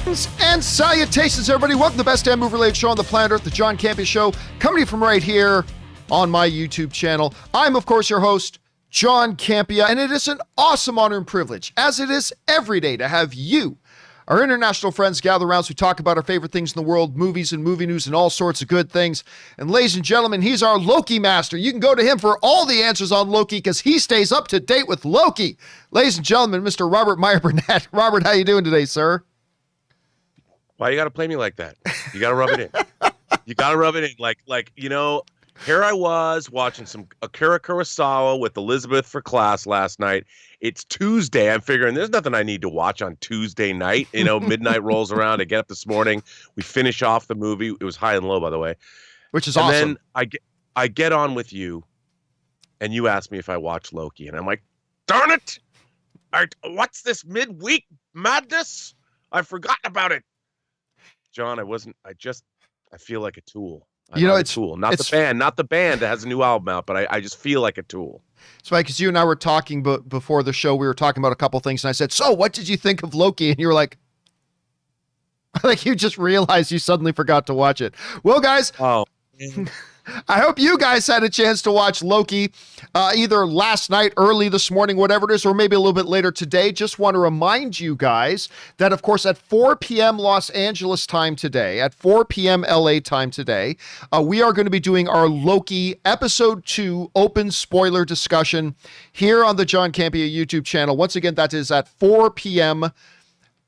And salutations, everybody. Welcome to the best damn movie-related show on the planet Earth, the John Campea Show, coming to you from right here on my YouTube channel. I'm, of course, your host, John Campea, and it is an awesome honor and privilege, as it is every day, to have you, our international friends, gather around as we talk about our favorite things in the world, movies and movie news and all sorts of good things. And ladies and gentlemen, he's our Loki master. You can go to him for all the answers on Loki because he stays up to date with Loki. Ladies and gentlemen, Mr. Robert Meyer Burnett. Robert, how you doing today, sir? Why you got to play me like that? You got to rub it in. You got to rub it in. Like, you know, here I was watching some Akira Kurosawa with Elizabeth for class last night. It's Tuesday. I'm figuring there's nothing I need to watch on Tuesday night. You know, midnight rolls around. I get up this morning. We finish off the movie. It was high and low, by the way. Which is awesome. And then I get on with you, and you ask me if I watch Loki. And I'm like, darn it. What's this midweek madness? I've forgotten about it. John, I feel like a tool. It's a tool, not the band that has a new album out, but I just feel like a tool. It's funny because you and I were talking before the show. We were talking about a couple things, and I said, "So, what did you think of Loki?" And you were like, you just realized you suddenly forgot to watch it. Well, guys. Oh. I hope you guys had a chance to watch Loki either last night, early this morning, whatever it is, or maybe a little bit later today. Just want to remind you guys that, of course, at 4 p.m. Los Angeles time today, at 4 p.m. LA time today, we are going to be doing our Loki Episode 2 open spoiler discussion here on the John Campea YouTube channel. Once again, that is at 4 p.m.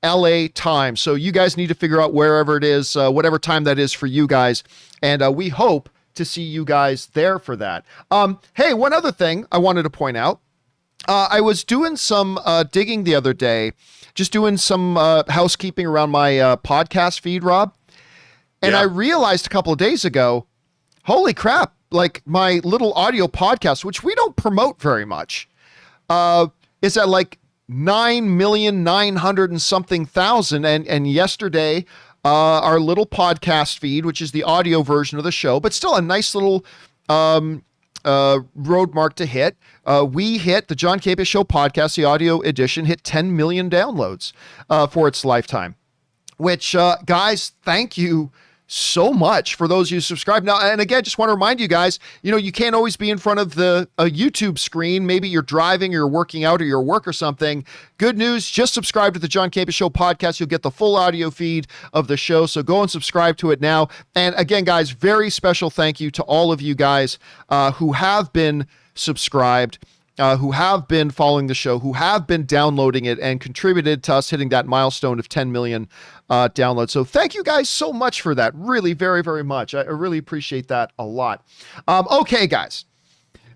LA time. So you guys need to figure out wherever it is, whatever time that is for you guys. And we hope to see you guys there for that. Hey, one other thing I wanted to point out. I was doing some digging the other day, just doing some housekeeping around my podcast feed, Rob. And I realized a couple of days ago, holy crap, like my little audio podcast, which we don't promote very much, is at like 9,900,000 and something thousand. And yesterday, our little podcast feed, which is the audio version of the show, but still a nice little road mark to hit. We hit the John Campea Show podcast, the audio edition, hit 10 million downloads for its lifetime, which, guys, thank you so much for those who subscribe. Now, and again, just want to remind you guys, you know, you can't always be in front of a YouTube screen. Maybe you're driving or you're working out or you're at work or something. Good news, just subscribe to the John Campea Show podcast. You'll get the full audio feed of the show. So go and subscribe to it now. And again, guys, very special thank you to all of you guys who have been subscribed, who have been following the show, who have been downloading it and contributed to us hitting that milestone of 10 million downloads. So thank you guys so much for that. Really, very, very much. I really appreciate that a lot. Okay, guys.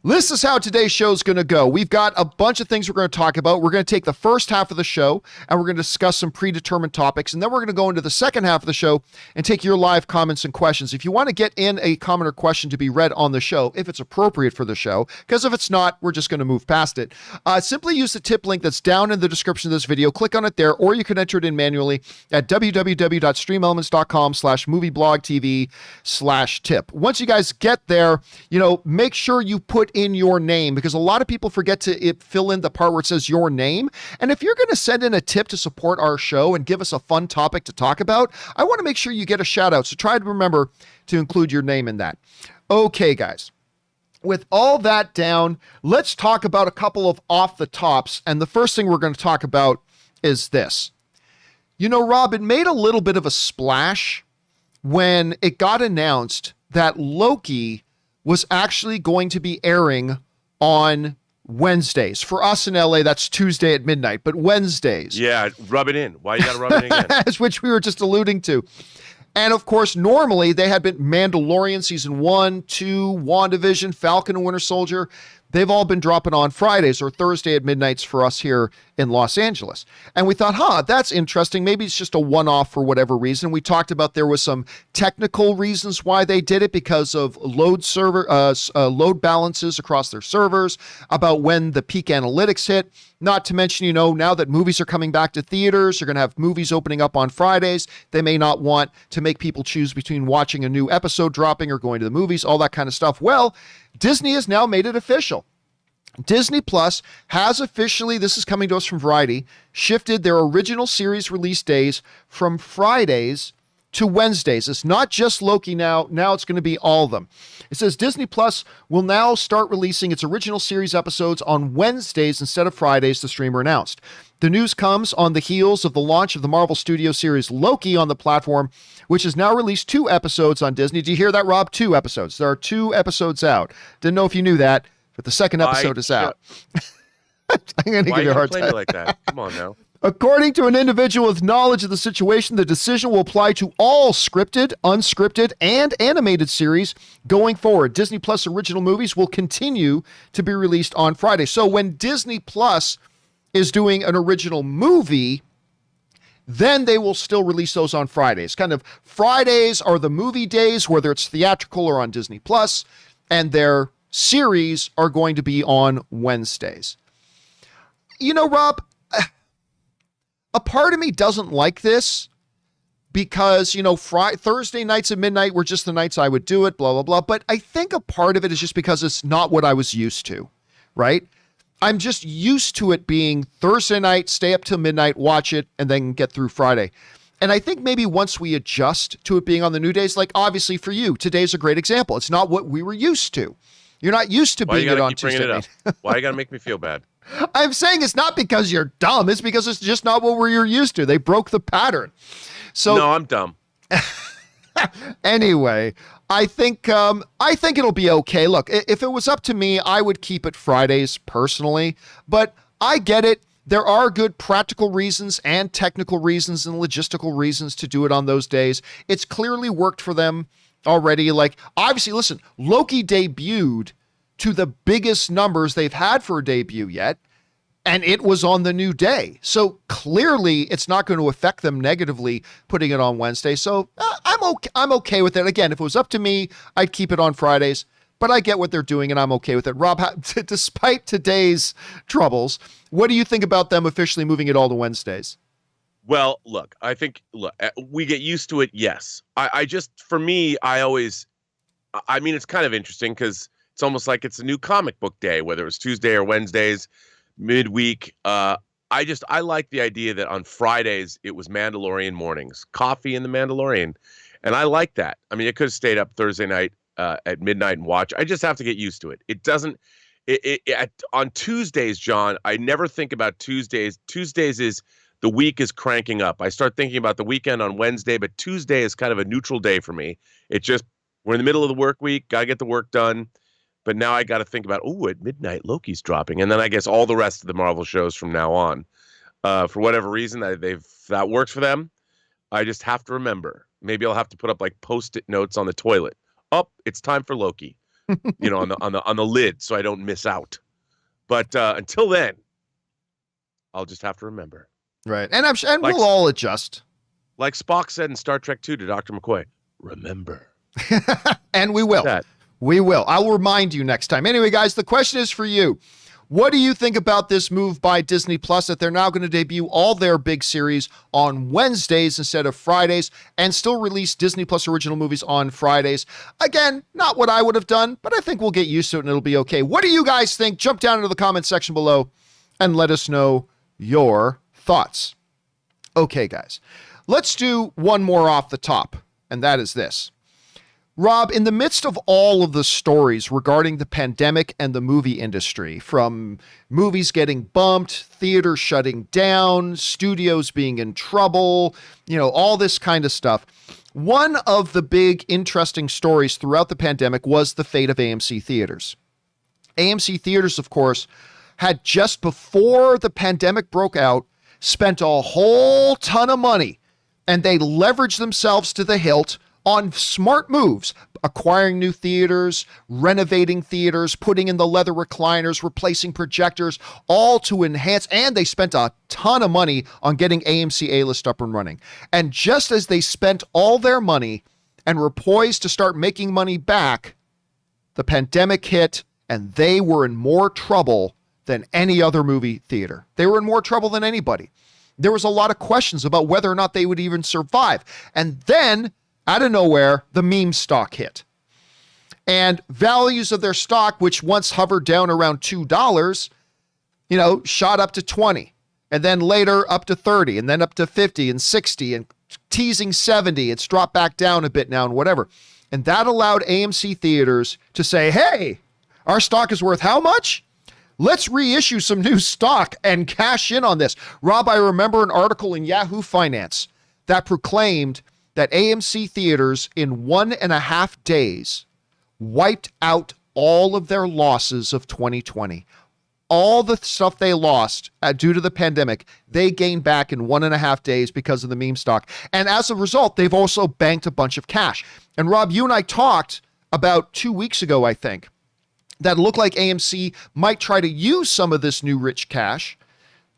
This is how today's show is going to go. We've got a bunch of things we're going to talk about. We're going to take the first half of the show and we're going to discuss some predetermined topics. And then we're going to go into the second half of the show and take your live comments and questions. If you want to get in a comment or question to be read on the show, if it's appropriate for the show, because if it's not, we're just going to move past it. Simply use the tip link that's down in the description of this video. Click on it there, or you can enter it in manually at www.streamelements.com/movieblogtv/tip. Once you guys get there, you know, make sure you put in your name, because a lot of people forget to fill in the part where it says your name. And if you're going to send in a tip to support our show and give us a fun topic to talk about, I want to make sure you get a shout out. So try to remember to include your name in that. Okay, guys. With all that down, let's talk about a couple of off the tops. And the first thing we're going to talk about is this. You know, Rob, it made a little bit of a splash when it got announced that Loki was actually going to be airing on Wednesdays. For us in LA, that's Tuesday at midnight, but Wednesdays. Yeah, rub it in. Why you got to rub it in again? Which we were just alluding to. And of course, normally they had been Mandalorian season 1, 2, WandaVision, Falcon and Winter Soldier. They've all been dropping on Fridays or Thursday at midnights for us here in Los Angeles. And we thought, that's interesting. Maybe it's just a one-off for whatever reason. We talked about there was some technical reasons why they did it because of load balances across their servers, about when the peak analytics hit. Not to mention, you know, now that movies are coming back to theaters, you're going to have movies opening up on Fridays. They may not want to make people choose between watching a new episode dropping or going to the movies, all that kind of stuff. Well, Disney has now made it official. Disney Plus has officially, this is coming to us from Variety, shifted their original series release days from Fridays to Wednesdays. It's not just Loki now. Now it's going to be all of them. It says Disney Plus will now start releasing its original series episodes on Wednesdays instead of Fridays, the streamer announced. The news comes on the heels of the launch of the Marvel Studios series Loki on the platform, which has now released 2 episodes on Disney. Do you hear that, Rob? 2 episodes. There are 2 episodes out. Didn't know if you knew that, but the second episode is out. I'm going to give you a hard time. Like that? Come on now. According to an individual with knowledge of the situation, the decision will apply to all scripted, unscripted, and animated series going forward. Disney Plus original movies will continue to be released on Friday. So when Disney Plus is doing an original movie, then they will still release those on Fridays. Kind of Fridays are the movie days, whether it's theatrical or on Disney Plus, and their series are going to be on Wednesdays. You know, Rob, a part of me doesn't like this because, you know, Thursday nights at midnight were just the nights I would do it, blah, blah, blah. But I think a part of it is just because it's not what I was used to, right? I'm just used to it being Thursday night, stay up till midnight, watch it, and then get through Friday. And I think maybe once we adjust to it being on the new days, like obviously for you, today's a great example. It's not what we were used to. You're not used to being it on Tuesday night. Why you got to make me feel bad? I'm saying it's not because you're dumb. It's because it's just not what we're used to. They broke the pattern. So no, I'm dumb. Anyway, I think it'll be okay. Look, if it was up to me, I would keep it Fridays personally, but I get it. There are good practical reasons and technical reasons and logistical reasons to do it on those days. It's clearly worked for them already. Like, obviously, listen, Loki debuted to the biggest numbers they've had for a debut yet, and it was on the new day. So clearly it's not going to affect them negatively putting it on Wednesday. So I'm okay with it. Again, if it was up to me, I'd keep it on Fridays, but I get what they're doing and I'm okay with it. Rob, despite today's troubles, what do you think about them officially moving it all to Wednesdays? Well, look, I think, we get used to it. Yes. I just, for me, it's kind of interesting because it's almost like it's a new comic book day, whether it was Tuesday or Wednesdays, midweek. I like the idea that on Fridays it was Mandalorian mornings, coffee in the Mandalorian. And I like that. I mean, it could have stayed up Thursday night at midnight and watch. I just have to get used to it. It doesn't, on Tuesdays, John, I never think about Tuesdays. Tuesdays is the week is cranking up. I start thinking about the weekend on Wednesday, but Tuesday is kind of a neutral day for me. It just, we're in the middle of the work week, got to get the work done. But now I got to think about, at midnight, Loki's dropping. And then I guess all the rest of the Marvel shows from now on. For whatever reason, that works for them. I just have to remember. Maybe I'll have to put up like Post-it notes on the toilet. It's time for Loki. On the lid so I don't miss out. But until then, I'll just have to remember. Right. And we'll all adjust. Like Spock said in Star Trek II to Dr. McCoy, remember. And we will. We will. I'll remind you next time. Anyway, guys, the question is for you. What do you think about this move by Disney Plus that they're now going to debut all their big series on Wednesdays instead of Fridays and still release Disney Plus original movies on Fridays? Again, not what I would have done, but I think we'll get used to it and it'll be okay. What do you guys think? Jump down into the comment section below and let us know your thoughts. Okay, guys, let's do one more off the top, and that is this. Rob, in the midst of all of the stories regarding the pandemic and the movie industry, from movies getting bumped, theaters shutting down, studios being in trouble, all this kind of stuff, one of the big interesting stories throughout the pandemic was the fate of AMC theaters. AMC theaters, of course, had just before the pandemic broke out, spent a whole ton of money, and they leveraged themselves to the hilt on smart moves, acquiring new theaters, renovating theaters, putting in the leather recliners, replacing projectors, all to enhance, and they spent a ton of money on getting AMC A-List up and running. And just as they spent all their money and were poised to start making money back, the pandemic hit, and they were in more trouble than any other movie theater. They were in more trouble than anybody. There was a lot of questions about whether or not they would even survive. And then, out of nowhere, the meme stock hit. And values of their stock, which once hovered down around $2, shot up to 20, and then later up to 30, and then up to 50 and 60 and teasing 70. It's dropped back down a bit now and whatever. And that allowed AMC theaters to say, hey, our stock is worth how much? Let's reissue some new stock and cash in on this. Rob, I remember an article in Yahoo Finance that proclaimed that AMC theaters in 1.5 days wiped out all of their losses of 2020. All the stuff they lost due to the pandemic, they gained back in 1.5 days because of the meme stock. And as a result, they've also banked a bunch of cash. And Rob, you and I talked about 2 weeks ago, I think, that looked like AMC might try to use some of this new rich cash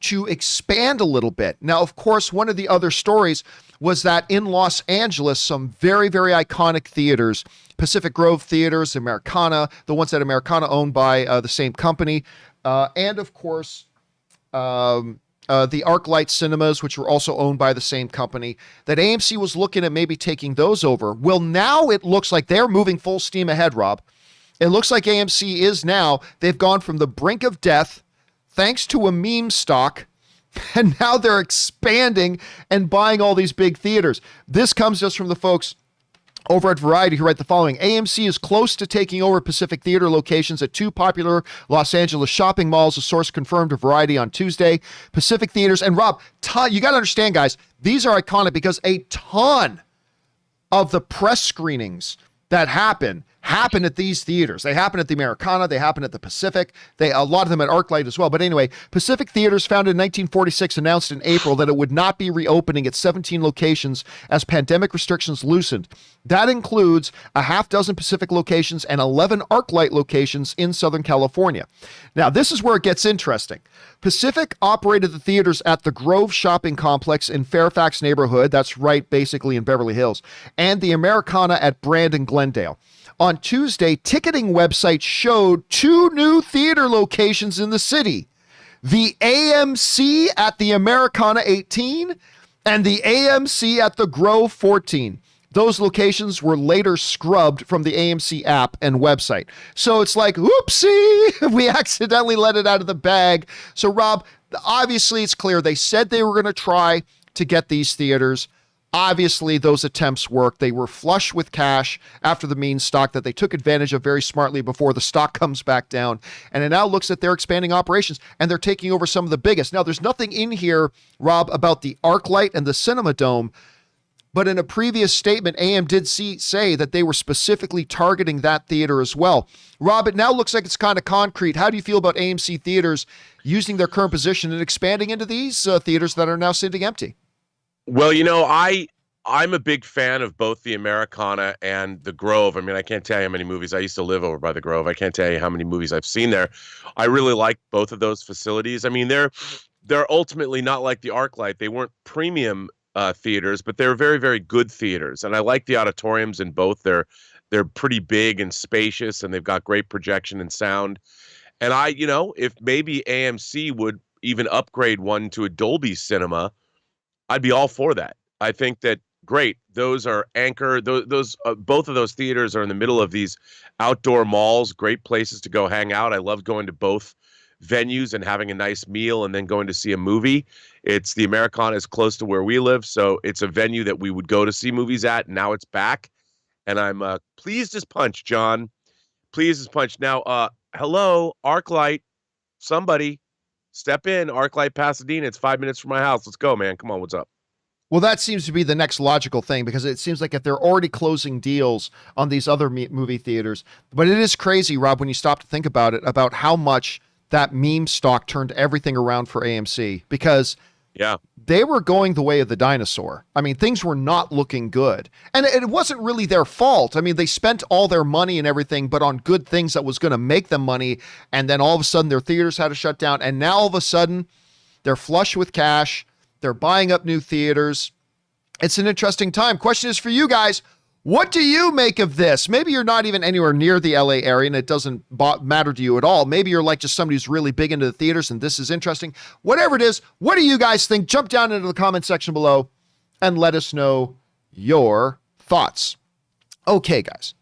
to expand a little bit. Now, of course, one of the other stories was that in Los Angeles, some very, very iconic theaters, Pacific Grove Theaters, Americana, the ones that Americana owned by the same company, and of course, the ArcLight Cinemas, which were also owned by the same company, that AMC was looking at maybe taking those over. Well, now it looks like they're moving full steam ahead, Rob. It looks like AMC is now, they've gone from the brink of death thanks to a meme stock, and now they're expanding and buying all these big theaters. This comes just from the folks over at Variety who write the following. AMC is close to taking over Pacific Theater locations at 2 popular Los Angeles shopping malls, a source confirmed to Variety on Tuesday. Pacific Theaters, and Rob, you got to understand, guys, these are iconic because a ton of the press screenings that happen at these theaters. They happen at the Americana, they happen at the Pacific, a lot of them at ArcLight as well. But anyway, Pacific Theaters, founded in 1946, announced in April that it would not be reopening its 17 locations as pandemic restrictions loosened. That includes a half dozen Pacific locations and 11 ArcLight locations in Southern California. Now, this is where it gets interesting. Pacific operated the theaters at the Grove Shopping Complex in Fairfax neighborhood, that's right basically in Beverly Hills, and the Americana at Brand and Glendale. On Tuesday, ticketing websites showed 2 new theater locations in the city. The AMC at the Americana 18 and the AMC at the Grove 14. Those locations were later scrubbed from the AMC app and website. So it's like, whoopsie, we accidentally let it out of the bag. So Rob, obviously it's clear they said they were going to try to get these theaters. Obviously, those attempts worked. They were flush with cash after the meme stock that they took advantage of very smartly before the stock comes back down. And it now looks like they're expanding operations and they're taking over some of the biggest. Now, there's nothing in here, Rob, about the ArcLight and the Cinema Dome. But in a previous statement, AM did say that they were specifically targeting that theater as well. Rob, it now looks like it's kind of concrete. How do you feel about AMC theaters using their current position and expanding into these theaters that are now sitting empty? Well, I'm a big fan of both the Americana and the Grove. I mean, I can't tell you how many movies. I used to live over by the Grove. I can't tell you how many movies I've seen there. I really like both of those facilities. I mean, they're ultimately not like the ArcLight. They weren't premium theaters, but they're very, very good theaters. And I like the auditoriums in both. They're pretty big and spacious, and they've got great projection and sound. And if maybe AMC would even upgrade one to a Dolby Cinema, I'd be all for that. I think that great. Those are anchor. Those both of those theaters are in the middle of these outdoor malls. Great places to go hang out. I love going to both venues and having a nice meal and then going to see a movie. It's the Americana is close to where we live, so it's a venue that we would go to see movies at. And now it's back, and I'm pleased as punch, John. Pleased as punch. Now, hello, ArcLight. Somebody. Step in, ArcLight Pasadena. It's 5 minutes from my house. Let's go, man. Come on, what's up? Well, that seems to be the next logical thing because it seems like if they're already closing deals on these other movie theaters, but it is crazy, Rob, when you stop to think about it, about how much that meme stock turned everything around for AMC because they were going the way of the dinosaur. I mean, things were not looking good. And it wasn't really their fault. I mean, they spent all their money and everything, but on good things that was going to make them money. And then all of a sudden their theaters had to shut down. And now all of a sudden they're flush with cash. They're buying up new theaters. It's an interesting time. Question is for you guys. What do you make of this? Maybe you're not even anywhere near the LA area and it doesn't matter to you at all. Maybe you're like just somebody who's really big into the theaters and this is interesting. Whatever it is, what do you guys think? Jump down into the comment section below and let us know your thoughts. Okay, guys.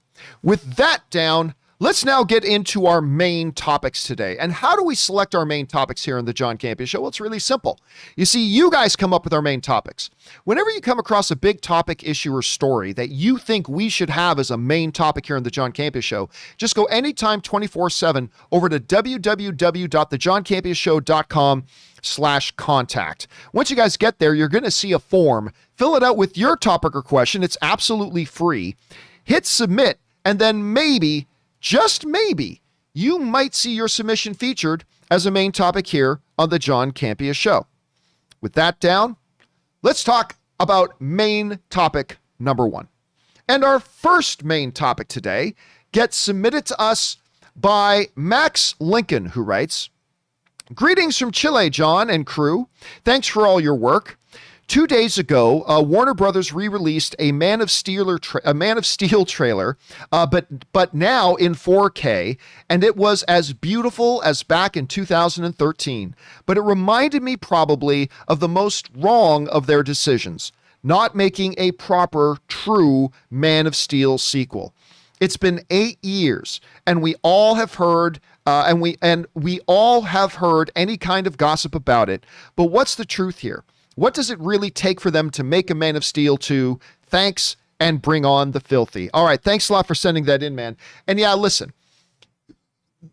With that down, let's now get into our main topics today. And how do we select our main topics here on the John Campea Show? Well, it's really simple. You see, you guys come up with our main topics. Whenever you come across a big topic, issue, or story that you think we should have as a main topic here on the John Campea Show, just go anytime 24/7 over to www.thejohncampeashow.com/contact. Once you guys get there, you're going to see a form. Fill it out with your topic or question. It's absolutely free. Hit submit, and then maybe, just maybe, you might see your submission featured as a main topic here on the John Campea Show. With that down, let's talk about main topic number 1. And our first main topic today gets submitted to us by Max Lincoln, who writes, "Greetings from Chile, John and crew. Thanks for all your work. 2 days ago, Warner Brothers re-released a Man of Steel trailer, but now in 4K, and it was as beautiful as back in 2013. But it reminded me probably of the most wrong of their decisions, not making a proper, true Man of Steel sequel. It's been 8 years, and we all have heard." And we all have heard any kind of gossip about it. But what's the truth here? What does it really take for them to make a Man of Steel 2? Thanks, and bring on the filthy. All right, thanks a lot for sending that in, man. And yeah, listen,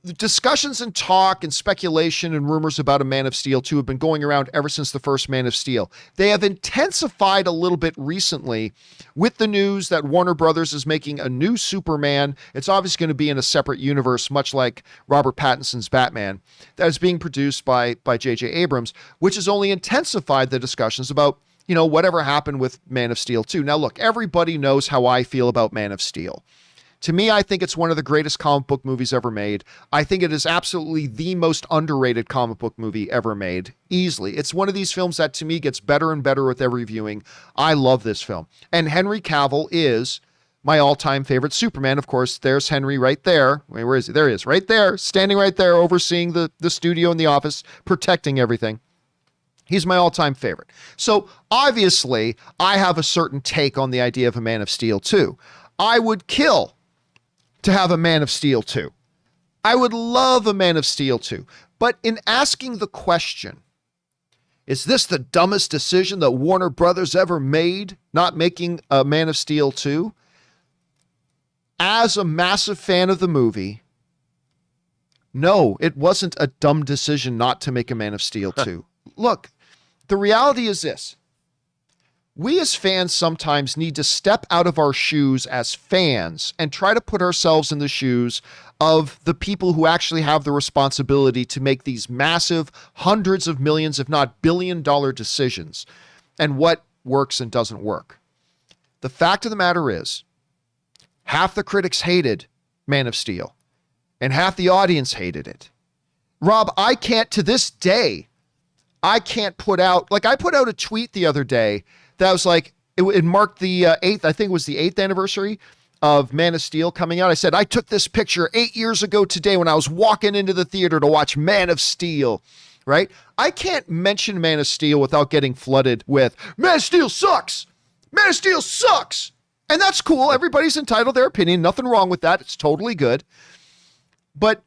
the discussions and talk and speculation and rumors about a Man of Steel 2 have been going around ever since the first Man of Steel. They have intensified a little bit recently with the news that Warner Brothers is making a new Superman. It's obviously going to be in a separate universe, much like Robert Pattinson's Batman, that is being produced by J.J. Abrams, which has only intensified the discussions about, whatever happened with Man of Steel 2. Now, look, everybody knows how I feel about Man of Steel. To me, I think it's one of the greatest comic book movies ever made. I think it is absolutely the most underrated comic book movie ever made, easily. It's one of these films that, to me, gets better and better with every viewing. I love this film. And Henry Cavill is my all-time favorite Superman. Of course, there's Henry right there. Wait, where is he? There he is, right there, standing right there, overseeing the studio and the office, protecting everything. He's my all-time favorite. So, obviously, I have a certain take on the idea of a Man of Steel 2. I would kill to have a Man of Steel 2. I would love a Man of Steel 2. But in asking the question, is this the dumbest decision that Warner Brothers ever made, not making a Man of Steel 2? As a massive fan of the movie, no, it wasn't a dumb decision not to make a Man of Steel 2. Look, the reality is this. We as fans sometimes need to step out of our shoes as fans and try to put ourselves in the shoes of the people who actually have the responsibility to make these massive hundreds of millions, if not billion-dollar decisions, and what works and doesn't work. The fact of the matter is, half the critics hated Man of Steel, and half the audience hated it. Rob, I can't, to this day, I can't put out, like I put out a tweet the other day that was like, it marked the 8th, I think it was the 8th anniversary of Man of Steel coming out. I said, I took this picture 8 years ago today when I was walking into the theater to watch Man of Steel, right? I can't mention Man of Steel without getting flooded with, Man of Steel sucks! Man of Steel sucks! And that's cool. Everybody's entitled to their opinion. Nothing wrong with that. It's totally good. But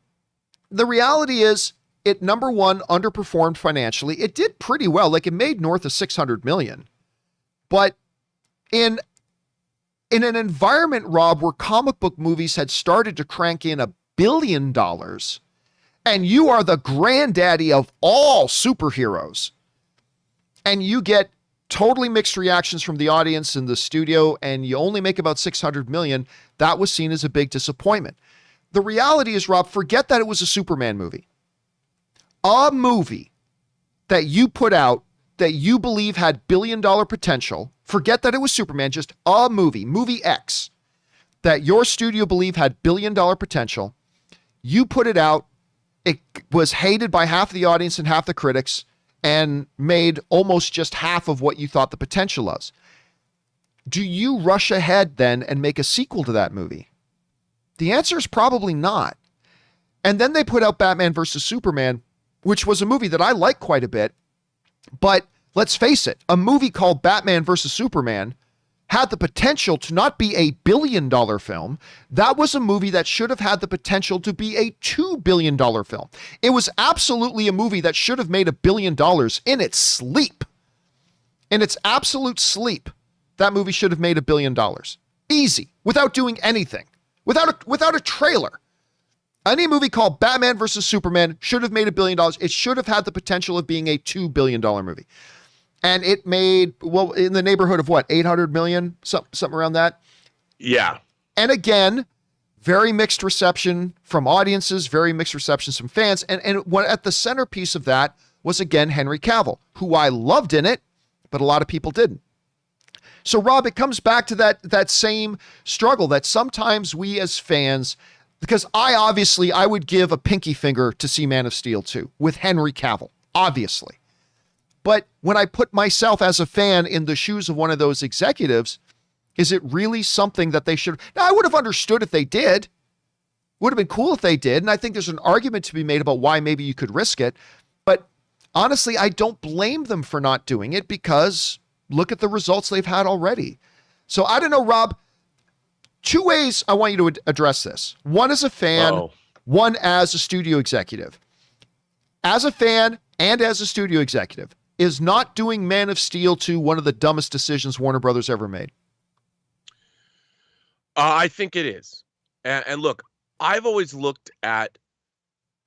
the reality is, it, number one, underperformed financially. It did pretty well. Like, it made north of $600 million. But in an environment, Rob, where comic book movies had started to crank in $1 billion, and you are the granddaddy of all superheroes, and you get totally mixed reactions from the audience and the studio, and you only make about $600 million, that was seen as a big disappointment. The reality is, Rob, forget that it was a Superman movie. A movie that you put out that you believe had billion-dollar potential, forget that it was Superman, just a movie, Movie X, that your studio believed had billion-dollar potential, you put it out, it was hated by half the audience and half the critics, and made almost just half of what you thought the potential was. Do you rush ahead then and make a sequel to that movie? The answer is probably not. And then they put out Batman versus Superman, which was a movie that I like quite a bit. But let's face it, a movie called Batman versus Superman had the potential to not be a $1 billion film. That was a movie that should have had the potential to be a $2 billion film. It was absolutely a movie that should have made $1 billion in its sleep. In its absolute sleep, that movie should have made $1 billion. Easy, without doing anything, without a trailer. Any movie called Batman versus Superman should have made $1 billion. It should have had the potential of being a $2 billion movie. And it made, well, in the neighborhood of what, 800 million? Something around that? Yeah. And again, very mixed reception from audiences, very mixed receptions from fans. And what at the centerpiece of that was, again, Henry Cavill, who I loved in it, but a lot of people didn't. So, Rob, it comes back to that same struggle that sometimes we as fans, because I would give a pinky finger to see Man of Steel 2 with Henry Cavill, obviously. But when I put myself as a fan in the shoes of one of those executives, is it really something that they should? Now, I would have understood if they did. Would have been cool if they did. And I think there's an argument to be made about why maybe you could risk it. But honestly, I don't blame them for not doing it, because look at the results they've had already. So I don't know, Rob, 2 ways I want you to address this. One as a fan, one as a studio executive. As a fan and as a studio executive, is not doing Man of Steel 2 one of the dumbest decisions Warner Brothers ever made? I think it is. And look, I've always looked at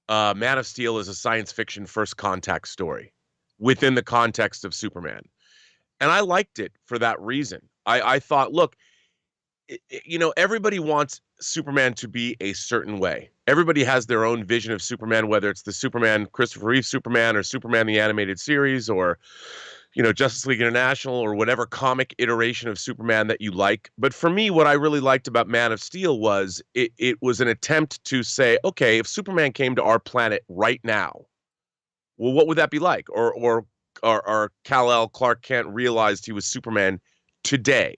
Man of Steel as a science fiction first contact story within the context of Superman. And I liked it for that reason. I thought, look, everybody wants Superman to be a certain way. Everybody has their own vision of Superman, whether it's the Superman, Christopher Reeve Superman, or Superman the Animated Series, or, Justice League International, or whatever comic iteration of Superman that you like. But for me, what I really liked about Man of Steel was it was an attempt to say, okay, if Superman came to our planet right now, well, what would that be like? Or Kal-El, Clark Kent, realized he was Superman today.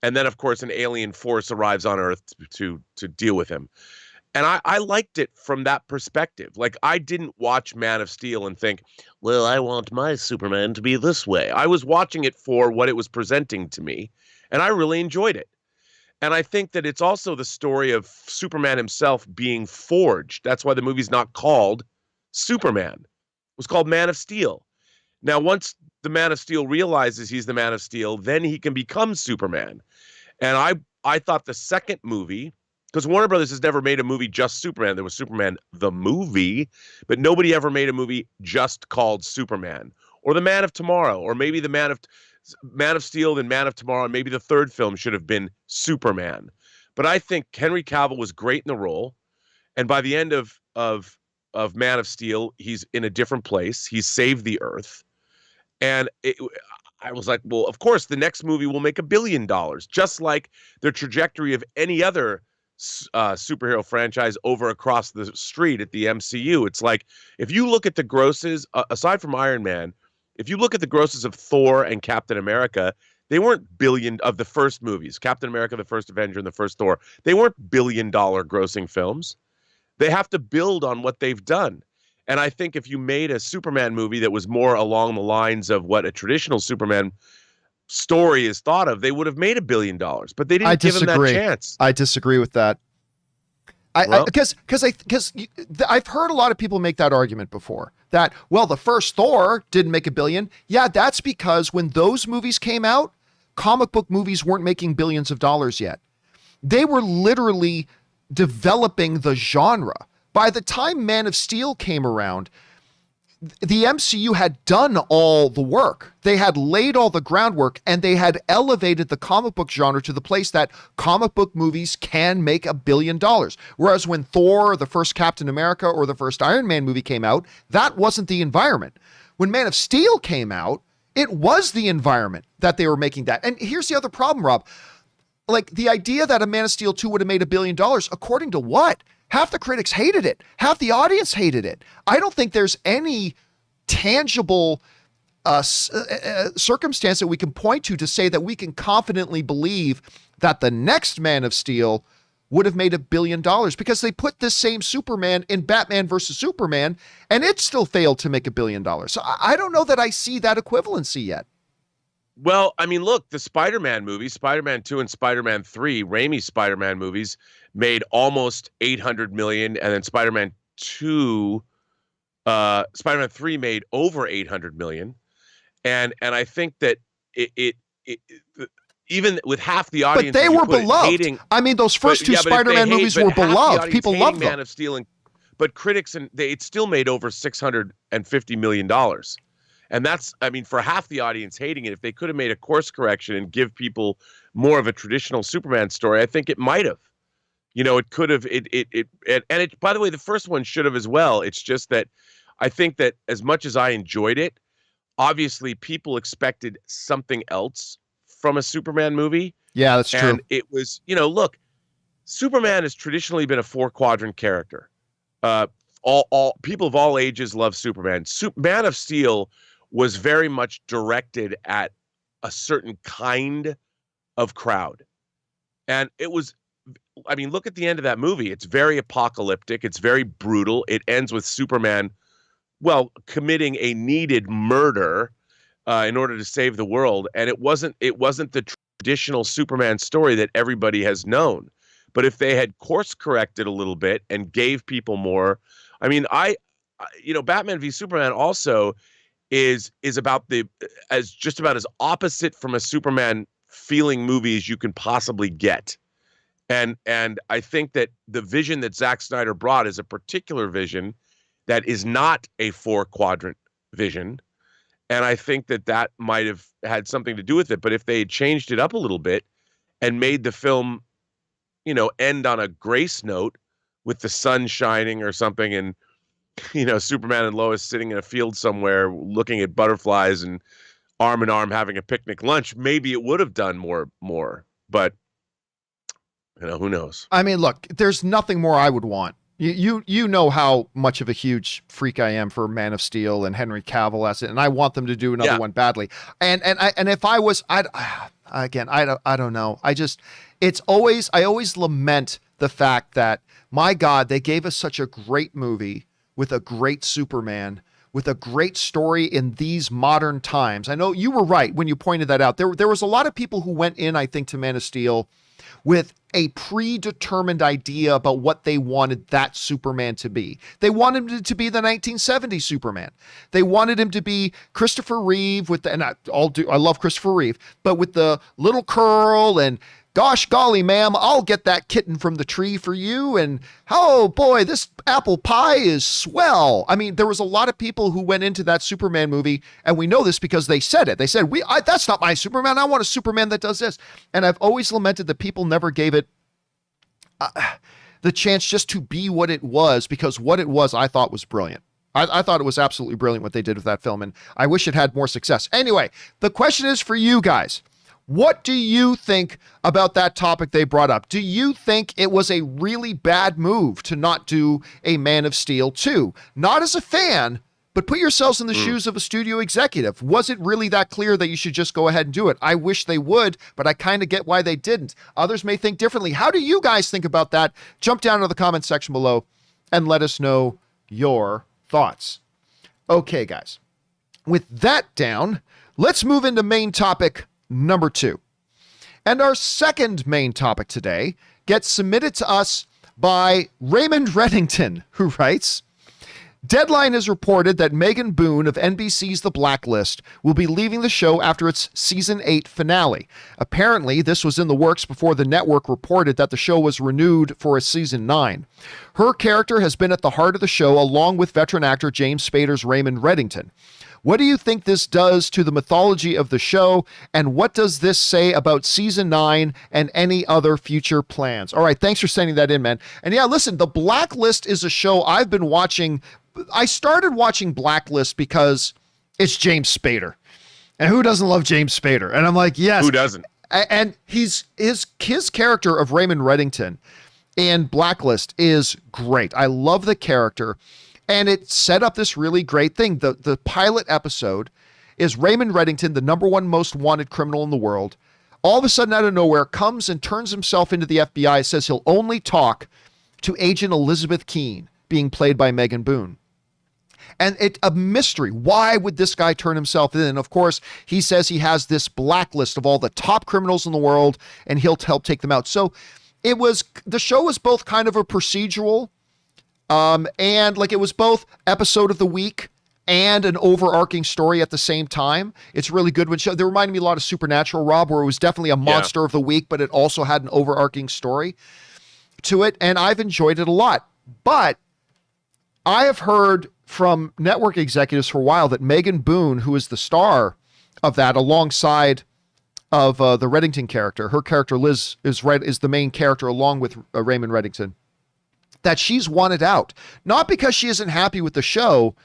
And then, of course, an alien force arrives on Earth to deal with him. And I liked it from that perspective. Like, I didn't watch Man of Steel and think, well, I want my Superman to be this way. I was watching it for what it was presenting to me, and I really enjoyed it. And I think that it's also the story of Superman himself being forged. That's why the movie's not called Superman. It was called Man of Steel. Now, once the Man of Steel realizes he's the Man of Steel, then he can become Superman. And I thought the second movie, because Warner Brothers has never made a movie just Superman. There was Superman the movie, but nobody ever made a movie just called Superman. Or the Man of Tomorrow, or maybe the Man of Steel, then Man of Tomorrow, and maybe the third film should have been Superman. But I think Henry Cavill was great in the role, and by the end of Man of Steel, he's in a different place. He's saved the Earth. And I was like, well, of course, the next movie will make $1 billion, just like the trajectory of any other superhero franchise over across the street at the MCU. It's like, if you look at the grosses, aside from Iron Man, if you look at the grosses of Thor and Captain America, they weren't billion of the first movies. Captain America, the first Avenger, and the first Thor, they weren't $1 billion grossing films. They have to build on what they've done. And I think if you made a Superman movie that was more along the lines of what a traditional Superman story is thought of, they would have made $1 billion. But they didn't give him that chance. I disagree with that. Because I've heard a lot of people make that argument before. That, well, the first Thor didn't make $1 billion. Yeah, that's because when those movies came out, comic book movies weren't making billions of dollars yet. They were literally developing the genre. By the time Man of Steel came around, the MCU had done all the work. They had laid all the groundwork, and they had elevated the comic book genre to the place that comic book movies can make $1 billion. Whereas when Thor, the first Captain America, or the first Iron Man movie came out, that wasn't the environment. When Man of Steel came out, it was the environment that they were making that. And here's the other problem, Rob. Like, the idea that a Man of Steel 2 would have made $1 billion, according to what? Half the critics hated it. Half the audience hated it. I don't think there's any tangible circumstance that we can point to say that we can confidently believe that the next Man of Steel would have made $1 billion, because they put this same Superman in Batman versus Superman, and it still failed to make $1 billion. So I don't know that I see that equivalency yet. Well, I mean, look, the Spider-Man movies, Spider-Man 2 and Spider-Man 3, Raimi's Spider-Man movies made almost 800 million, and then Spider-Man 2, Spider-Man 3 made over 800 million. And I think that it even with half the audience, but they were beloved. Hating, I mean, those first two Spider-Man movies were beloved. People loved them. Man of Steel, but critics it still made over $650 million. And that's, I mean, for half the audience hating it, if they could have made a course correction and give people more of a traditional Superman story, I think it might have. You know, it could have. By the way, the first one should have as well. It's just that I think that as much as I enjoyed it, obviously people expected something else from a Superman movie. Yeah, that's true. And it was, you know, look, Superman has traditionally been a 4-quadrant character. All people of all ages love Superman. Man of Steel was very much directed at a certain kind of crowd. And it was, I mean, look at the end of that movie. It's very apocalyptic. It's very brutal. It ends with Superman, well, committing a needed murder in order to save the world. And it wasn't the traditional Superman story that everybody has known. But if they had course corrected a little bit and gave people more, I mean, Batman v Superman also is about just about as opposite from a Superman feeling movie as you can possibly get. And I think that the vision that Zack Snyder brought is a particular vision that is not a 4-quadrant vision. And I think that might have had something to do with it. But if they had changed it up a little bit and made the film, you know, end on a grace note with the sun shining or something, and, you know, Superman and Lois sitting in a field somewhere looking at butterflies and arm in arm having a picnic lunch, maybe it would have done more. But, you know, who knows? I mean, look, there's nothing more I would want. You know how much of a huge freak I am for Man of Steel and Henry Cavill as it, and I want them to do another one badly. And if I was, I don't know. I always lament the fact that, my God, they gave us such a great movie with a great Superman, with a great story in these modern times. I know you were right when you pointed that out. There was a lot of people who went in, I think, to Man of Steel with a predetermined idea about what they wanted that Superman to be. They wanted him to be the 1970s Superman. They wanted him to be Christopher Reeve I love Christopher Reeve, but with the little curl and, gosh golly, ma'am, I'll get that kitten from the tree for you. And, oh boy, this apple pie is swell. I mean, there was a lot of people who went into that Superman movie, and we know this because they said it. They said, that's not my Superman. I want a Superman that does this. And I've always lamented that people never gave it the chance just to be what it was, because what it was, I thought, was brilliant. I thought it was absolutely brilliant what they did with that film, and I wish it had more success. Anyway, the question is for you guys. What do you think about that topic they brought up? Do you think it was a really bad move to not do a Man of Steel 2? Not as a fan, but put yourselves in the shoes of a studio executive. Was it really that clear that you should just go ahead and do it? I wish they would, but I kind of get why they didn't. Others may think differently. How do you guys think about that? Jump down to the comment section below and let us know your thoughts. Okay, guys. With that down, let's move into main topic number 2. And our second main topic today gets submitted to us by Raymond Reddington, who writes, Deadline has reported that Megan Boone of NBC's The Blacklist will be leaving the show after its season 8 finale. Apparently, this was in the works before the network reported that the show was renewed for a season 9. Her character has been at the heart of the show, along with veteran actor James Spader's Raymond Reddington. What do you think this does to the mythology of the show, and what does this say about season 9 and any other future plans? All right, thanks for sending that in, man. And yeah, listen, The Blacklist is a show I've been watching. I started watching Blacklist because it's James Spader. And who doesn't love James Spader? And I'm like, yes. Who doesn't? And his character of Raymond Reddington in Blacklist is great. I love the character. And it set up this really great thing. The pilot episode is Raymond Reddington, the number 1 most wanted criminal in the world, all of a sudden out of nowhere comes and turns himself into the FBI, says he'll only talk to Agent Elizabeth Keene, being played by Megan Boone. And it's a mystery. Why would this guy turn himself in? And of course, he says he has this blacklist of all the top criminals in the world, and he'll help take them out. So the show was both kind of a procedural, and like it was both episode of the week and an overarching story at the same time. It's really good. They reminded me a lot of Supernatural, Rob, where it was definitely a monster of the week, but it also had an overarching story to it. And I've enjoyed it a lot. But I have heard from network executives for a while that Megan Boone, who is the star of that alongside of the Reddington character, her character Liz is the main character along with Raymond Reddington, that she's wanted out. Not because she isn't happy with the show,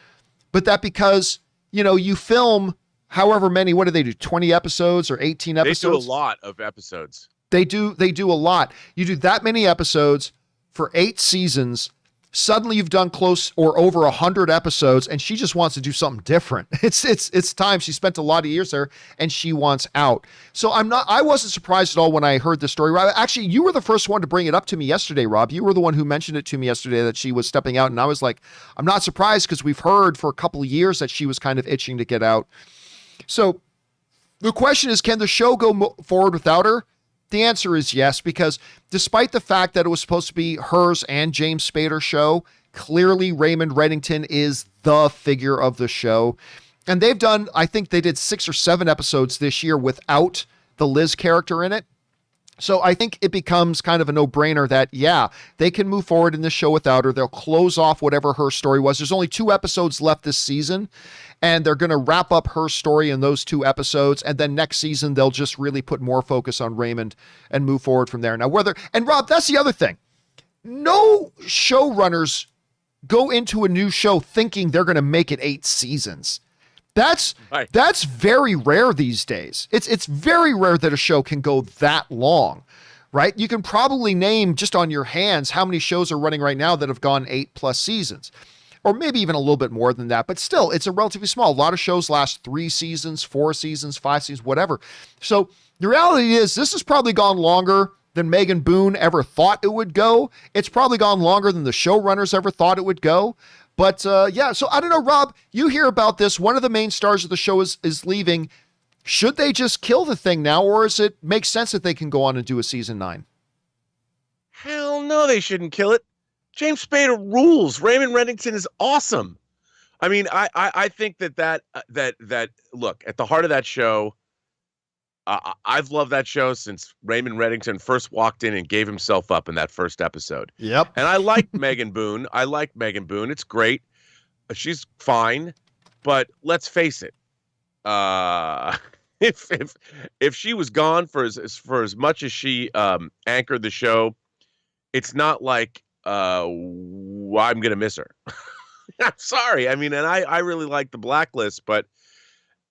but that because, you film however many, what do they do? 20 episodes or 18 episodes? They do a lot of episodes. They do a lot. You do that many episodes for 8 seasons. Suddenly you've done close or over 100 episodes, and she just wants to do something different. It's time. She spent a lot of years there, and she wants out. So I wasn't surprised at all when I heard this story. Rob, actually, you were the first one to bring it up to me yesterday, Rob. You were the one who mentioned it to me yesterday that she was stepping out, and I was like, I'm not surprised because we've heard for a couple of years that she was kind of itching to get out. So the question is, can the show go forward without her? The answer is yes, because despite the fact that it was supposed to be hers and James Spader's show, clearly Raymond Reddington is the figure of the show. And I think they did 6 or 7 episodes this year without the Liz character in it. So I think it becomes kind of a no-brainer that, they can move forward in the show without her. They'll close off whatever her story was. There's only 2 episodes left this season, and they're going to wrap up her story in those 2 episodes. And then next season, they'll just really put more focus on Raymond and move forward from there. Now, and Rob, that's the other thing. No showrunners go into a new show thinking they're going to make it 8 seasons. That's very rare these days. It's very rare that a show can go that long, right? You can probably name just on your hands how many shows are running right now that have gone 8+ seasons, or maybe even a little bit more than that. But still, it's a relatively small. A lot of shows last 3 seasons, 4 seasons, 5 seasons, whatever. So the reality is this has probably gone longer than Megan Boone ever thought it would go. It's probably gone longer than the showrunners ever thought it would go. But so I don't know, Rob, you hear about this. One of the main stars of the show is leaving. Should they just kill the thing now, or does it make sense that they can go on and do a season 9? Hell no, they shouldn't kill it. James Spader rules. Raymond Reddington is awesome. I mean, I think that look, at the heart of that show, I've loved that show since Raymond Reddington first walked in and gave himself up in that first episode. Yep. And I liked Megan Boone. It's great. She's fine. But let's face it. If she was gone for as much as she anchored the show, it's not like I'm going to miss her. I'm sorry. I mean, and I really like the Blacklist, but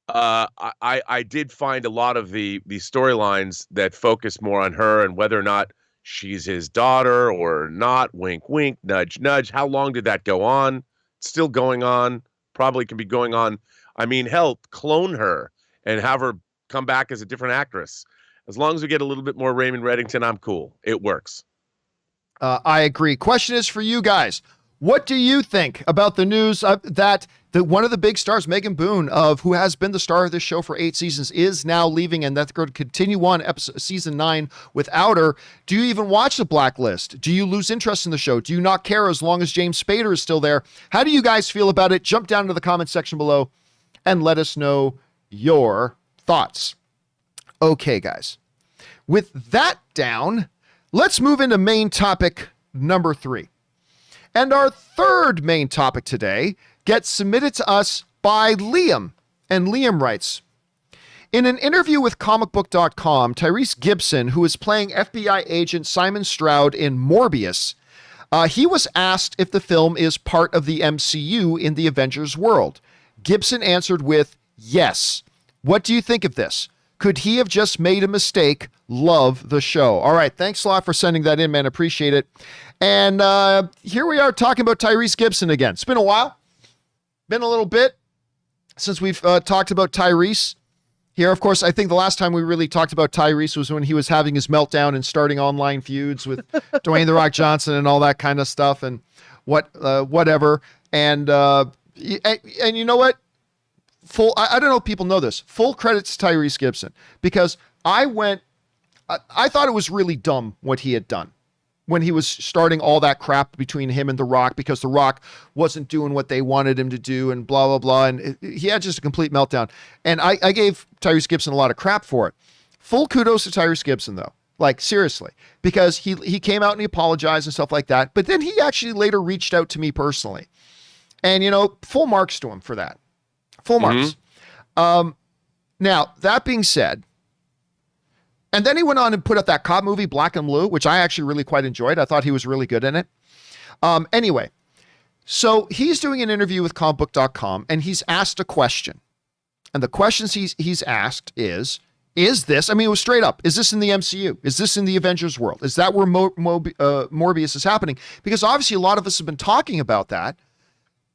I did find a lot of the storylines that focus more on her and whether or not she's his daughter or not. Wink, wink, nudge, nudge. How long did that go on? It's still going on. Probably can be going on. I mean, hell, clone her and have her come back as a different actress. As long as we get a little bit more Raymond Reddington, I'm cool. It works. I agree. Question is for you guys. What do you think about the news that one of the big stars, Megan Boone, who has been the star of this show for 8 seasons, is now leaving, and that's going to continue on season 9 without her? Do you even watch the Blacklist? Do you lose interest in the show? Do you not care as long as James Spader is still there? How do you guys feel about it? Jump down to the comment section below and let us know your thoughts. Okay, guys. With that down, let's move into main topic number 3. And our third main topic today gets submitted to us by Liam. And Liam writes, in an interview with comicbook.com, Tyrese Gibson, who is playing FBI agent Simon Stroud in Morbius, he was asked if the film is part of the MCU in the Avengers world. Gibson answered with, yes. What do you think of this? Could he have just made a mistake? Love the show. All right. Thanks a lot for sending that in, man. Appreciate it. And here we are talking about Tyrese Gibson again. It's been a while. Been a little bit since we've talked about Tyrese here. Of course, I think the last time we really talked about Tyrese was when he was having his meltdown and starting online feuds with Dwayne "The Rock" Johnson and all that kind of stuff and whatever. And And you know what? I don't know if people know this. Full credits to Tyrese Gibson, because I thought it was really dumb what he had done when he was starting all that crap between him and The Rock, because The Rock wasn't doing what they wanted him to do and blah, blah, blah. And he had just a complete meltdown. And I gave Tyrese Gibson a lot of crap for it. Full kudos to Tyrese Gibson, though. Like, seriously, because he came out and he apologized and stuff like that. But then he actually later reached out to me personally. And, full marks to him for that. Full marks. Now, that being said, and then he went on and put out that cop movie, Black and Blue, which I actually really quite enjoyed. I thought he was really good in it. Anyway, so he's doing an interview with comicbook.com, and he's asked a question. And the questions he's asked is this, it was straight up, is this in the MCU? Is this in the Avengers world? Is that where Morbius is happening? Because obviously a lot of us have been talking about that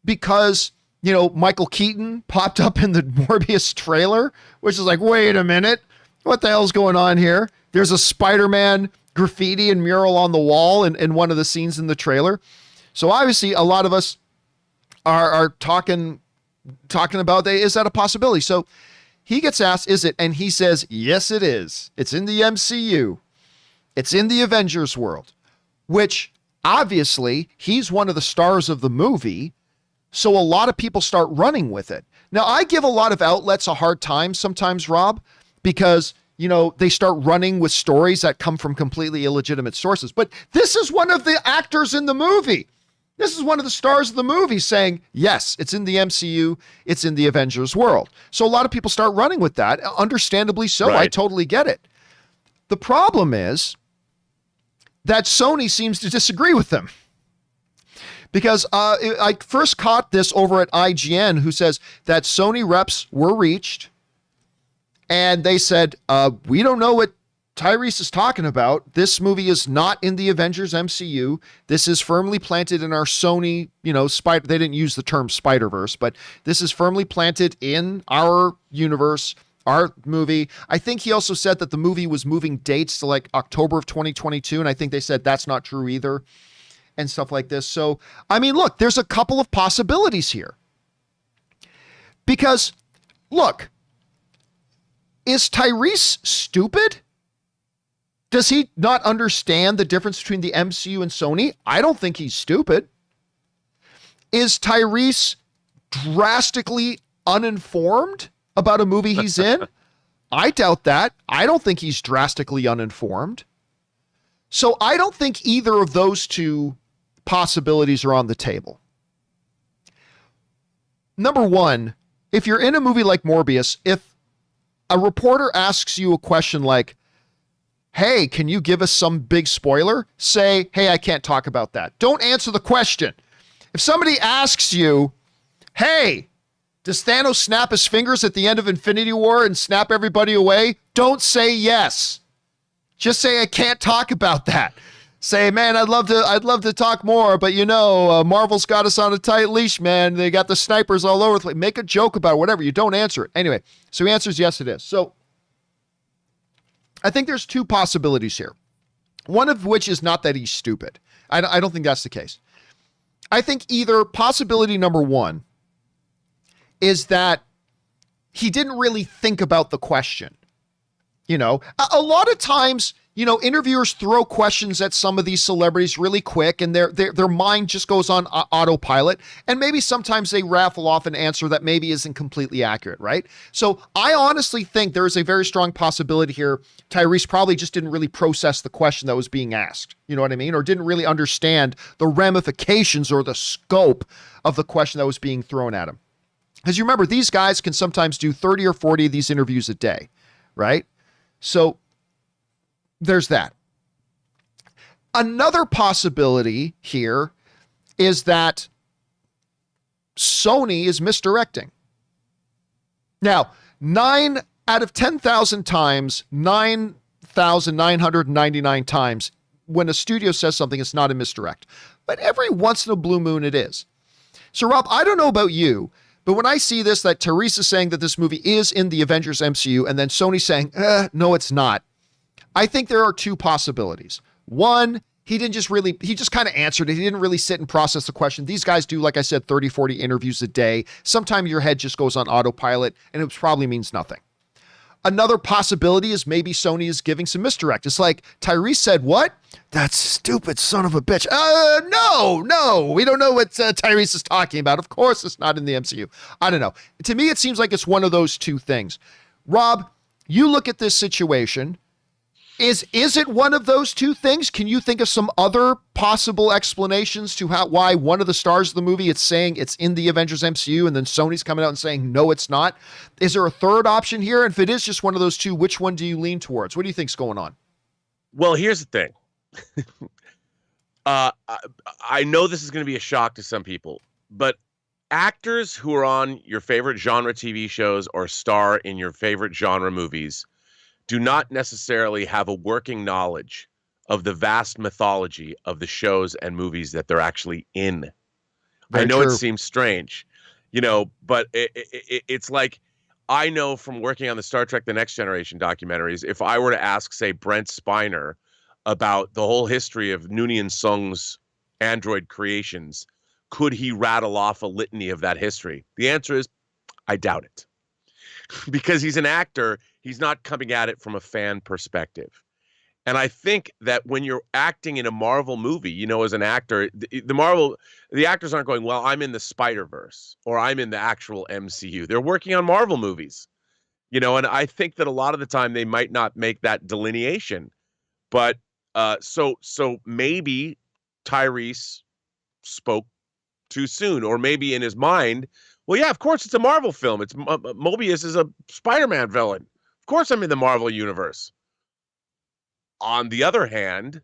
because, Michael Keaton popped up in the Morbius trailer, which is like, wait a minute, what the hell's going on here? There's a Spider-Man graffiti and mural on the wall in one of the scenes in the trailer. So obviously a lot of us are talking about that. Is that a possibility? So he gets asked, is it? And he says, yes, it is. It's in the MCU. It's in the Avengers world, which obviously he's one of the stars of the movie. So a lot of people start running with it. Now, I give a lot of outlets a hard time sometimes, Rob, because, they start running with stories that come from completely illegitimate sources. But this is one of the actors in the movie. This is one of the stars of the movie saying, yes, it's in the MCU. It's in the Avengers world. So a lot of people start running with that. Understandably so. Right. I totally get it. The problem is that Sony seems to disagree with them. Because I first caught this over at IGN, who says that Sony reps were reached. And they said, we don't know what Tyrese is talking about. This movie is not in the Avengers MCU. This is firmly planted in our Sony, they didn't use the term Spider-Verse, but this is firmly planted in our universe, our movie. I think he also said that the movie was moving dates to like October of 2022. And I think they said that's not true either and stuff like this. So, look, there's a couple of possibilities here. Because, look, is Tyrese stupid? Does he not understand the difference between the MCU and Sony? I don't think he's stupid. Is Tyrese drastically uninformed about a movie he's in? I doubt that. I don't think he's drastically uninformed. So I don't think either of those two possibilities are on the table. Number one, if you're in a movie like Morbius, if a reporter asks you a question like, hey, can you give us some big spoiler? Say, hey, I can't talk about that. Don't answer the question. If somebody asks you, hey, does Thanos snap his fingers at the end of Infinity War and snap everybody away? Don't say yes. Just say, I can't talk about that. Say, man, I'd love to talk more, but Marvel's got us on a tight leash, man. They got the snipers all over the place. Make a joke about it, whatever. You don't answer it. Anyway, so he answers, yes, it is. So I think there's two possibilities here. One of which is not that he's stupid. I don't think that's the case. I think either possibility number one is that he didn't really think about the question. A lot of times, interviewers throw questions at some of these celebrities really quick and their mind just goes on autopilot. And maybe sometimes they raffle off an answer that maybe isn't completely accurate, right? So I honestly think there is a very strong possibility here. Tyrese probably just didn't really process the question that was being asked. You know what I mean? Or didn't really understand the ramifications or the scope of the question that was being thrown at him. Because you remember, these guys can sometimes do 30 or 40 of these interviews a day, right? So there's that. Another possibility here is that Sony is misdirecting. Now, 9 out of 10,000 times, 9,999 times, when a studio says something, it's not a misdirect. But every once in a blue moon, it is. So, Rob, I don't know about you, but when I see this, that Tyrese is saying that this movie is in the Avengers MCU, and then Sony saying, no, it's not. I think there are two possibilities. One, he just kind of answered it. He didn't really sit and process the question. These guys do, like I said, 30, 40 interviews a day. Sometimes your head just goes on autopilot, and it probably means nothing. Another possibility is maybe Sony is giving some misdirect. It's like Tyrese said, what? That stupid son of a bitch. No, we don't know what Tyrese is talking about. Of course it's not in the MCU. I don't know. To me, it seems like it's one of those two things. Rob, you look at this situation. Is it one of those two things? Can you think of some other possible explanations to why one of the stars of the movie it's saying it's in the Avengers MCU and then Sony's coming out and saying, no, it's not? Is there a third option here? And if it is just one of those two, which one do you lean towards? What do you think's going on? Well, here's the thing. I know this is going to be a shock to some people, but actors who are on your favorite genre TV shows or star in your favorite genre movies do not necessarily have a working knowledge of the vast mythology of the shows and movies that they're actually in. Very I know true. it seems strange, but it's like, I know from working on the Star Trek The Next Generation documentaries, if I were to ask, say, Brent Spiner about the whole history of Noonien Sung's android creations, could he rattle off a litany of that history? The answer is, I doubt it. Because he's an actor, he's not coming at it from a fan perspective. And I think that when you're acting in a Marvel movie, as an actor, the actors aren't going, well, I'm in the Spider-Verse or I'm in the actual MCU. They're working on Marvel movies, and I think that a lot of the time they might not make that delineation. But so maybe Tyrese spoke too soon, or maybe in his mind, well, yeah, of course it's a Marvel film. It's Morbius is a Spider-Man villain. Of course I'm in the Marvel universe. On the other hand,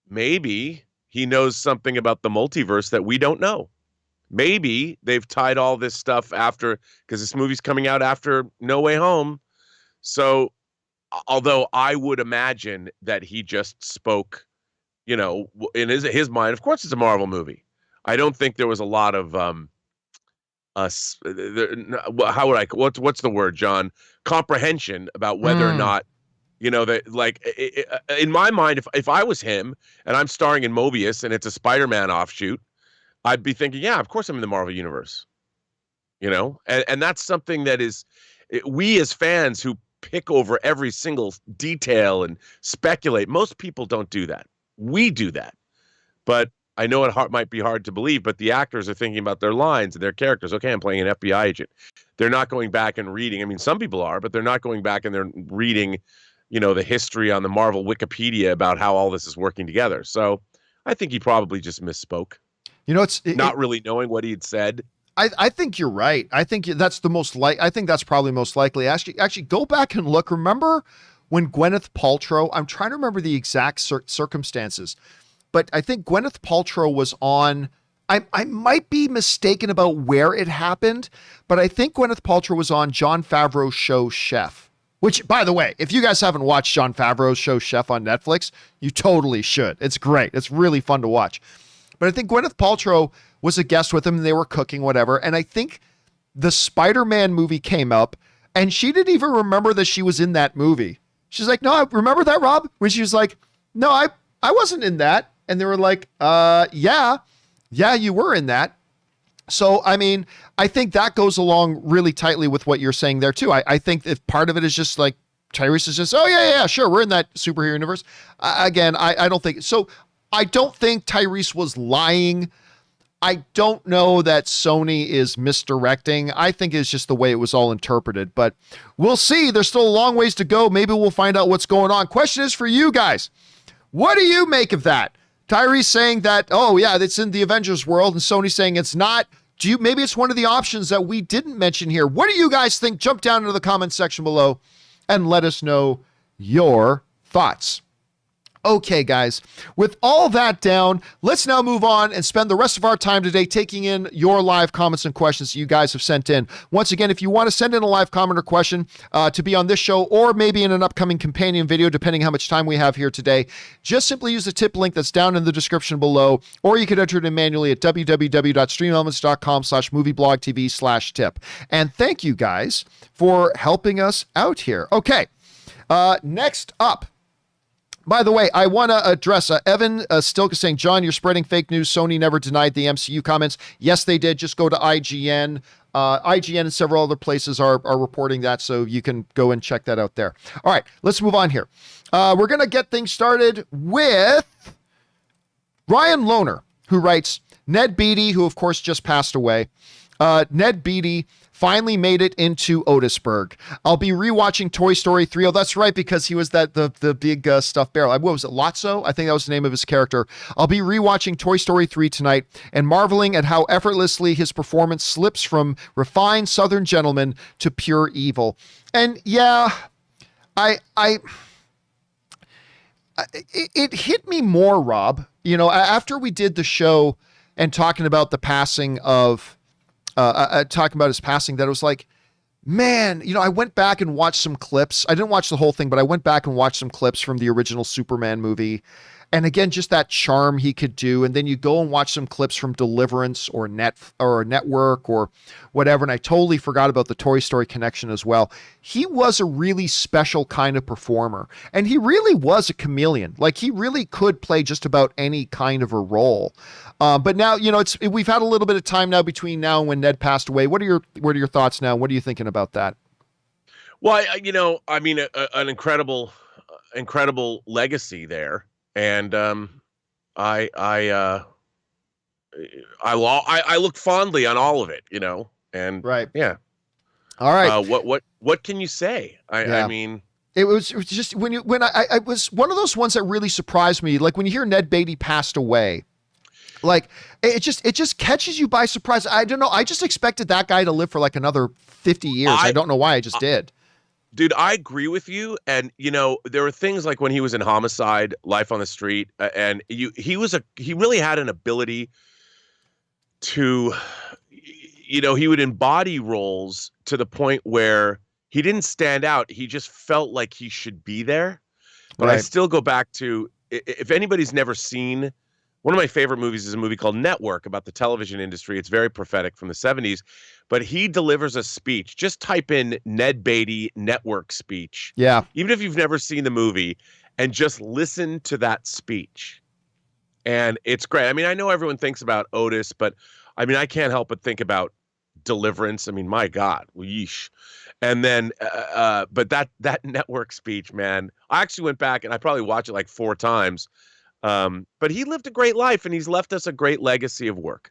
maybe he knows something about the multiverse that we don't know. Maybe they've tied all this stuff after, because this movie's coming out after No Way Home. So, although I would imagine that he just spoke, in his mind, of course it's a Marvel movie. I don't think there was a lot of what's the word, John? Comprehension about whether or not, that, like, in my mind, if I was him and I'm starring in Morbius and it's a Spider-Man offshoot, I'd be thinking, yeah, of course I'm in the Marvel universe, and that's something that is, we as fans who pick over every single detail and speculate, most people don't do that. We do that. But I know it might be hard to believe, but the actors are thinking about their lines and their characters. Okay, I'm playing an FBI agent. They're not going back and reading. I mean, some people are, but they're not going back and they're reading, the history on the Marvel Wikipedia about how all this is working together. So I think he probably just misspoke. It's not really knowing what he had said. I think you're right. I think that's I think that's probably most likely. Actually, go back and look. Remember when Gwyneth Paltrow, I'm trying to remember the exact circumstances, but I think Gwyneth Paltrow was on, I might be mistaken about where it happened, but I think Gwyneth Paltrow was on Jon Favreau's show Chef, which, by the way, if you guys haven't watched Jon Favreau's show Chef on Netflix, you totally should. It's great. It's really fun to watch. But I think Gwyneth Paltrow was a guest with him and they were cooking, whatever. And I think the Spider-Man movie came up and she didn't even remember that she was in that movie. She's like, no, I remember that, Rob? When she was like, no, I wasn't in that. And they were like, yeah, you were in that. So, I mean, I think that goes along really tightly with what you're saying there too. I think if part of it is just like Tyrese is just, oh yeah, sure, we're in that superhero universe. Again, I don't think so. I don't think Tyrese was lying. I don't know that Sony is misdirecting. I think it's just the way it was all interpreted, but we'll see. There's still a long ways to go. Maybe we'll find out what's going on. Question is for you guys. What do you make of that? Tyrese saying that, oh yeah, it's in the Avengers world, and Sony saying it's not. Maybe it's one of the options that we didn't mention here. What do you guys think? Jump down into the comment section below and let us know your thoughts. Okay, guys, with all that down, let's now move on and spend the rest of our time today taking in your live comments and questions that you guys have sent in. Once again, if you want to send in a live comment or question to be on this show or maybe in an upcoming companion video, depending how much time we have here today, just simply use the tip link that's down in the description below, or you could enter it in manually at www.streamelements.com/movieblogtv/tip. And thank you guys for helping us out here. Okay, next up. By the way, I want to address Evan Stilka saying, John, you're spreading fake news. Sony never denied the MCU comments. Yes, they did. Just go to IGN. IGN and several other places are reporting that, so you can go and check that out there. All right, let's move on here. We're going to get things started with Ryan Lohner, who writes, Ned Beatty, who of course just passed away. Ned Beatty finally made it into Otisburg. I'll be rewatching Toy Story 3. Oh, that's right, because he was the big stuffed barrel. What was it, Lotso? I think that was the name of his character. I'll be rewatching Toy Story 3 tonight and marveling at how effortlessly his performance slips from refined Southern gentleman to pure evil. And yeah, it hit me more, Rob, after we did the show and talking about the passing of talking about his passing, that it was like, man, I went back and watched some clips. I didn't watch the whole thing, but I went back and watched some clips from the original Superman movie. And again, just that charm he could do. And then you go and watch some clips from Deliverance or Network or whatever. And I totally forgot about the Toy Story connection as well. He was a really special kind of performer. And he really was a chameleon. Like, he really could play just about any kind of a role. But now, we've had a little bit of time now between now and when Ned passed away. What are your thoughts now? What are you thinking about that? Well, an incredible legacy there. And I look fondly on all of it, and right. Yeah. All right. What can you say? I mean, it was just when I was one of those ones that really surprised me. Like when you hear Ned Beatty passed away, like it just catches you by surprise. I don't know. I just expected that guy to live for like another 50 years. I don't know why I just did. Dude, I agree with you. And, there were things like when he was in Homicide, Life on the Street, and he really had an ability to, he would embody roles to the point where he didn't stand out. He just felt like he should be there. But I still go back to, if anybody's never seen, one of my favorite movies is a movie called Network about the television industry. It's very prophetic, from the 70s. But he delivers a speech. Just type in Ned Beatty Network speech. Yeah. Even if you've never seen the movie, and just listen to that speech. And it's great. I mean, I know everyone thinks about Otis, but I mean, I can't help but think about Deliverance. I mean, my God, yeesh. And then, but that Network speech, man, I actually went back and I probably watched it like 4 times. But he lived a great life, and he's left us a great legacy of work.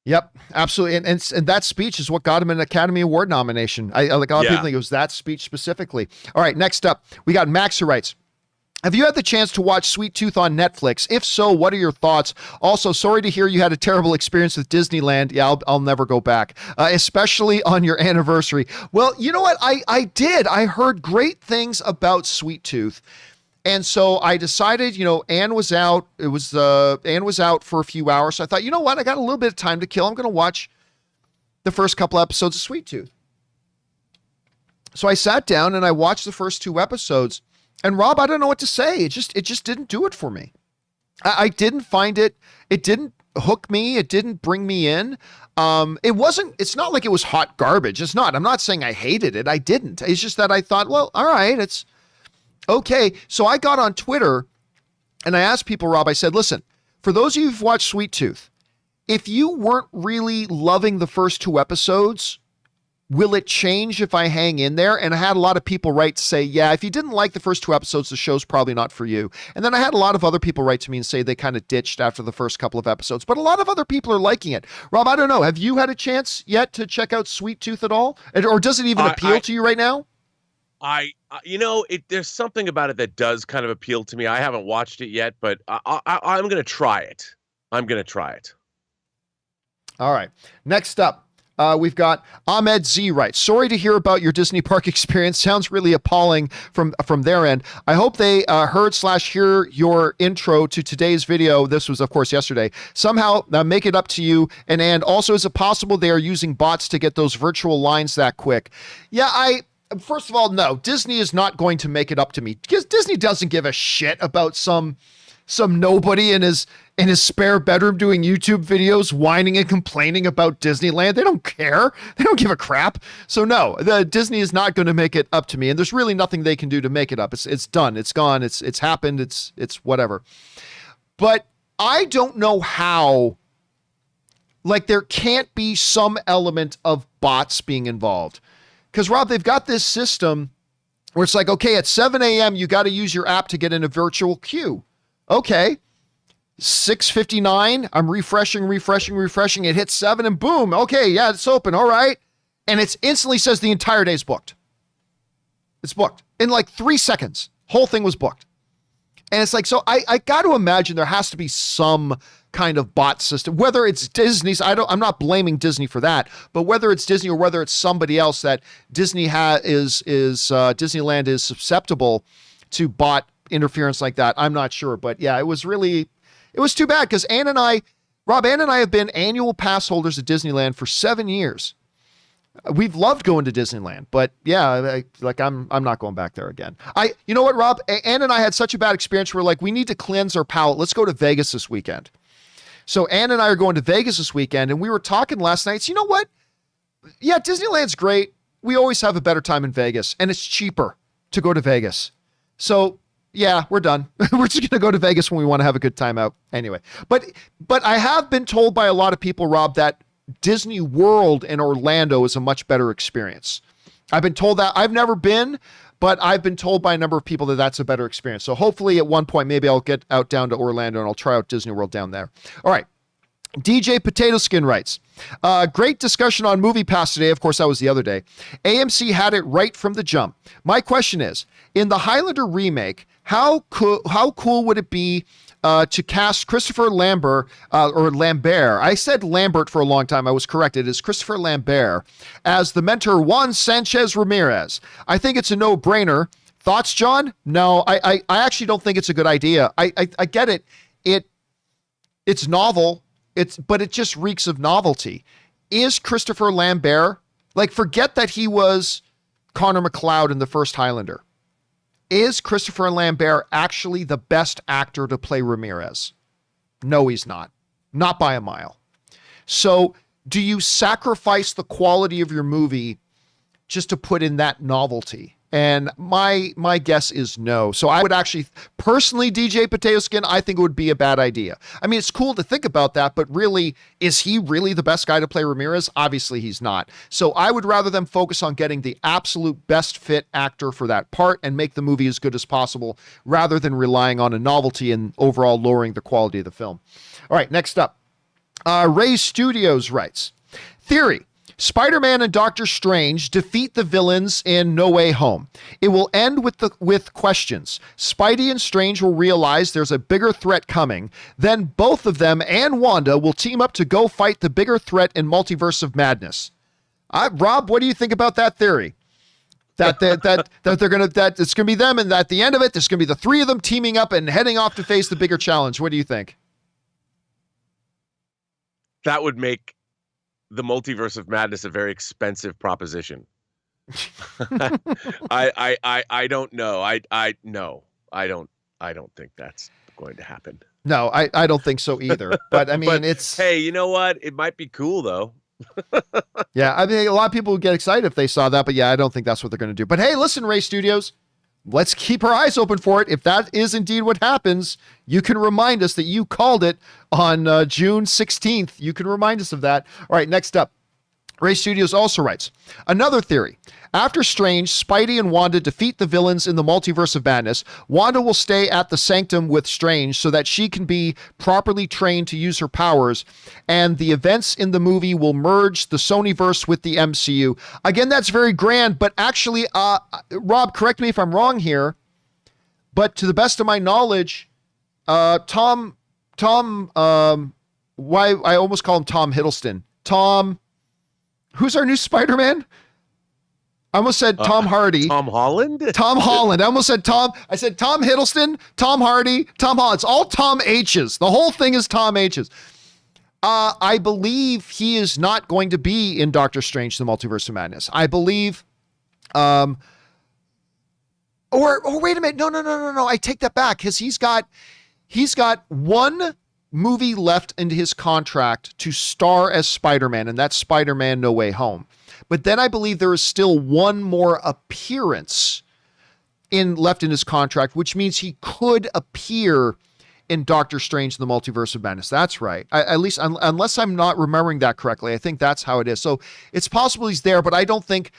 Yep, absolutely. And that speech is what got him an Academy Award nomination. I like a lot of people think it was that speech specifically. All right, next up, we got Max, who writes, have you had the chance to watch Sweet Tooth on Netflix? If so, what are your thoughts? Also, sorry to hear you had a terrible experience with Disneyland. Yeah, I'll never go back, especially on your anniversary. Well, you know what? I did. I heard great things about Sweet Tooth. And so I decided, Anne was out. Anne was out for a few hours. So I thought, you know what? I got a little bit of time to kill. I'm going to watch the first couple episodes of Sweet Tooth. So I sat down and I watched the first 2 episodes. And Rob, I don't know what to say. It just didn't do it for me. I didn't find it. It didn't hook me. It didn't bring me in. It's not like it was hot garbage. It's not. I'm not saying I hated it. I didn't. It's just that I thought, well, all right, it's okay. So I got on Twitter and I asked people, Rob, I said, listen, for those of you who've watched Sweet Tooth, if you weren't really loving the first 2 episodes, will it change if I hang in there? And I had a lot of people write to say, yeah, if you didn't like the first 2 episodes, the show's probably not for you. And then I had a lot of other people write to me and say they kind of ditched after the first couple of episodes, but a lot of other people are liking it. Rob, I don't know. Have you had a chance yet to check out Sweet Tooth at all? Or does it even appeal to you right now? There's something about it that does kind of appeal to me. I haven't watched it yet, but I'm going to try it. All right. Next up, we've got Ahmed Z writes, sorry to hear about your Disney park experience. Sounds really appalling from their end. I hope they heard/hear your intro to today's video. This was, of course, yesterday. Somehow make it up to you. And also, is it possible they are using bots to get those virtual lines that quick? Yeah, first of all, no, Disney is not going to make it up to me, because Disney doesn't give a shit about some nobody in his in his spare bedroom doing YouTube videos, whining and complaining about Disneyland. They don't care. They don't give a crap. So no, the Disney is not going to make it up to me. And there's really nothing they can do to make it up. It's done. It's gone. It's happened. It's whatever. But I don't know how, like, there can't be some element of bots being involved. Because Rob, they've got this system where it's like, okay, at 7 a.m., you got to use your app to get in a virtual queue. Okay. 6:59, I'm refreshing. It hits 7 and boom. Okay, yeah, it's open. All right. And it instantly says the entire day's booked. It's booked in like 3 seconds. Whole thing was booked. And it's like, so I got to imagine there has to be some kind of bot system, whether it's Disney's. I'm not blaming Disney for that, but whether it's Disney or whether it's somebody else that Disneyland is susceptible to bot interference like that. I'm not sure, but yeah, it was too bad because Ann and I have been annual pass holders at Disneyland for 7 years. We've loved going to Disneyland, but yeah, I'm not going back there again. You know what, Rob? Ann and I had such a bad experience. We're like, we need to cleanse our palate. Let's go to Vegas this weekend. So Ann and I are going to Vegas this weekend, and we were talking last night. So you know what? Yeah, Disneyland's great. We always have a better time in Vegas, and it's cheaper to go to Vegas. So yeah, we're done. We're just going to go to Vegas when we want to have a good time out anyway. But I have been told by a lot of people, Rob, that Disney World in Orlando is a much better experience. I've been told that. I've never been, but I've been told by a number of people that that's a better experience. So hopefully at one point, maybe I'll get out down to Orlando and I'll try out Disney World down there. All right. DJ Potato Skin writes, great discussion on Movie Pass today. Of course, that was the other day. AMC had it right from the jump. My question is, in the Highlander remake, how cool would it be to cast Christopher Lambert, or Lambert? I said Lambert for a long time. I was corrected. It's Christopher Lambert as the mentor Juan Sanchez Ramirez. I think it's a no-brainer. Thoughts, John? No, I actually don't think it's a good idea. I get it. It's novel. But it just reeks of novelty. Is Christopher Lambert, like, forget that he was Connor McLeod in the first Highlander. Is Christopher Lambert actually the best actor to play Ramirez? No, he's not. Not by a mile. So do you sacrifice the quality of your movie just to put in that novelty? And my guess is no. So I would actually, personally, DJ Potato Skin, I think it would be a bad idea. I mean, it's cool to think about that, but really, is he really the best guy to play Ramirez? Obviously, he's not. So I would rather them focus on getting the absolute best fit actor for that part and make the movie as good as possible, rather than relying on a novelty and overall lowering the quality of the film. All right, next up. Ray Studios writes, theory. Spider-Man and Doctor Strange defeat the villains in No Way Home. It will end with questions. Spidey and Strange will realize there's a bigger threat coming. Then both of them and Wanda will team up to go fight the bigger threat in Multiverse of Madness. Rob, what do you think about that theory? That it's gonna be them, and at the end of it, there's gonna be the three of them teaming up and heading off to face the bigger challenge. What do you think? That would make the Multiverse of Madness a very expensive proposition. I don't know. I don't think that's going to happen. No, I don't think so either. But I mean, hey, you know what? It might be cool though. Yeah, I mean, a lot of people would get excited if they saw that, but yeah, I don't think that's what they're going to do. But hey, listen, Ray Studios, let's keep our eyes open for it. If that is indeed what happens, you can remind us that you called it on June 16th. You can remind us of that. All right, next up. Ray Studios also writes, another theory. After Strange, Spidey and Wanda defeat the villains in the Multiverse of Madness, Wanda will stay at the Sanctum with Strange so that she can be properly trained to use her powers, and the events in the movie will merge the Sonyverse with the MCU. Again, that's very grand, but actually, Rob, correct me if I'm wrong here, but to the best of my knowledge, why I almost call him Tom Hiddleston. Who's our new Spider-Man? I almost said Tom Hardy. Tom Holland? Tom Holland. I almost said Tom. I said Tom Hiddleston, Tom Hardy, Tom Holland. It's all Tom H's. The whole thing is Tom H's. I believe he is not going to be in Doctor Strange, the Multiverse of Madness. I believe, or wait a minute. No. I take that back, because he's got one movie left in his contract to star as Spider-Man, and that's Spider-Man No Way Home. But then I believe there is still one more appearance left in his contract, which means he could appear in Doctor Strange in the Multiverse of Madness. That's right. At least, unless I'm not remembering that correctly, I think that's how it is. So it's possible he's there, but I don't think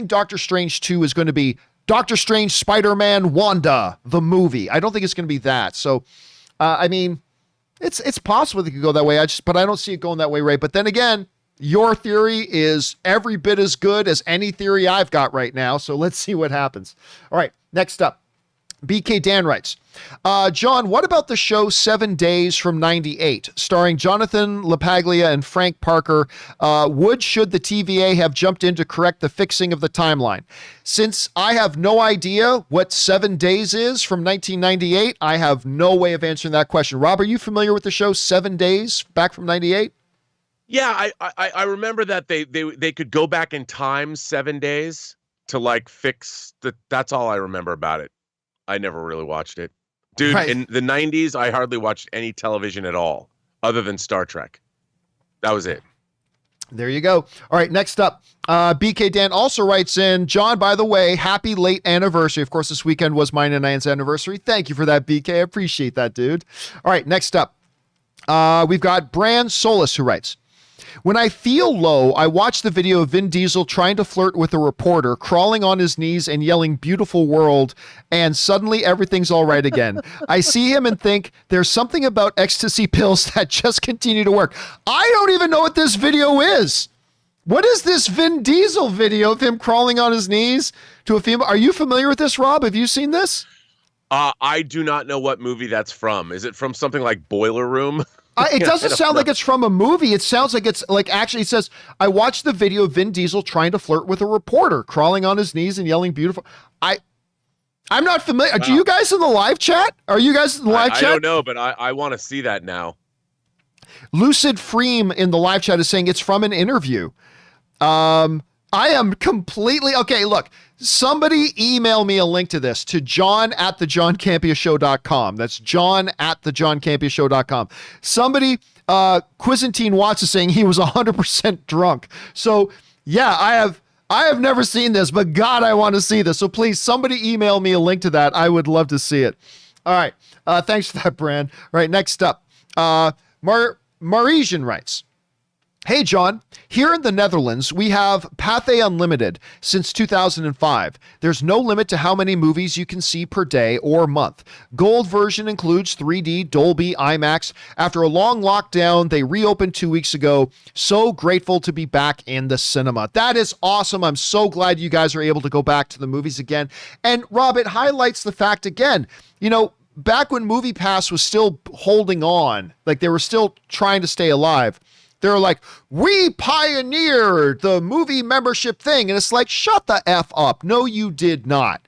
Doctor Strange 2 is going to be Doctor Strange, Spider-Man, Wanda, the movie. I don't think it's going to be that. So, I mean, it's possible it could go that way. But I don't see it going that way, Ray. But then again, your theory is every bit as good as any theory I've got right now. So let's see what happens. All right, next up. BK Dan writes, John, what about the show 7 Days from 98, starring Jonathan LaPaglia and Frank Parker? Should the TVA have jumped in to correct the fixing of the timeline? Since I have no idea what 7 Days is from 1998, I have no way of answering that question. Rob, are you familiar with the show 7 Days back from 98? Yeah, I remember that they could go back in time 7 days to like fix that's all I remember about it. I never really watched it. Dude, right. In the 90s, I hardly watched any television at all other than Star Trek. That was it. There you go. All right, next up, BK Dan also writes in, John, by the way, happy late anniversary. Of course, this weekend was mine and Ian's anniversary. Thank you for that, BK. I appreciate that, dude. All right, next up, we've got Brand Solis who writes, when I feel low, I watch the video of Vin Diesel trying to flirt with a reporter, crawling on his knees and yelling, beautiful world, and suddenly everything's all right again. I see him and think there's something about ecstasy pills that just continue to work. I don't even know what this video is. What is this Vin Diesel video of him crawling on his knees to a female? Are you familiar with this, Rob? Have you seen this? I do not know what movie that's from. Is it from something like Boiler Room? It doesn't sound like it's from a movie. It sounds like it's like, actually it says, I watched the video of Vin Diesel trying to flirt with a reporter, crawling on his knees and yelling beautiful. I'm not familiar. Wow. Do you guys in the live chat? Are you guys in the live chat? I don't know, but I want to see that now. Lucid Freem in the live chat is saying it's from an interview. I am completely, okay, look, somebody email me a link to this to john@thejohncampeashow.com. That's john@thejohncampeashow.com. Somebody, Quizantine Watts is saying he was 100% drunk. So yeah, I have never seen this, but God, I want to see this. So please, somebody email me a link to that. I would love to see it. All right. Thanks for that, Brand. All right, next up, Marisian writes, hey, John, here in the Netherlands, we have Pathé Unlimited since 2005. There's no limit to how many movies you can see per day or month. Gold version includes 3D, Dolby, IMAX. After a long lockdown, they reopened 2 weeks ago. So grateful to be back in the cinema. That is awesome. I'm so glad you guys are able to go back to the movies again. And Rob, it highlights the fact again, back when MoviePass was still holding on, like they were still trying to stay alive, they're like, we pioneered the movie membership thing. And it's like, shut the F up. No, you did not.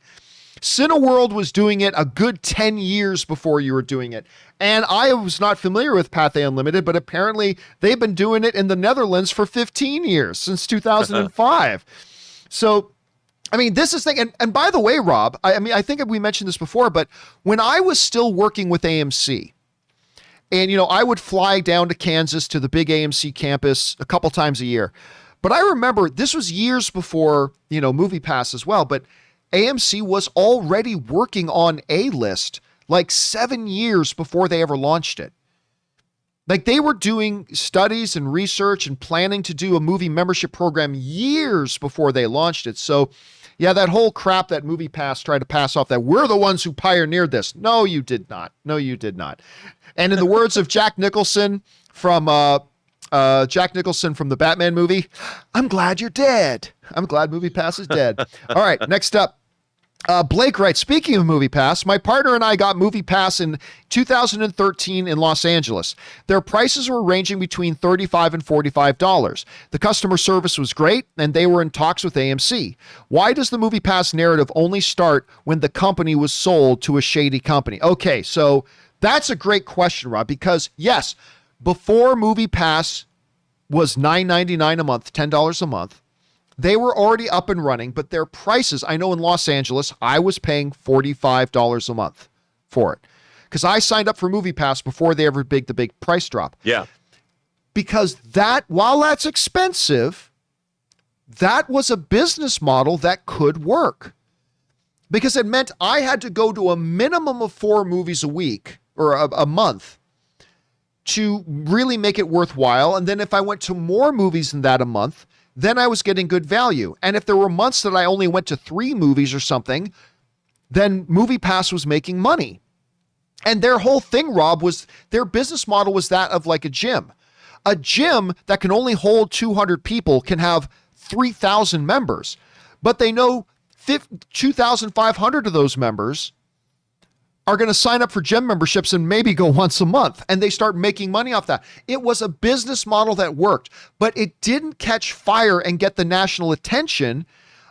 Cineworld was doing it a good 10 years before you were doing it. And I was not familiar with Pathé Unlimited, but apparently they've been doing it in the Netherlands for 15 years, since 2005. So, I mean, this is thing. And by the way, Rob, I think we mentioned this before, but when I was still working with AMC, and, I would fly down to Kansas to the big AMC campus a couple times a year. But I remember this was years before, MoviePass as well. But AMC was already working on A-List like 7 years before they ever launched it. Like they were doing studies and research and planning to do a movie membership program years before they launched it. So yeah, that whole crap that MoviePass tried to pass off that we're the ones who pioneered this. No, you did not. No, you did not. And in the words of Jack Nicholson from the Batman movie, I'm glad you're dead. I'm glad MoviePass is dead. All right, next up. Blake writes, speaking of MoviePass, my partner and I got MoviePass in 2013 in Los Angeles. Their prices were ranging between $35 and $45. The customer service was great, and they were in talks with AMC. Why does the MoviePass narrative only start when the company was sold to a shady company? Okay, so that's a great question, Rob, because yes, before MoviePass was $9.99 a month, $10 a month, they were already up and running, but their prices, I know in Los Angeles, I was paying $45 a month for it. because I signed up for MoviePass before they ever the big price drop. Yeah. Because while that's expensive, that was a business model that could work. Because it meant I had to go to a minimum of 4 movies a week or a month to really make it worthwhile. And then if I went to more movies than that a month, then I was getting good value. And if there were months that I only went to 3 movies or something, then MoviePass was making money. And their whole thing, Rob, was their business model was that of like a gym. A gym that can only hold 200 people can have 3,000 members, but they know 2,500 of those members are going to sign up for gym memberships and maybe go once a month, and they start making money off that. It was a business model that worked, but it didn't catch fire and get the national attention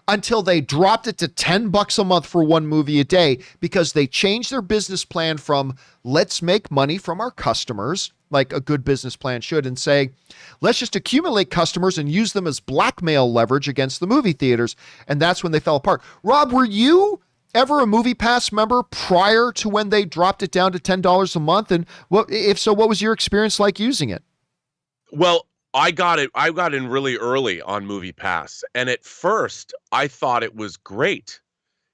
until they dropped it to $10 a month for 1 movie a day, because they changed their business plan from let's make money from our customers, like a good business plan should, and say, let's just accumulate customers and use them as blackmail leverage against the movie theaters. And that's when they fell apart. Rob, were you ever a MoviePass member prior to when they dropped it down to $10 a month? And if so, what was your experience like using it? Well, I got in really early on MoviePass, and at first I thought it was great.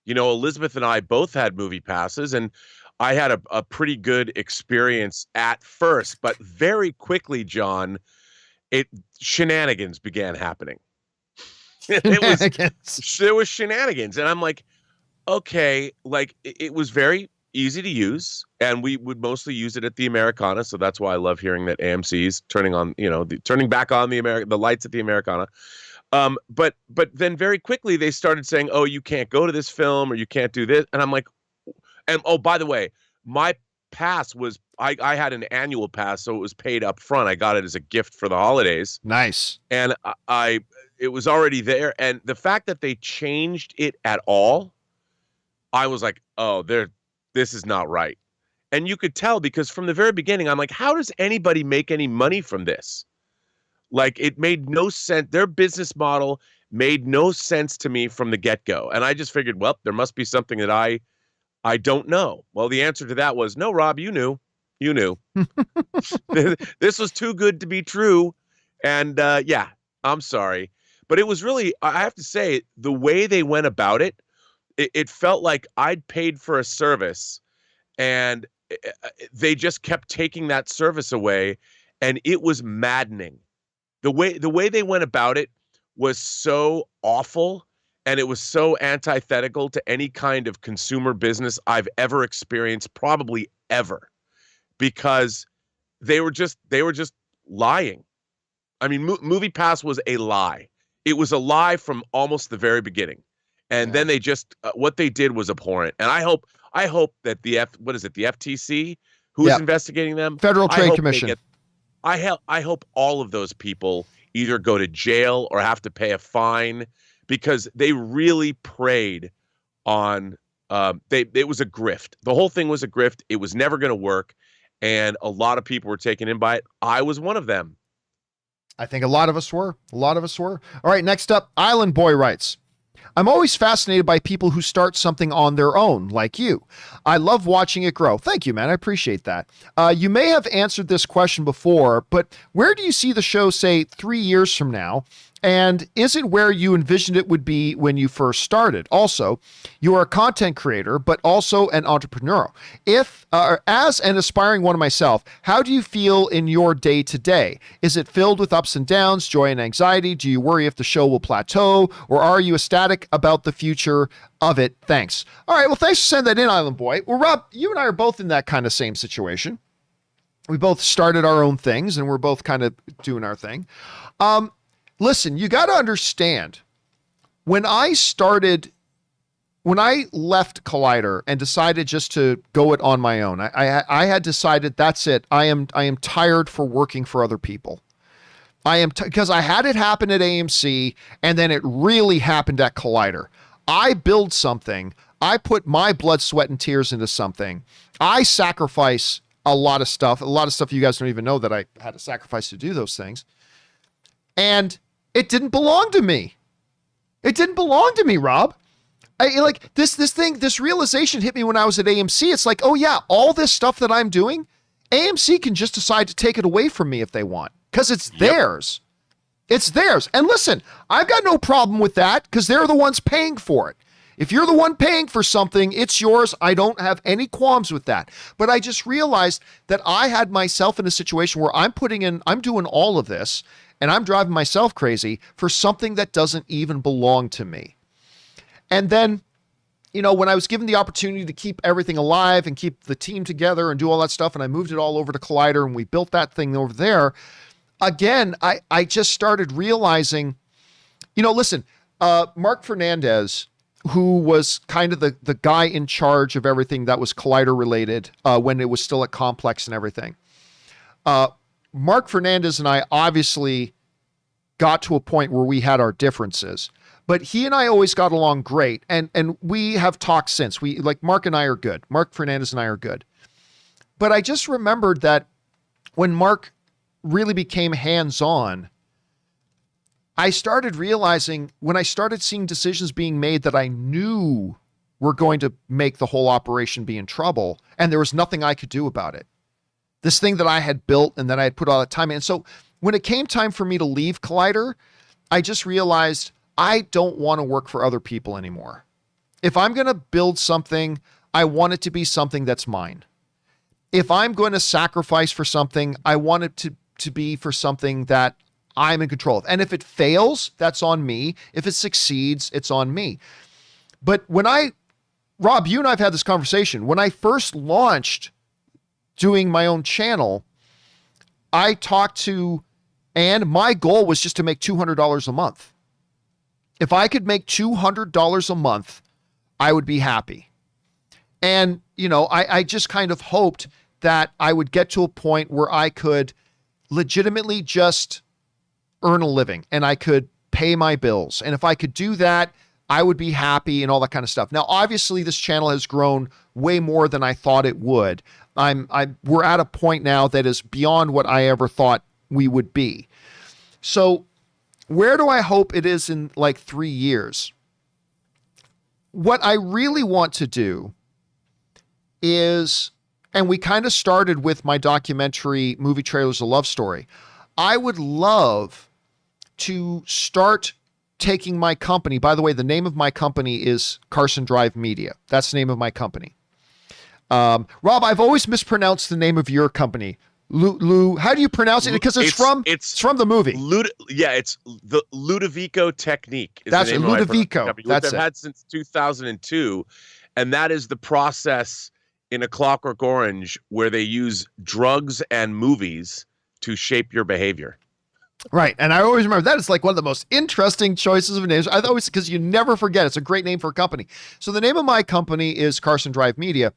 You know, Elizabeth and I both had MoviePasses, and I had a pretty good experience at first, but very quickly, John, shenanigans began happening. There was shenanigans, and I'm like, okay, like it was very easy to use, and we would mostly use it at the Americana, so that's why I love hearing that AMC's turning on, turning back on the lights at the Americana. But then very quickly they started saying, oh, you can't go to this film or you can't do this, and I'm like, and oh, by the way, my pass was I had an annual pass, so it was paid up front. I got it as a gift for the holidays. Nice. And it was already there, and the fact that they changed it at all, I was like, oh, this is not right. And you could tell, because from the very beginning, I'm like, how does anybody make any money from this? Like, it made no sense. Their business model made no sense to me from the get-go. And I just figured, well, there must be something that I don't know. Well, the answer to that was, no, Rob, you knew. You knew. This was too good to be true. And yeah, I'm sorry. But it was really, I have to say, the way they went about it, it felt like I'd paid for a service, and they just kept taking that service away, and it was maddening. The way they went about it was so awful, and it was so antithetical to any kind of consumer business I've ever experienced, probably ever, because they were just lying. I mean, MoviePass was a lie. It was a lie from almost the very beginning. And then they just what they did was abhorrent. And I hope that the FTC, who is investigating them, Federal Trade Commission. I hope all of those people either go to jail or have to pay a fine, because they really preyed on it was a grift. The whole thing was a grift. It was never going to work, and a lot of people were taken in by it. I was one of them. I think a lot of us were. All right, next up, Island Boy writes, I'm always fascinated by people who start something on their own, like you. I love watching it grow. Thank you, man. I appreciate that. You may have answered this question before, but where do you see the show, say, 3 years from now? And is it where you envisioned it would be when you first started? Also, you are a content creator, but also an entrepreneur. As an aspiring one myself, how do you feel in your day to day? Is it filled with ups and downs, joy and anxiety? Do you worry if the show will plateau, or are you ecstatic about the future of it? Thanks. All right. Well, thanks for sending that in, Island Boy. Well, Rob, you and I are both in that kind of same situation. We both started our own things, and we're both kind of doing our thing. Listen, you got to understand, when I left Collider and decided just to go it on my own, I had decided that's it. I am tired for working for other people. Because I had it happen at AMC, and then it really happened at Collider. I build something. I put my blood, sweat, and tears into something. I sacrifice a lot of stuff you guys don't even know that I had to sacrifice to do those things. And it didn't belong to me. It didn't belong to me, Rob. like this realization hit me when I was at AMC. It's like, oh yeah, all this stuff that I'm doing, AMC can just decide to take it away from me if they want, because it's theirs. It's theirs. And listen, I've got no problem with that, because they're the ones paying for it. If you're the one paying for something, it's yours. I don't have any qualms with that. But I just realized that I had myself in a situation where I'm doing all of this, and I'm driving myself crazy for something that doesn't even belong to me. And then, when I was given the opportunity to keep everything alive and keep the team together and do all that stuff, and I moved it all over to Collider and we built that thing over there, again, I just started realizing, listen, Mark Fernandez, who was kind of the guy in charge of everything that was Collider related when it was still at Complex and everything. Mark Fernandez and I obviously got to a point where we had our differences. But he and I always got along great, and we have talked since. Mark and I are good. Mark Fernandez and I are good. But I just remembered that when Mark really became hands-on, I started realizing, when I started seeing decisions being made that I knew were going to make the whole operation be in trouble, and there was nothing I could do about it. This thing that I had built and that I had put all that time in. And so when it came time for me to leave Collider, I just realized I don't want to work for other people anymore. If I'm going to build something, I want it to be something that's mine. If I'm going to sacrifice for something, I want it to be for something that I'm in control of. And if it fails, that's on me. If it succeeds, it's on me. But Rob, you and I have had this conversation. When I first launched doing my own channel, I talked to, and my goal was just to make $200 a month. If I could make $200 a month, I would be happy. And, I just kind of hoped that I would get to a point where I could legitimately just earn a living and I could pay my bills. And if I could do that, I would be happy and all that kind of stuff. Now, obviously, this channel has grown way more than I thought it would. We're at a point now that is beyond what I ever thought we would be. So where do I hope it is in like 3 years? What I really want to do is, and we kind of started with my documentary, Movie Trailers, A Love Story. I would love to start taking my company. By the way, the name of my company is Carson Drive Media. That's the name of my company. Rob, I've always mispronounced the name of your company. How do you pronounce it? Because it's from the movie. It's the Ludovico Technique. That's it, Ludovico. That's it. I've had since 2002, and that is the process in A Clockwork Orange where they use drugs and movies to shape your behavior. Right, and I always remember that is like one of the most interesting choices of names. I always, because you never forget, it's a great name for a company. So the name of my company is Carson Drive Media,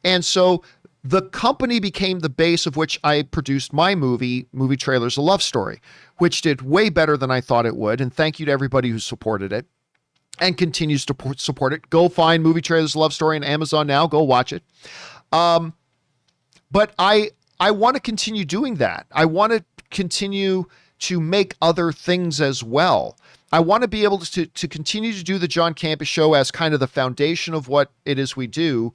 and so the company became the base of which I produced my Movie Trailers, A Love Story, which did way better than I thought it would. And thank you to everybody who supported it and continues to support it. Go find Movie Trailers, A Love Story on Amazon now. Go watch it. But I want to continue doing that. I want to continue to make other things as well. I want to be able to continue to do the John Campea Show as kind of the foundation of what it is we do.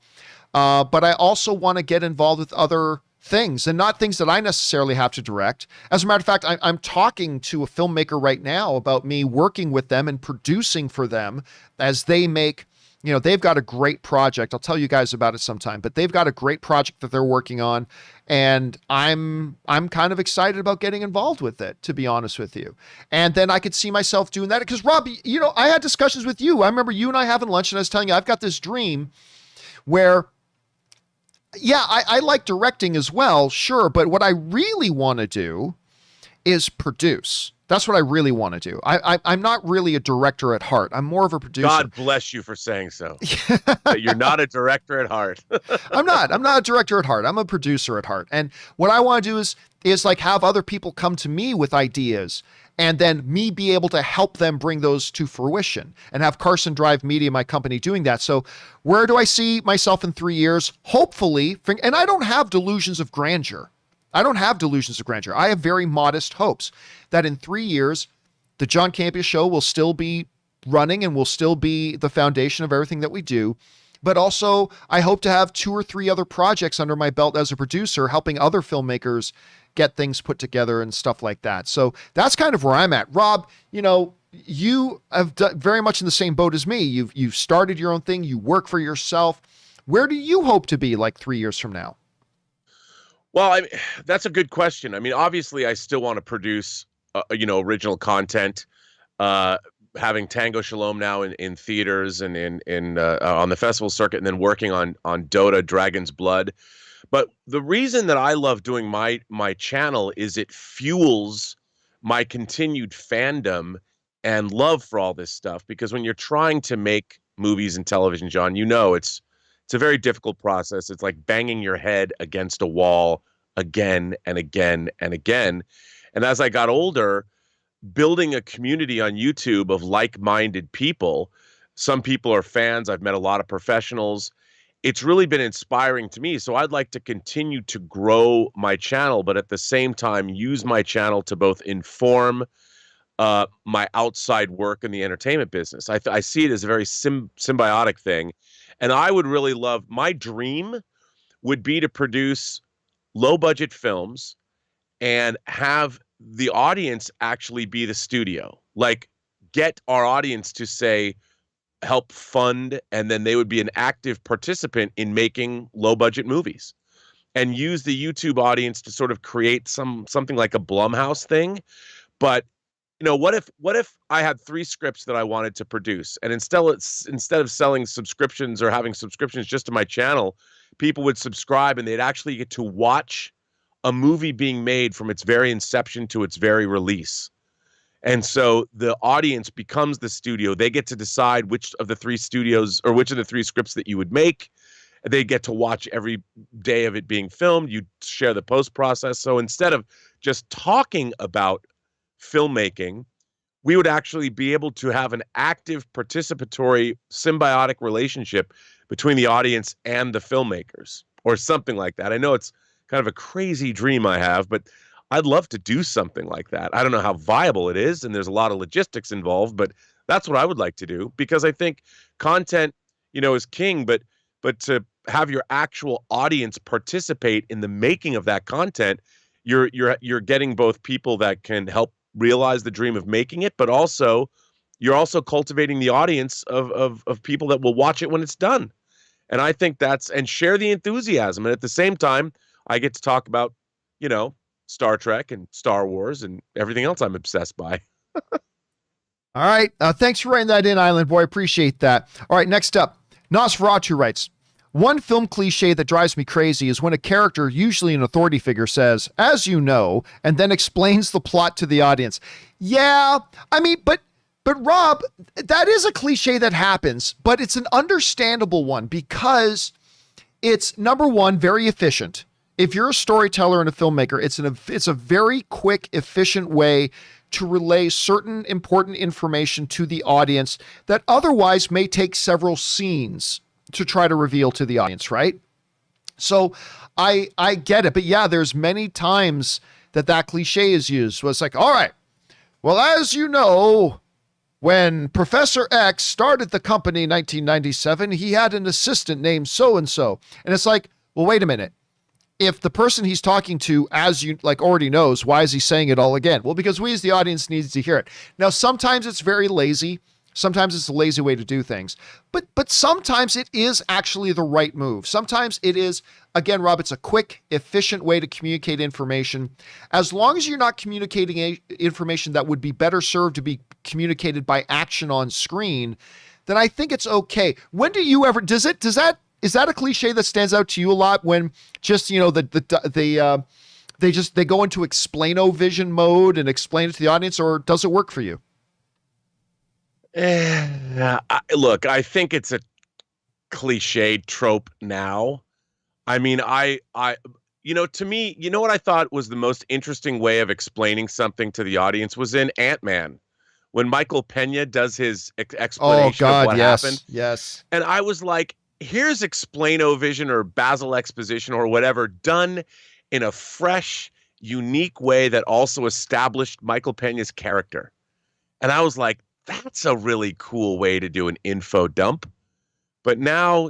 But I also want to get involved with other things, and not things that I necessarily have to direct. As a matter of fact, I'm talking to a filmmaker right now about me working with them and producing for them as they make, they've got a great project. I'll tell you guys about it sometime, but they've got a great project that they're working on. And I'm kind of excited about getting involved with it, to be honest with you. And then I could see myself doing that because, Rob, I had discussions with you. I remember you and I having lunch and I was telling you, I've got this dream where, yeah, I like directing as well, sure. But what I really want to do is produce. That's what I really want to do. I'm not really a director at heart. I'm more of a producer. God bless you for saying so. You're not a director at heart. I'm not a director at heart. I'm a producer at heart. And what I want to do is like have other people come to me with ideas and then me be able to help them bring those to fruition and have Carson Drive Media, my company, doing that. So where do I see myself in 3 years? Hopefully, and I don't have delusions of grandeur. I have very modest hopes that in 3 years, the John Campea Show will still be running and will still be the foundation of everything that we do. But also, I hope to have 2 or 3 other projects under my belt as a producer, helping other filmmakers get things put together and stuff like that. So that's kind of where I'm at. Rob, you have done very much in the same boat as me. You've started your own thing. You work for yourself. Where do you hope to be like 3 years from now? Well, that's a good question. I mean, obviously, I still want to produce, original content. Having Tango Shalom now in theaters and in on the festival circuit, and then working on Dota Dragon's Blood. But the reason that I love doing my channel is it fuels my continued fandom and love for all this stuff. Because when you're trying to make movies and television, John, it's a very difficult process. It's like banging your head against a wall again and again and again. And as I got older, building a community on YouTube of like-minded people. Some people are fans. I've met a lot of professionals. It's really been inspiring to me. So I'd like to continue to grow my channel, but at the same time, use my channel to both inform my outside work in the entertainment business. I see it as a very symbiotic thing. And I would really love, my dream would be to produce low-budget films and have the audience actually be the studio. Like, get our audience to say, help fund, and then they would be an active participant in making low-budget movies, and use the YouTube audience to sort of create something like a Blumhouse thing. But what if I had 3 scripts that I wanted to produce, and instead of selling subscriptions or having subscriptions just to my channel, people would subscribe and they'd actually get to watch a movie being made from its very inception to its very release. And so the audience becomes the studio. They get to decide which of the 3 studios or which of the 3 scripts that you would make. They get to watch every day of it being filmed. You share the post process. So instead of just talking about filmmaking, we would actually be able to have an active, participatory, symbiotic relationship between the audience and the filmmakers, or something like that. I know it's kind of a crazy dream I have, but I'd love to do something like that. I don't know how viable it is, and there's a lot of logistics involved, but that's what I would like to do, because I think content, is king, but to have your actual audience participate in the making of that content, you're getting both people that can help realize the dream of making it, but also you're also cultivating the audience of people that will watch it when it's done. And I think and share the enthusiasm. And at the same time, I get to talk about, Star Trek and Star Wars and everything else I'm obsessed by. All right. Thanks for writing that in, Island Boy. Appreciate that. All right. Next up, Nosferatu writes, one film cliche that drives me crazy is when a character, usually an authority figure, says, "as you know," and then explains the plot to the audience. Yeah. I mean, but Rob, that is a cliche that happens, but it's an understandable one because it's, number one, very efficient. If you're a storyteller and a filmmaker, it's a very quick, efficient way to relay certain important information to the audience that otherwise may take several scenes to try to reveal to the audience, right? So I get it, but yeah, there's many times that cliche is used. So it's like, all right, well, as you know, when Professor X started the company in 1997, he had an assistant named so-and-so. And it's like, well, wait a minute. If the person he's talking to, as you already knows, why is he saying it all again? Well, because we as the audience needs to hear it. Now, sometimes it's very lazy. Sometimes it's a lazy way to do things, but sometimes it is actually the right move. Sometimes it is, again, Rob, it's a quick, efficient way to communicate information. As long as you're not communicating information that would be better served to be communicated by action on screen, then I think it's okay. When do you ever, is that a cliche that stands out to you a lot when just, they go into explain-o-vision mode and explain it to the audience, or does it work for you? Look, I think it's a cliched trope now. I mean, to me, what I thought was the most interesting way of explaining something to the audience was in Ant-Man, when Michael Pena does his explanation of what happened. Yes. And I was like, here's explain-o-vision or Basil exposition or whatever done in a fresh, unique way that also established Michael Pena's character. And I was like, that's a really cool way to do an info dump. But now,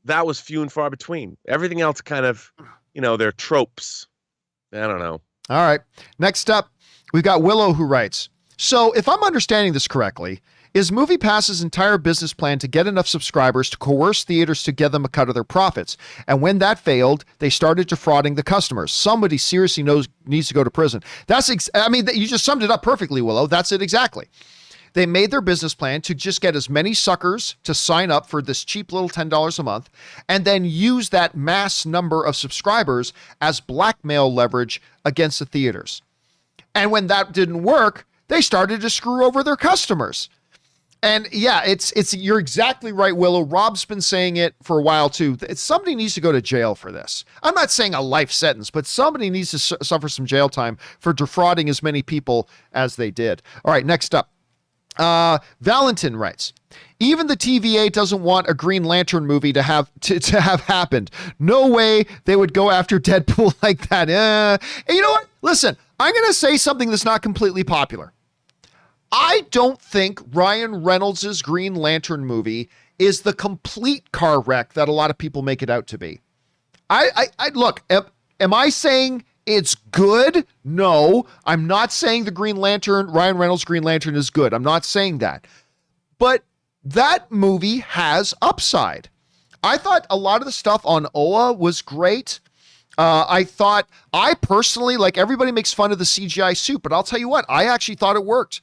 that was few and far between. Everything else kind of, they're tropes. I don't know. All right. Next up, we've got Willow who writes, so if I'm understanding this correctly, is MoviePass's entire business plan to get enough subscribers to coerce theaters to give them a cut of their profits? And when that failed, they started defrauding the customers. Somebody seriously needs to go to prison. You just summed it up perfectly, Willow. That's it exactly. They made their business plan to just get as many suckers to sign up for this cheap little $10 a month, and then use that mass number of subscribers as blackmail leverage against the theaters. And when that didn't work, they started to screw over their customers. And yeah, you're exactly right, Willow. Rob's been saying it for a while too. Somebody needs to go to jail for this. I'm not saying a life sentence, but somebody needs to suffer some jail time for defrauding as many people as they did. All right, next up. Valentin writes, even the TVA doesn't want a Green Lantern movie to have happened. No way they would go after Deadpool like that. And you know what? Listen, I'm going to say something that's not completely popular. I don't think Ryan Reynolds' Green Lantern movie is the complete car wreck that a lot of people make it out to be. Look, am I saying it's good? No, I'm not saying the Ryan Reynolds Green Lantern is good. I'm not saying that. But that movie has upside. I thought a lot of the stuff on Oa was great. I personally, like, everybody makes fun of the CGI suit, but I'll tell you what, I actually thought it worked.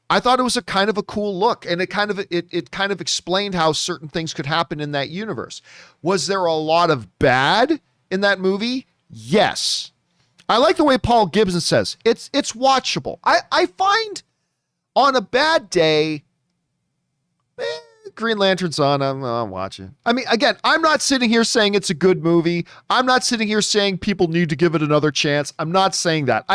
I thought it was a kind of a cool look, and it kind of explained how certain things could happen in that universe. Was there a lot of bad in that movie? Yes. I like the way Paul Gibson says it's watchable. I find on a bad day, Green Lantern's on, I'm watching. I mean, again, I'm not sitting here saying it's a good movie. I'm not sitting here saying people need to give it another chance. I'm not saying that.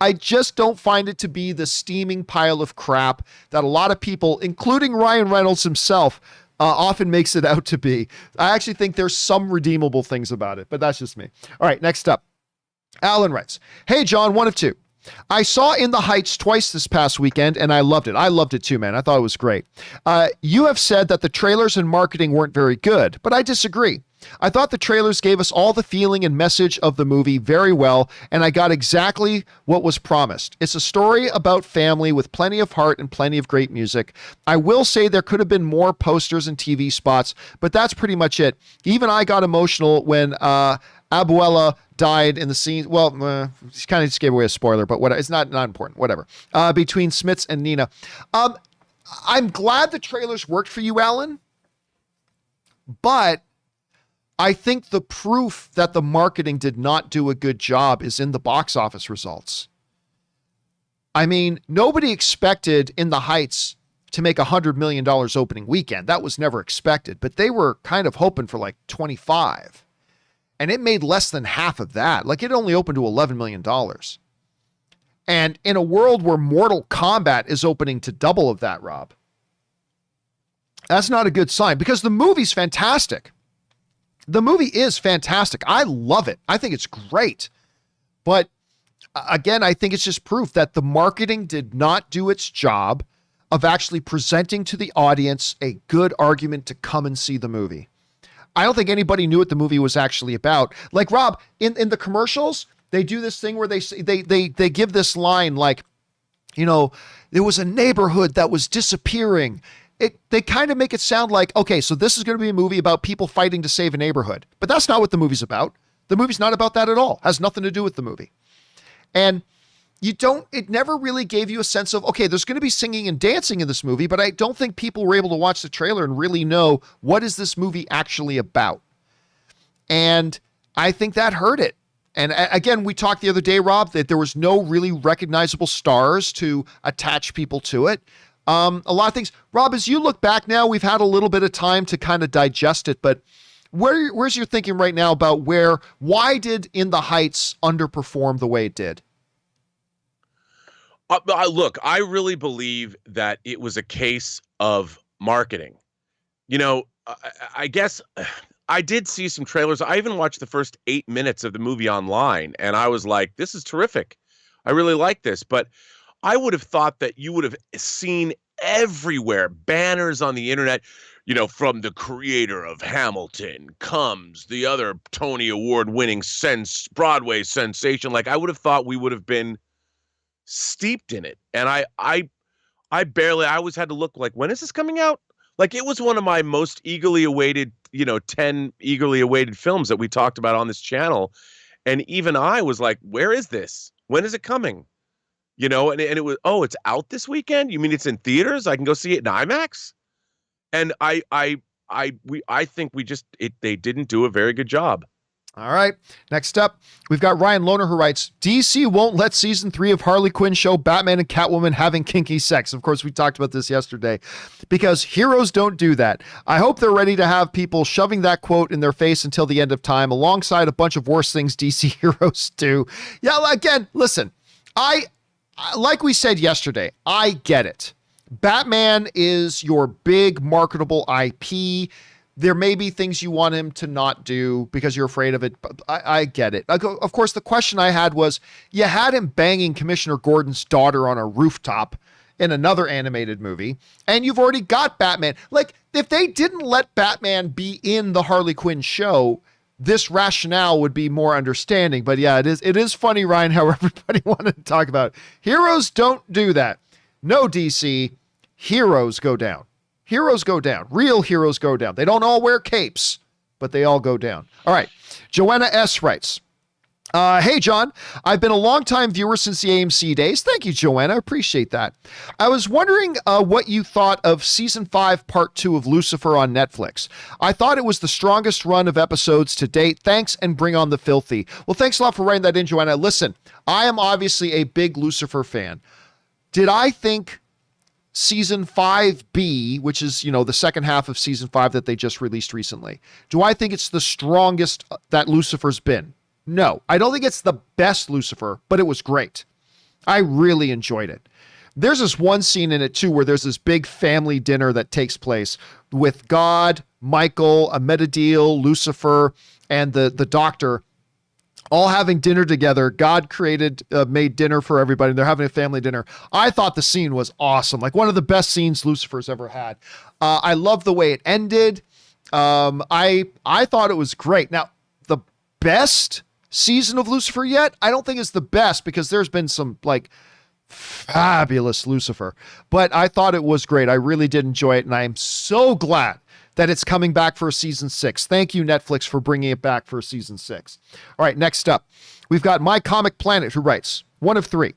I just don't find it to be the steaming pile of crap that a lot of people, including Ryan Reynolds himself, often makes it out to be. I actually think there's some redeemable things about it, but that's just me. All right, next up. Alan writes, hey, John, one of two. I saw In the Heights twice this past weekend, and I loved it. I loved it too, man. I thought it was great. You have said that the trailers and marketing weren't very good, but I disagree. I thought the trailers gave us all the feeling and message of the movie very well, and I got exactly what was promised. It's a story about family with plenty of heart and plenty of great music. I will say there could have been more posters and TV spots, but that's pretty much it. Even I got emotional when Abuela died in the scene. Well, she kind of just gave away a spoiler, but it's not important. Whatever. Between Smits and Nina. I'm glad the trailers worked for you, Alan, but I think the proof that the marketing did not do a good job is in the box office results. I mean, nobody expected In the Heights to make $100 million opening weekend. That was never expected, but they were kind of hoping for like 25. And it made less than half of that. Like, it only opened to $11 million. And in a world where Mortal Kombat is opening to double of that, Rob, that's not a good sign, because the movie's fantastic. The movie is fantastic. I love it. I think it's great. But again, I think it's just proof that the marketing did not do its job of actually presenting to the audience a good argument to come and see the movie. I don't think anybody knew what the movie was actually about. Like, Rob, in the commercials, they do this thing where they give this line like, there was a neighborhood that was disappearing. They kind of make it sound like, okay, so this is going to be a movie about people fighting to save a neighborhood. But that's not what the movie's about. The movie's not about that at all. Has nothing to do with the movie. And it never really gave you a sense of, okay, there's going to be singing and dancing in this movie, but I don't think people were able to watch the trailer and really know what is this movie actually about. And I think that hurt it. And again, we talked the other day, Rob, that there was no really recognizable stars to attach people to it. A lot of things. Rob, as you look back now, we've had a little bit of time to kind of digest it, but where's your thinking right now about why did In the Heights underperform the way it did? Look, I really believe that it was a case of marketing. I guess I did see some trailers. I even watched the first 8 minutes of the movie online, and I was like, this is terrific. I really like this. But I would have thought that you would have seen everywhere banners on the internet, from the creator of Hamilton comes the other Tony Award winning Broadway sensation. Like, I would have thought we would have been steeped in it. And I always had to look like, when is this coming out? Like, it was one of my most eagerly awaited, 10 eagerly awaited films that we talked about on this channel. And even I was like, where is this? When is it coming? And it was, oh, it's out this weekend? You mean it's in theaters? I can go see it in IMAX? And I think they didn't do a very good job. All right. Next up, we've got Ryan Lohner who writes, DC won't let season 3 of Harley Quinn show Batman and Catwoman having kinky sex. Of course, we talked about this yesterday because heroes don't do that. I hope they're ready to have people shoving that quote in their face until the end of time, alongside a bunch of worse things DC heroes do. Yeah, again, listen, like we said yesterday, I get it. Batman is your big marketable IP. There may be things you want him to not do because you're afraid of it, but I get it. Of course, the question I had was, you had him banging Commissioner Gordon's daughter on a rooftop in another animated movie, and you've already got Batman. Like, if they didn't let Batman be in the Harley Quinn show, this rationale would be more understanding. But yeah, it is funny, Ryan, how everybody wanted to talk about it. Heroes don't do that. No, DC, heroes go down. Heroes go down. Real heroes go down. They don't all wear capes, but they all go down. All right. Joanna S. writes, hey, John, I've been a longtime viewer since the AMC days. Thank you, Joanna. Appreciate that. I was wondering what you thought of season 5, part 2 of Lucifer on Netflix. I thought it was the strongest run of episodes to date. Thanks, and bring on the filthy. Well, thanks a lot for writing that in, Joanna. Listen, I am obviously a big Lucifer fan. Did I think season 5B, which is, the second half of season 5 that they just released recently, do I think it's the strongest that Lucifer's been? No, I don't think it's the best Lucifer, but it was great. I really enjoyed it. There's this one scene in it too, where there's this big family dinner that takes place with God, Michael, Amedadil, Lucifer, and the doctor, all having dinner together. God made dinner for everybody. They're having a family dinner. I thought the scene was awesome. Like, one of the best scenes Lucifer's ever had. I love the way it ended. I thought it was great. Now, the best season of Lucifer yet, I don't think it's the best, because there's been some fabulous Lucifer, but I thought it was great. I really did enjoy it. And I am so glad that it's coming back for a season 6. Thank you, Netflix, for bringing it back for season 6. All right, next up, we've got My Comic Planet, who writes, 1 of 3.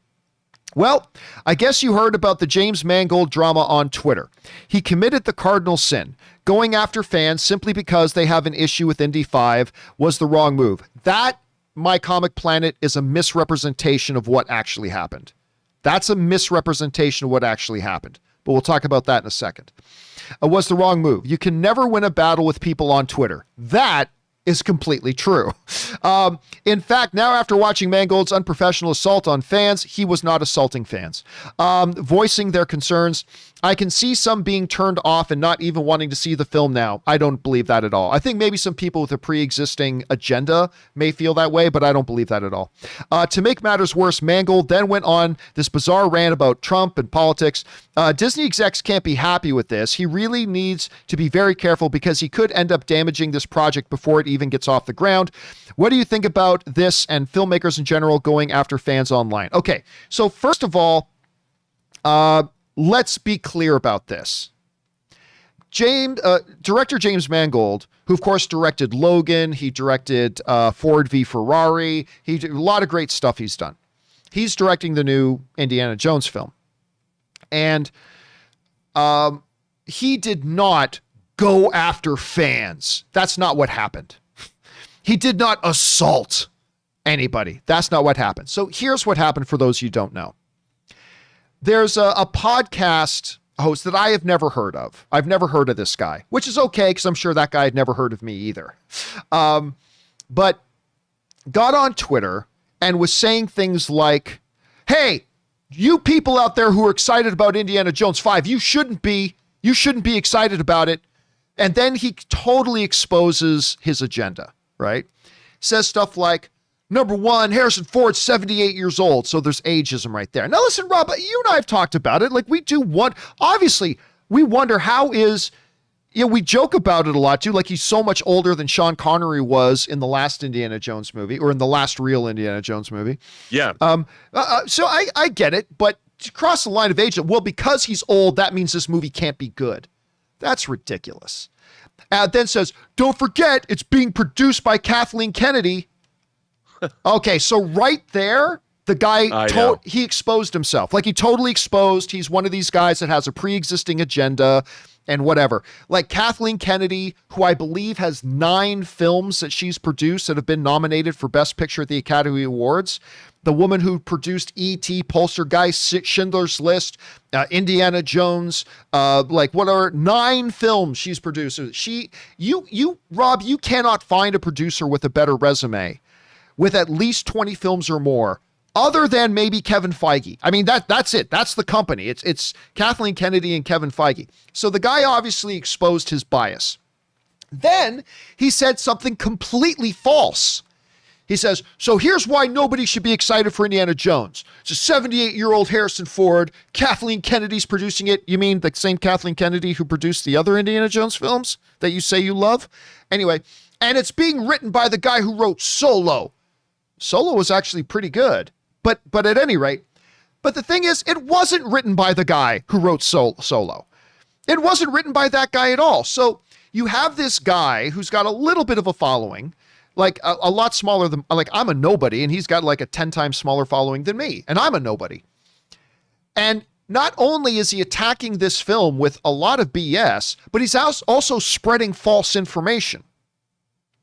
Well, I guess you heard about the James Mangold drama on Twitter. He committed the cardinal sin. Going after fans simply because they have an issue with Indy 5 was the wrong move. That, My Comic Planet, is a misrepresentation of what actually happened. That's a misrepresentation of what actually happened. But we'll talk about that in a second. Was the wrong move. You can never win a battle with people on Twitter. That is completely true. In fact, now after watching Mangold's unprofessional assault on fans, he was not assaulting fans. Voicing their concerns, I can see some being turned off and not even wanting to see the film now. I don't believe that at all. I think maybe some people with a pre-existing agenda may feel that way, but I don't believe that at all. To make matters worse, Mangold then went on this bizarre rant about Trump and politics. Disney execs can't be happy with this. He really needs to be very careful, because he could end up damaging this project before it even gets off the ground. What do you think about this and filmmakers in general going after fans online? Okay, so first of all, let's be clear about this. Director James Mangold, who of course directed Logan, he directed Ford v Ferrari, he did a lot of great stuff he's done. He's directing the new Indiana Jones film. And he did not go after fans. That's not what happened. He did not assault anybody. That's not what happened. So here's what happened for those you don't know. There's a podcast host that I have never heard of. I've never heard of this guy, which is okay, because I'm sure that guy had never heard of me either. But got on Twitter and was saying things like, hey, you people out there who are excited about Indiana Jones 5, you shouldn't be excited about it. And then he totally exposes his agenda, right? Says stuff like, Number one, Harrison Ford's 78 years old, so there's ageism right there. Now listen, Rob, you and I have talked about it. Like we do obviously, we wonder how is, we joke about it a lot too. Like he's so much older than Sean Connery was in the last Indiana Jones movie, or in the last real Indiana Jones movie. Yeah. So I get it, but to cross the line of age, well, because he's old, that means this movie can't be good. That's ridiculous. Then says, don't forget, it's being produced by Kathleen Kennedy. Okay, so right there, the guy, he exposed himself. Like he totally exposed. He's one of these guys that has a pre-existing agenda and whatever. Like Kathleen Kennedy, who I believe has 9 films that she's produced that have been nominated for Best Picture at the Academy Awards. The woman who produced E.T., Poltergeist, Schindler's List, Indiana Jones, like what are 9 films she's produced. Rob, you cannot find a producer with a better resume with at least 20 films or more, other than maybe Kevin Feige. I mean, that's it. That's the company. It's Kathleen Kennedy and Kevin Feige. So the guy obviously exposed his bias. Then he said something completely false. He says, so here's why nobody should be excited for Indiana Jones. It's a 78-year-old Harrison Ford. Kathleen Kennedy's producing it. You mean the same Kathleen Kennedy who produced the other Indiana Jones films that you say you love? Anyway, and it's being written by the guy who wrote Solo. Solo was actually pretty good. But at any rate, but the thing is, it wasn't written by the guy who wrote Solo. It wasn't written by that guy at all. So you have this guy who's got a little bit of a following, like a lot smaller than, like I'm a nobody, and he's got like a 10 times smaller following than me, and I'm a nobody. And not only is he attacking this film with a lot of BS, but he's also spreading false information.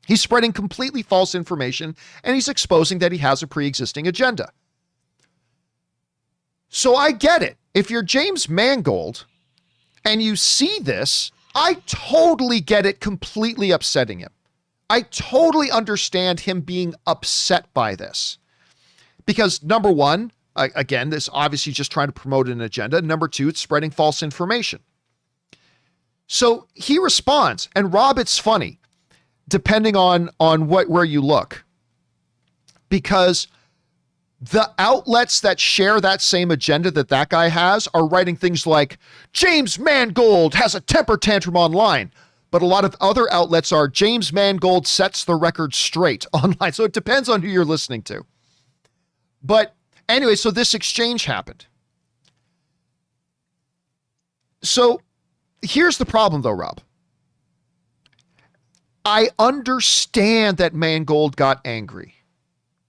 He's spreading completely false information, and he's exposing that he has a pre-existing agenda. So I get it. If you're James Mangold and you see this, I totally get it completely upsetting him. I totally understand him being upset by this. Because number one, again, this obviously just trying to promote an agenda. Number two, it's spreading false information. So he responds, and Rob, it's funny, depending on where you look. Because the outlets that share that same agenda that guy has are writing things like, James Mangold has a temper tantrum online. But a lot of other outlets are, James Mangold sets the record straight online. So it depends on who you're listening to. But anyway, so this exchange happened. So here's the problem though, Rob. I understand that Mangold got angry.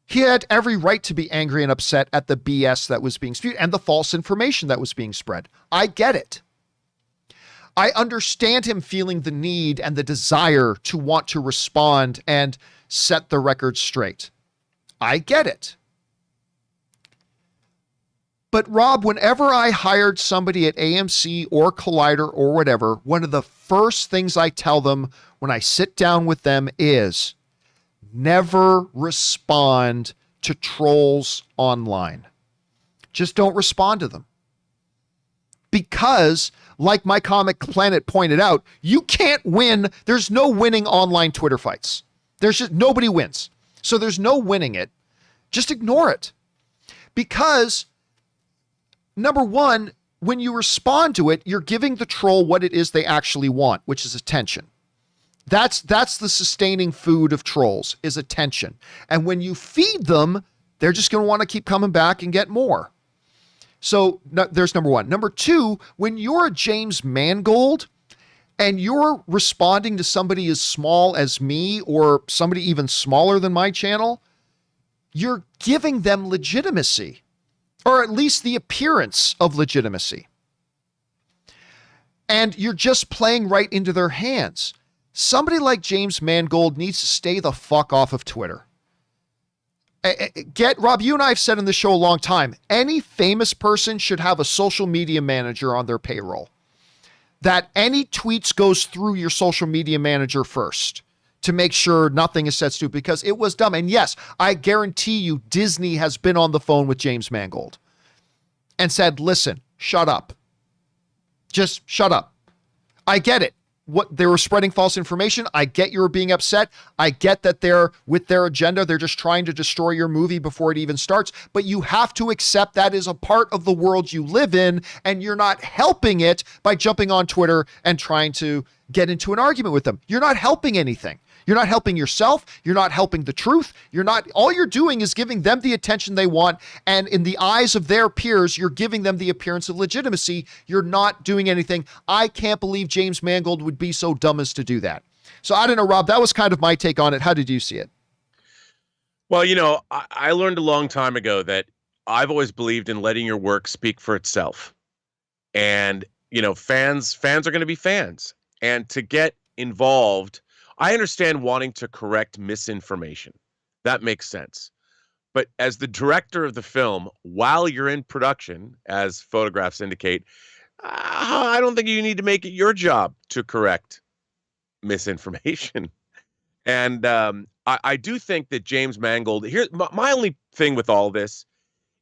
He had every right to be angry and upset at the BS that was being spewed and the false information that was being spread. I get it. I understand him feeling the need and the desire to want to respond and set the record straight. I get it. But Rob, whenever I hired somebody at AMC or Collider or whatever, one of the first things I tell them when I sit down with them is, never respond to trolls online. Just don't respond to them. Because, like my comic Planet pointed out, you can't win. There's no winning online Twitter fights. There's just nobody wins. So there's no winning it. Just ignore it. Because, number one, when you respond to it, you're giving the troll what it is they actually want, which is attention. That's the sustaining food of trolls, is attention. And when you feed them, they're just going to want to keep coming back and get more. So there's number one. Number two, when you're a James Mangold and you're responding to somebody as small as me or somebody even smaller than my channel, you're giving them legitimacy, or at least the appearance of legitimacy. And you're just playing right into their hands. Somebody like James Mangold needs to stay the fuck off of Twitter. Rob, you and I have said in the show a long time, any famous person should have a social media manager on their payroll. That any tweets goes through your social media manager first to make sure nothing is said stupid, because it was dumb. And yes, I guarantee you Disney has been on the phone with James Mangold and said, listen, shut up. Just shut up. I get it. what they were spreading false information. I get you're being upset. I get that they're with their agenda. They're just trying to destroy your movie before it even starts. But you have to accept that is a part of the world you live in, and you're not helping it by jumping on Twitter and trying to get into an argument with them. You're not helping anything. You're not helping yourself. You're not helping the truth. All you're doing is giving them the attention they want. And in the eyes of their peers, you're giving them the appearance of legitimacy. You're not doing anything. I can't believe James Mangold would be so dumb as to do that. So I don't know, Rob, that was kind of my take on it. How did you see it? Well, I learned a long time ago that I've always believed in letting your work speak for itself. And, fans are going to be fans. And to get involved, I understand wanting to correct misinformation. That makes sense. But as the director of the film, while you're in production, as photographs indicate, I don't think you need to make it your job to correct misinformation. And I do think that James Mangold, my only thing with all this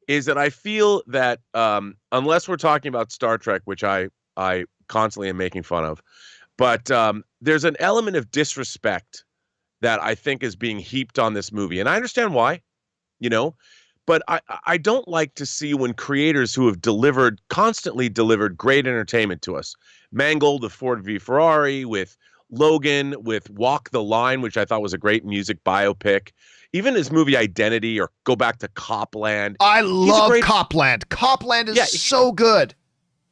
is that I feel that unless we're talking about Star Trek, which I constantly am making fun of, but there's an element of disrespect that I think is being heaped on this movie. And I understand why, but I don't like to see when creators who have constantly delivered great entertainment to us, Mangold with Ford v Ferrari, with Logan, with Walk the Line, which I thought was a great music biopic, even his movie Identity, or go back to Copland. I love Copland. Copland is so good.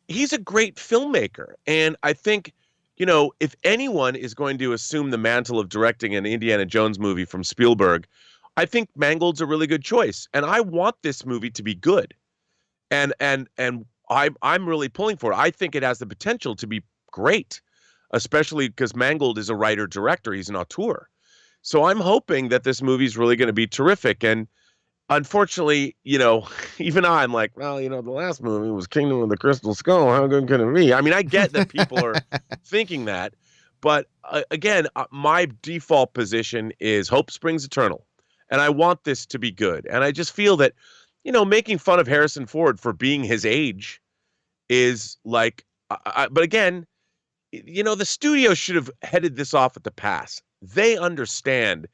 He's a great filmmaker. And I think, if anyone is going to assume the mantle of directing an Indiana Jones movie from Spielberg, I think Mangold's a really good choice. And I want this movie to be good. And I'm really pulling for it. I think it has the potential to be great, especially because Mangold is a writer-director. He's an auteur. So I'm hoping that this movie is really going to be terrific. And unfortunately, even I'm like, well, the last movie was Kingdom of the Crystal Skull. How good can it be? I mean, I get that people are thinking that. But again, my default position is hope springs eternal. And I want this to be good. And I just feel that, making fun of Harrison Ford for being his age is like, but again, the studio should have headed this off at the pass. They understand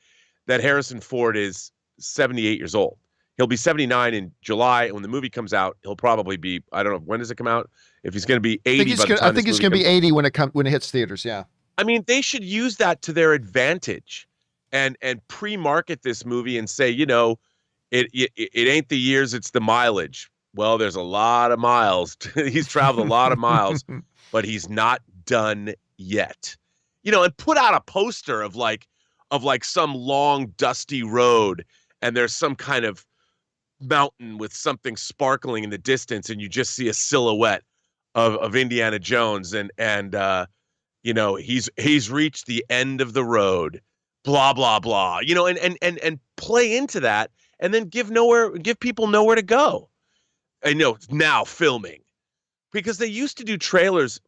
that Harrison Ford is 78 years old. He'll be 79 in July. And when the movie comes out, he'll probably be, I don't know, when does it come out? If he's going to be 80 I think he's going to be 80 when it hits theaters, yeah. I mean, they should use that to their advantage and pre-market this movie and say, it ain't the years, it's the mileage. Well, there's a lot of miles. He's traveled a lot of miles, but he's not done yet. And put out a poster of some long dusty road, and there's some kind of mountain with something sparkling in the distance, and you just see a silhouette of Indiana Jones, and he's reached the end of the road, blah blah blah, and play into that, and then give people nowhere to go. Now filming, because they used to do trailers.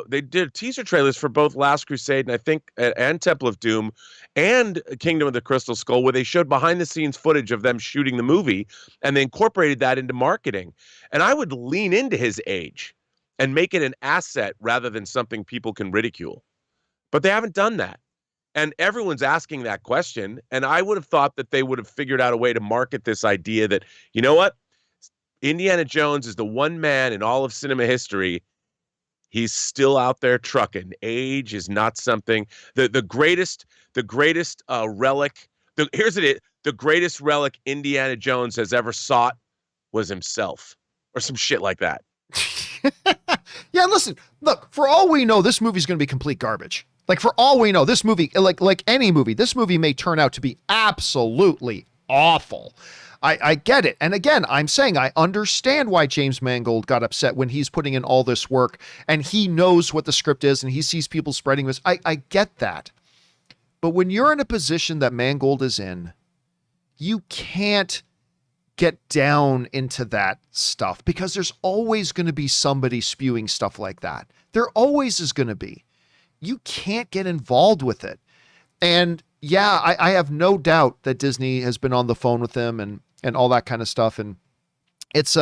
They did teaser trailers for both Last Crusade and Temple of Doom and Kingdom of the Crystal Skull, where they showed behind the scenes footage of them shooting the movie, and they incorporated that into marketing. And I would lean into his age and make it an asset rather than something people can ridicule. But they haven't done that. And everyone's asking that question. And I would have thought that they would have figured out a way to market this idea that, Indiana Jones is the one man in all of cinema history. He's still out there trucking. Age is not something. The greatest relic. The greatest relic Indiana Jones has ever sought was himself, or some shit like that. Yeah, listen. Look, for all we know, this movie's going to be complete garbage. Like, for all we know, this movie, like any movie, this movie may turn out to be absolutely awful. I get it. And again, I'm saying I understand why James Mangold got upset when he's putting in all this work and he knows what the script is and he sees people spreading this. I get that. But when you're in a position that Mangold is in, you can't get down into that stuff because there's always going to be somebody spewing stuff like that. There always is going to be. You can't get involved with it. And yeah, I have no doubt that Disney has been on the phone with them and all that kind of stuff. And it's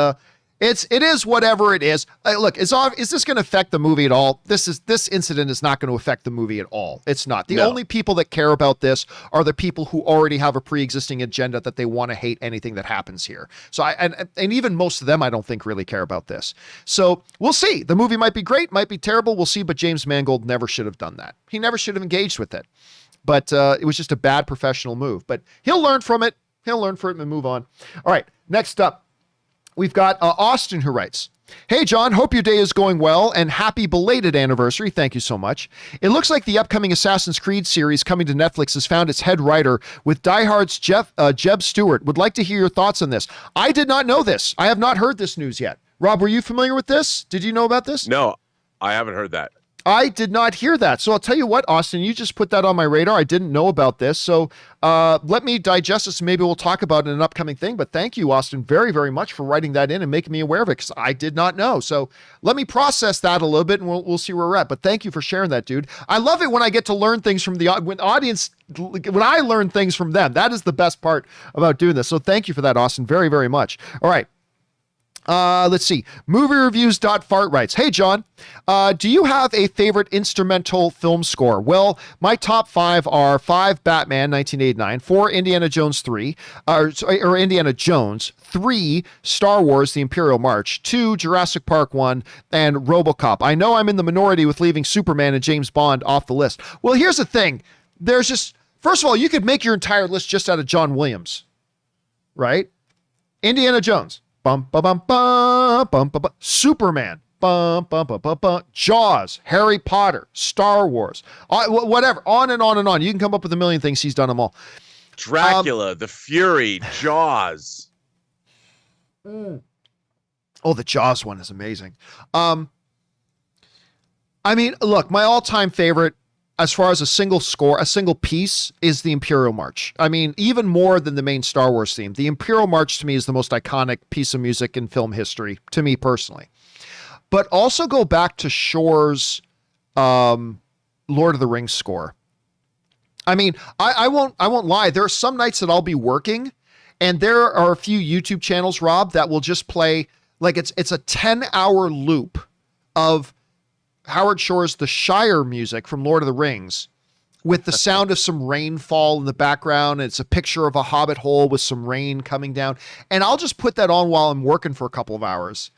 It is whatever it is. Look, is this going to affect the movie at all? This incident is not going to affect the movie at all. It's not. The only people that care about this are the people who already have a pre-existing agenda that they want to hate anything that happens here. So and even most of them, I don't think really care about this. So we'll see. The movie might be great, might be terrible. We'll see. But James Mangold never should have done that. He never should have engaged with it. But it was just a bad professional move. But he'll learn from it. He'll learn from it and move on. All right. Next up. We've got Austin who writes, "Hey, John, hope your day is going well and happy belated anniversary. Thank you so much. It looks like the upcoming Assassin's Creed series coming to Netflix has found its head writer with Die Hard's Jeb Stewart. Would like to hear your thoughts on this. I did not know this. I have not heard this news yet. Rob, were you familiar with this? Did you know about this? No, I haven't heard that. I did not hear that. So I'll tell you what, Austin, you just put that on my radar. I didn't know about this. So let me digest this. Maybe we'll talk about it in an upcoming thing. But thank you, Austin, very, very much for writing that in and making me aware of it because I did not know. So let me process that a little bit and we'll see where we're at. But thank you for sharing that, dude. I love it when I get to learn things from the audience, when I learn things from them. That is the best part about doing this. So thank you for that, Austin, very, very much. All right. Let's see. Moviereviews.fart writes, "Hey, John, do you have a favorite instrumental film score? Well, my top 5 are 5 Batman 1989, 4 Indiana Jones 3, or Indiana Jones, 3 Star Wars The Imperial March, 2 Jurassic Park 1, and RoboCop. I know I'm in the minority with leaving Superman and James Bond off the list." Well, here's the thing. There's just, first of all, you could make your entire list just out of John Williams, right? Indiana Jones. Bum, ba, bum, ba, bum, ba, ba. Superman, bum, bum, ba, ba, ba. Jaws, Harry Potter, Star Wars, whatever, on and on and on. You can come up with a million things. He's done them all. Dracula, The Fury, Jaws. Oh, the Jaws one is amazing. I mean, look, my all-time favorite as far as a single score, a single piece, is the Imperial March. I mean, even more than the main Star Wars theme. The Imperial March to me is the most iconic piece of music in film history, to me personally. But also go back to Shore's Lord of the Rings score. I mean, I won't lie. There are some nights that I'll be working, and there are a few YouTube channels, Rob, that will just play like it's a 10-hour loop of Howard Shore's The Shire music from Lord of the Rings with the sound of some rainfall in the background. It's a picture of a hobbit hole with some rain coming down. And I'll just put that on while I'm working for a couple of hours.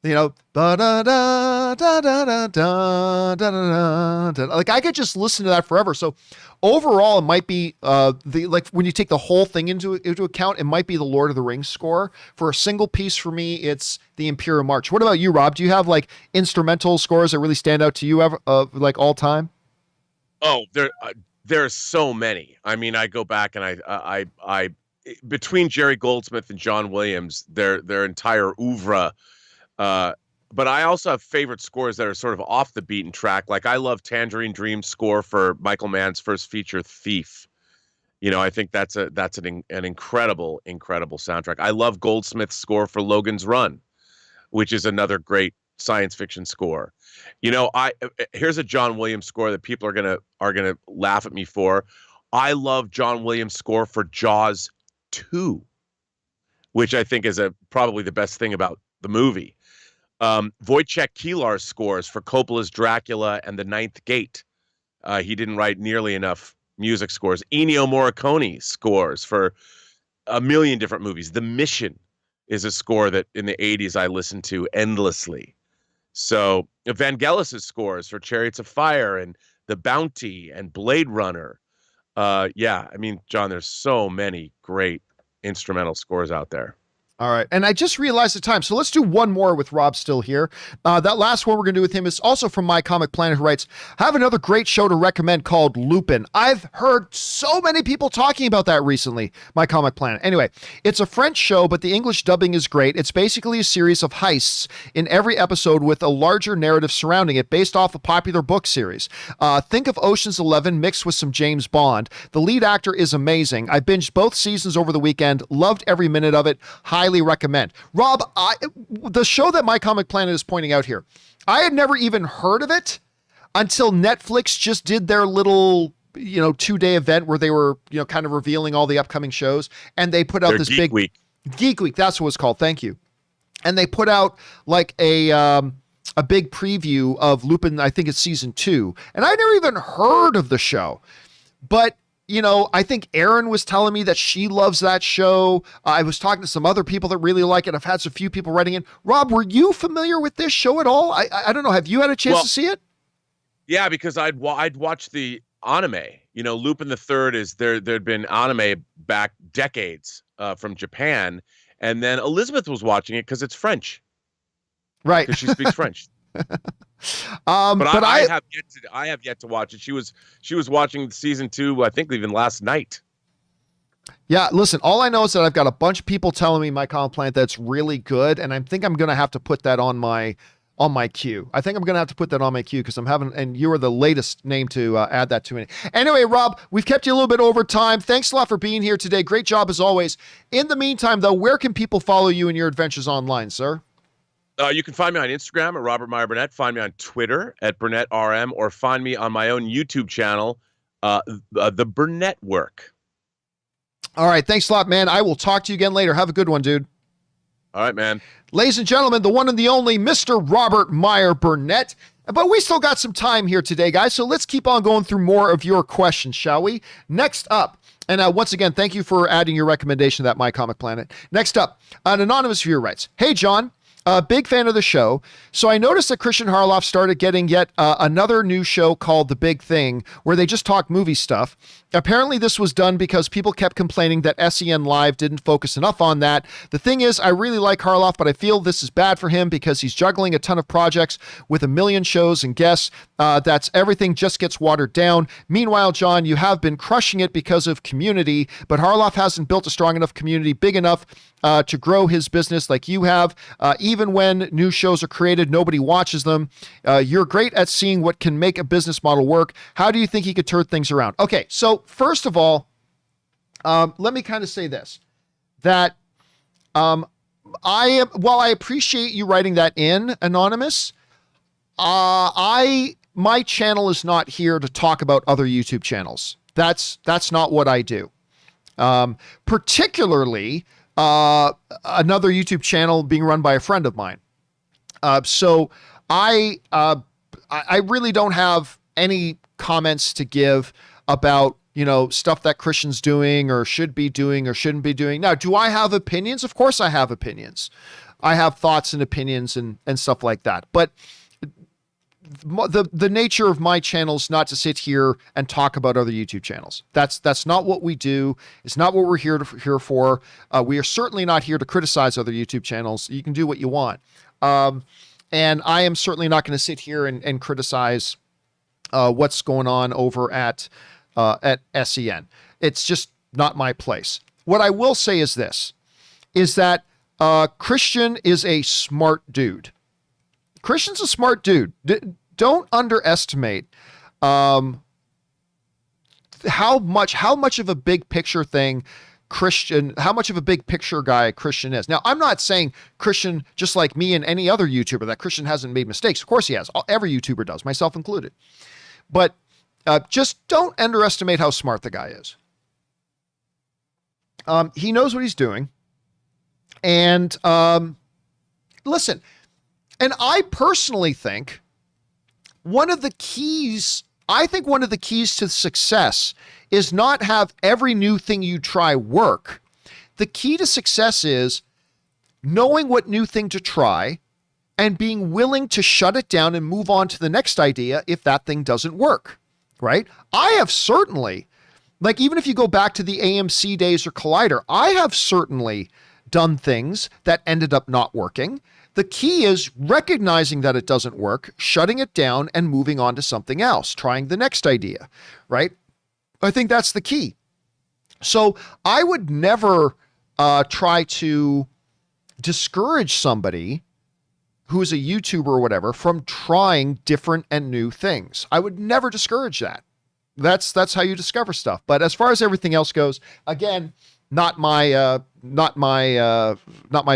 You know, da da da da da da da da. Like I could just listen to that forever. So overall, it might be like when you take the whole thing into account, it might be the Lord of the Rings score. For a single piece, for me, it's the Imperial March. What about you, Rob? Do you have like instrumental scores that really stand out to you, ever, like all time? Oh, there's so many. I mean, I go back and I between Jerry Goldsmith and John Williams, their entire oeuvre. But I also have favorite scores that are sort of off the beaten track. Like I love Tangerine Dream's score for Michael Mann's first feature, Thief. You know, I think that's an incredible soundtrack. I love Goldsmith's score for Logan's Run, which is another great science fiction score. You know, here's a John Williams score that people are gonna laugh at me for. I love John Williams' score for Jaws 2, which I think is probably the best thing about the movie. Wojciech Kilar's scores for Coppola's Dracula and The Ninth Gate. He didn't write nearly enough music scores. Ennio Morricone scores for a million different movies. The Mission is a score that in the 80s I listened to endlessly. So Vangelis's scores for Chariots of Fire and The Bounty and Blade Runner. Yeah, I mean, John, there's so many great instrumental scores out there. All right. And I just realized the time. So let's do one more with Rob still here. That last one we're going to do with him is also from My Comic Planet, who writes, "Have another great show to recommend called Lupin. I've heard so many people talking about that recently." My Comic Planet. Anyway, it's a French show, but the English dubbing is great. It's basically a series of heists in every episode with a larger narrative surrounding it based off a popular book series. Think of Ocean's 11 mixed with some James Bond. The lead actor is amazing. I binged both seasons over the weekend. Loved every minute of it. Highly recommend. Rob, the show that My Comic Planet is pointing out here, I had never even heard of it until Netflix just did their little, 2-day event where they were, kind of revealing all the upcoming shows, and they put out this big Week. Geek Week. That's what it's called. Thank you. and they put out like a big preview of Lupin. I think it's season 2, and I never even heard of the show, but I think Erin was telling me that she loves that show. I was talking to some other people that really like it. I've had a few people writing in. Rob, were you familiar with this show at all? I don't know. Have you had a chance to see it? Yeah, because I'd watched the anime. Lupin the Third there'd been anime back decades from Japan, and then Elizabeth was watching it because it's French, right? Because she speaks French. But I have yet to watch it. She was watching season 2, I think even last night. Yeah, listen, all I know is that I've got a bunch of people telling me my common plant that's really good, and I think I'm going to have to put that on my queue. I think I'm going to have to put that on my queue because and you are the latest name to add that to it. Anyway, Rob, we've kept you a little bit over time. Thanks a lot for being here today. Great job as always. In the meantime, though, where can people follow you in your adventures online, sir? You can find me on Instagram at Robert Meyer Burnett. Find me on Twitter at BurnettRM, or find me on my own YouTube channel, The Burnett Work. All right. Thanks a lot, man. I will talk to you again later. Have a good one, dude. All right, man. Ladies and gentlemen, the one and the only Mr. Robert Meyer Burnett. But we still got some time here today, guys. So let's keep on going through more of your questions, shall we? Next up, and once again, thank you for adding your recommendation to that My Comic Planet. Next up, an anonymous viewer writes, "Hey, John. A big fan of the show. So I noticed that Christian Harloff started getting yet another new show called The Big Thing, where they just talk movie stuff. Apparently this was done because people kept complaining that SEN Live didn't focus enough on that. The thing is, I really like Harloff, but I feel this is bad for him because he's juggling a ton of projects with a million shows and guests. That's everything just gets watered down. Meanwhile, John, you have been crushing it because of community, but Harloff hasn't built a strong enough community big enough to grow his business like you have. Even when new shows are created, nobody watches them. You're great at seeing what can make a business model work. How do you think he could turn things around?" Okay, so first of all, let me kind of say this, that while I appreciate you writing that in, Anonymous, my channel is not here to talk about other YouTube channels. That's not what I do. Particularly another YouTube channel being run by a friend of mine. So I really don't have any comments to give about, stuff that Christian's doing or should be doing or shouldn't be doing. Now, do I have opinions? Of course I have opinions. I have thoughts and opinions and stuff like that. But the nature of my channel is not to sit here and talk about other YouTube channels. That's not what we do. It's not what we're here for. We are certainly not here to criticize other YouTube channels. You can do what you want. And I am certainly not going to sit here and criticize what's going on over at SEN. It's just not my place. What I will say is this, is that Christian is a smart dude. Christian's a smart dude. Don't underestimate how much of a big picture thing how much of a big picture guy Christian is. Now, I'm not saying Christian, just like me and any other YouTuber, that Christian hasn't made mistakes. Of course he has. Every YouTuber does, myself included. But just don't underestimate how smart the guy is. He knows what he's doing. And listen, and I personally think one of the keys to success is not have every new thing you try work. The key to success is knowing what new thing to try and being willing to shut it down and move on to the next idea if that thing doesn't work, right? I have certainly, like, even if you go back to the AMC days or Collider, I have certainly done things that ended up not working. The key is recognizing that it doesn't work, shutting it down and moving on to something else, trying the next idea, right? I think that's the key. So I would never try to discourage somebody who's a YouTuber or whatever from trying different and new things. I would never discourage that. That's how you discover stuff. But as far as everything else goes, again, not my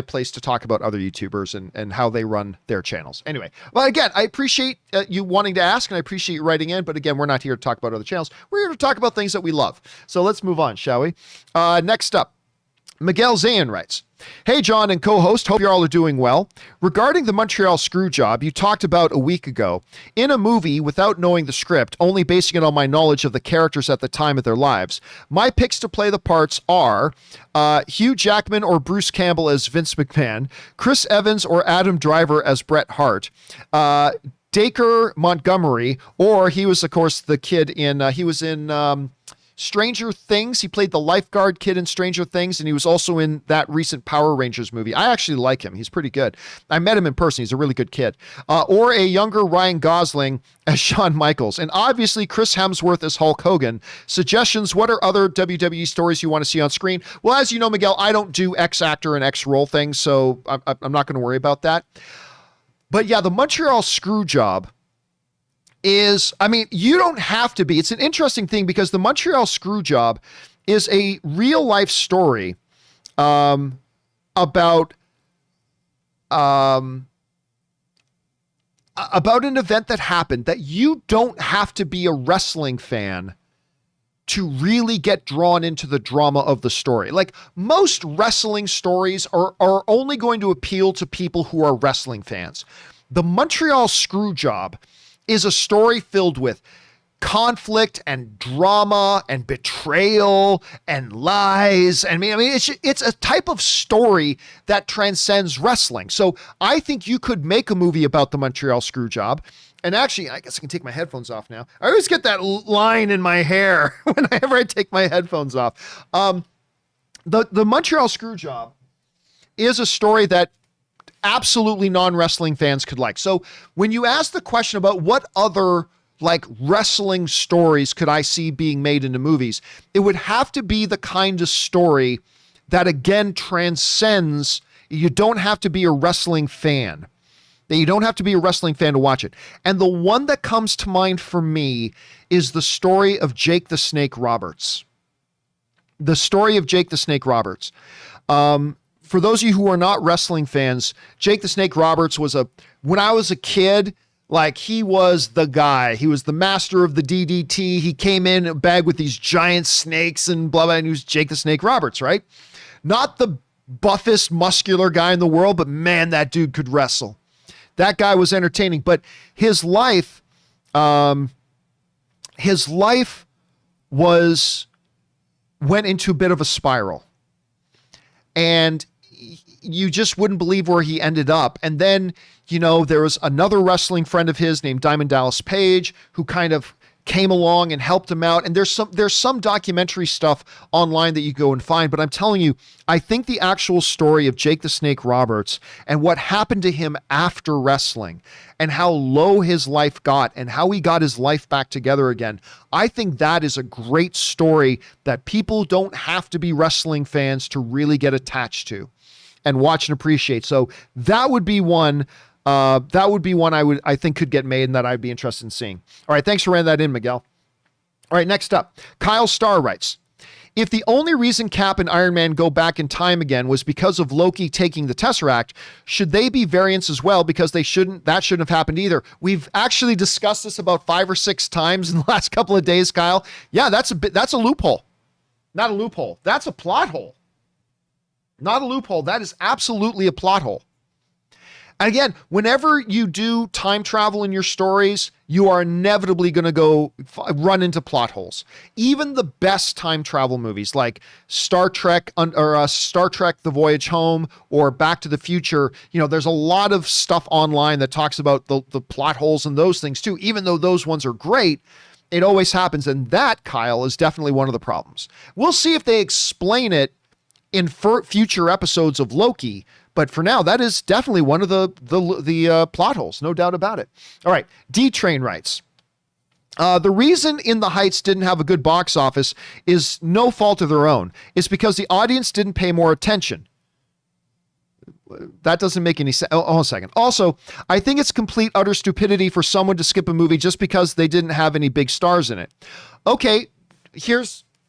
place to talk about other YouTubers and how they run their channels. Anyway, well, again, I appreciate you wanting to ask, and I appreciate you writing in. But again, we're not here to talk about other channels. We're here to talk about things that we love. So let's move on, shall we? Next up, Miguel Zayan writes, "Hey, John and co-host, hope you all are doing well. Regarding the Montreal Screwjob you talked about a week ago, in a movie without knowing the script, only basing it on my knowledge of the characters at the time of their lives, my picks to play the parts are Hugh Jackman or Bruce Campbell as Vince McMahon, Chris Evans or Adam Driver as Bret Hart, Dacre Montgomery, or he was, of course, the kid in, he was in Stranger Things. He played the lifeguard kid in Stranger Things, and he was also in that recent Power Rangers movie. I actually like him. He's pretty good. I met him in person. He's a really good kid. Or a younger Ryan Gosling as Shawn Michaels. And obviously Chris Hemsworth as Hulk Hogan. Suggestions, what are other WWE stories you want to see on screen? Well, as you know, Miguel, I don't do X actor and X role things, so I'm not going to worry about that. But yeah, the Montreal Screwjob is, I mean, you don't have to be. It's an interesting thing because the Montreal Screwjob is a real life story about an event that happened that you don't have to be a wrestling fan to really get drawn into the drama of the story. Like, most wrestling stories are only going to appeal to people who are wrestling fans. The Montreal Screwjob is a story filled with conflict and drama and betrayal and lies. I mean, it's a type of story that transcends wrestling. So I think you could make a movie about the Montreal Screwjob. And actually, I guess I can take my headphones off now. I always get that line in my hair whenever I take my headphones off. The Montreal Screwjob is a story that absolutely non-wrestling fans could like. So when you ask the question about what other like wrestling stories could I see being made into movies, it would have to be the kind of story that again transcends. You don't have to be a wrestling fan. You don't have to be a wrestling fan to watch it. And the one that comes to mind for me is the story of Jake the Snake Roberts. The story of Jake the Snake Roberts. For those of you who are not wrestling fans, Jake the Snake Roberts was when I was a kid, like, he was the guy. He was the master of the DDT. He came in a bag with these giant snakes and blah, blah, and he was Jake the Snake Roberts, right? Not the buffest, muscular guy in the world, but man, that dude could wrestle. That guy was entertaining, but his life went into a bit of a spiral. And you just wouldn't believe where he ended up. And then, there was another wrestling friend of his named Diamond Dallas Page who kind of came along and helped him out. And there's some documentary stuff online that you go and find, but I'm telling you, I think the actual story of Jake the Snake Roberts and what happened to him after wrestling and how low his life got and how he got his life back together again, I think that is a great story that people don't have to be wrestling fans to really get attached to and watch and appreciate. So that would be one I think could get made and that I'd be interested in seeing. All right, thanks for running that in, Miguel. All right, next up, Kyle Starr writes, if the only reason Cap and Iron Man go back in time again was because of Loki taking the Tesseract, should they be variants as well? Because that shouldn't have happened either. We've actually discussed this about 5 or 6 times in the last couple of days, Kyle. Yeah, that's a loophole. Not a loophole. That's a plot hole. Not a loophole. That is absolutely a plot hole. And again, whenever you do time travel in your stories, you are inevitably going to run into plot holes. Even the best time travel movies like Star Trek or Star Trek The Voyage Home or Back to the Future, there's a lot of stuff online that talks about the plot holes and those things too. Even though those ones are great, it always happens. And that, Kyle, is definitely one of the problems. We'll see if they explain it in future episodes of Loki. But for now, that is definitely one of the plot holes, no doubt about it. All right, D-Train writes, the reason In the Heights didn't have a good box office is no fault of their own. It's because the audience didn't pay more attention. That doesn't make any sense. Oh, a second. Also, I think it's complete utter stupidity for someone to skip a movie just because they didn't have any big stars in it. Okay,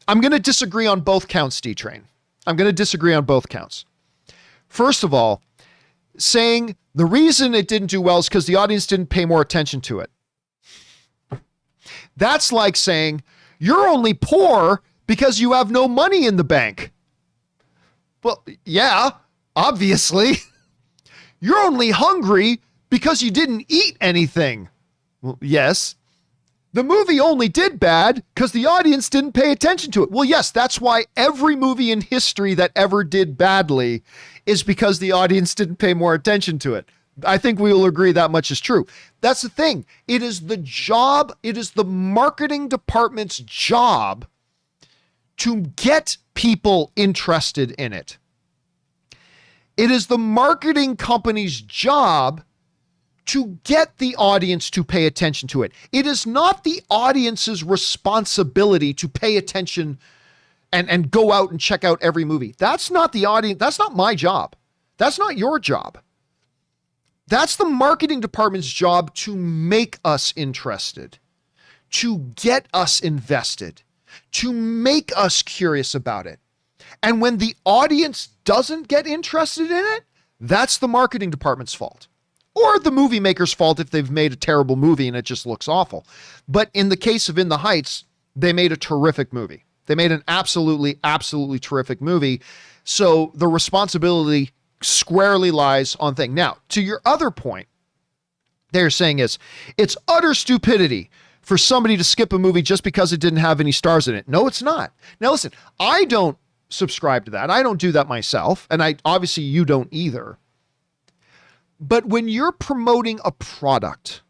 I'm going to disagree on both counts, D-Train. I'm going to disagree on both counts. First of all, saying the reason it didn't do well is because the audience didn't pay more attention to it. That's like saying you're only poor because you have no money in the bank. Well, yeah, obviously. You're only hungry because you didn't eat anything. Well, yes. The movie only did bad because the audience didn't pay attention to it. Well, yes, that's why every movie in history that ever did badly is because the audience didn't pay more attention to it. I think we will agree that much is true. That's the thing. It is the marketing department's job to get people interested in it. It is the marketing company's job to get the audience to pay attention to it. It is not the audience's responsibility to pay attention and go out and check out every movie. That's not the audience. That's not my job. That's not your job. That's the marketing department's job to make us interested, to get us invested, to make us curious about it. And when the audience doesn't get interested in it, that's the marketing department's fault. Or the movie maker's fault if they've made a terrible movie and it just looks awful. But in the case of In the Heights, they made a terrific movie. They made an absolutely, absolutely terrific movie. So the responsibility squarely lies on thing. Now, to your other point, they're saying it's utter stupidity for somebody to skip a movie just because it didn't have any stars in it. No, it's not. Now, listen, I don't subscribe to that. I don't do that myself. And obviously you don't either. But when you're promoting a product,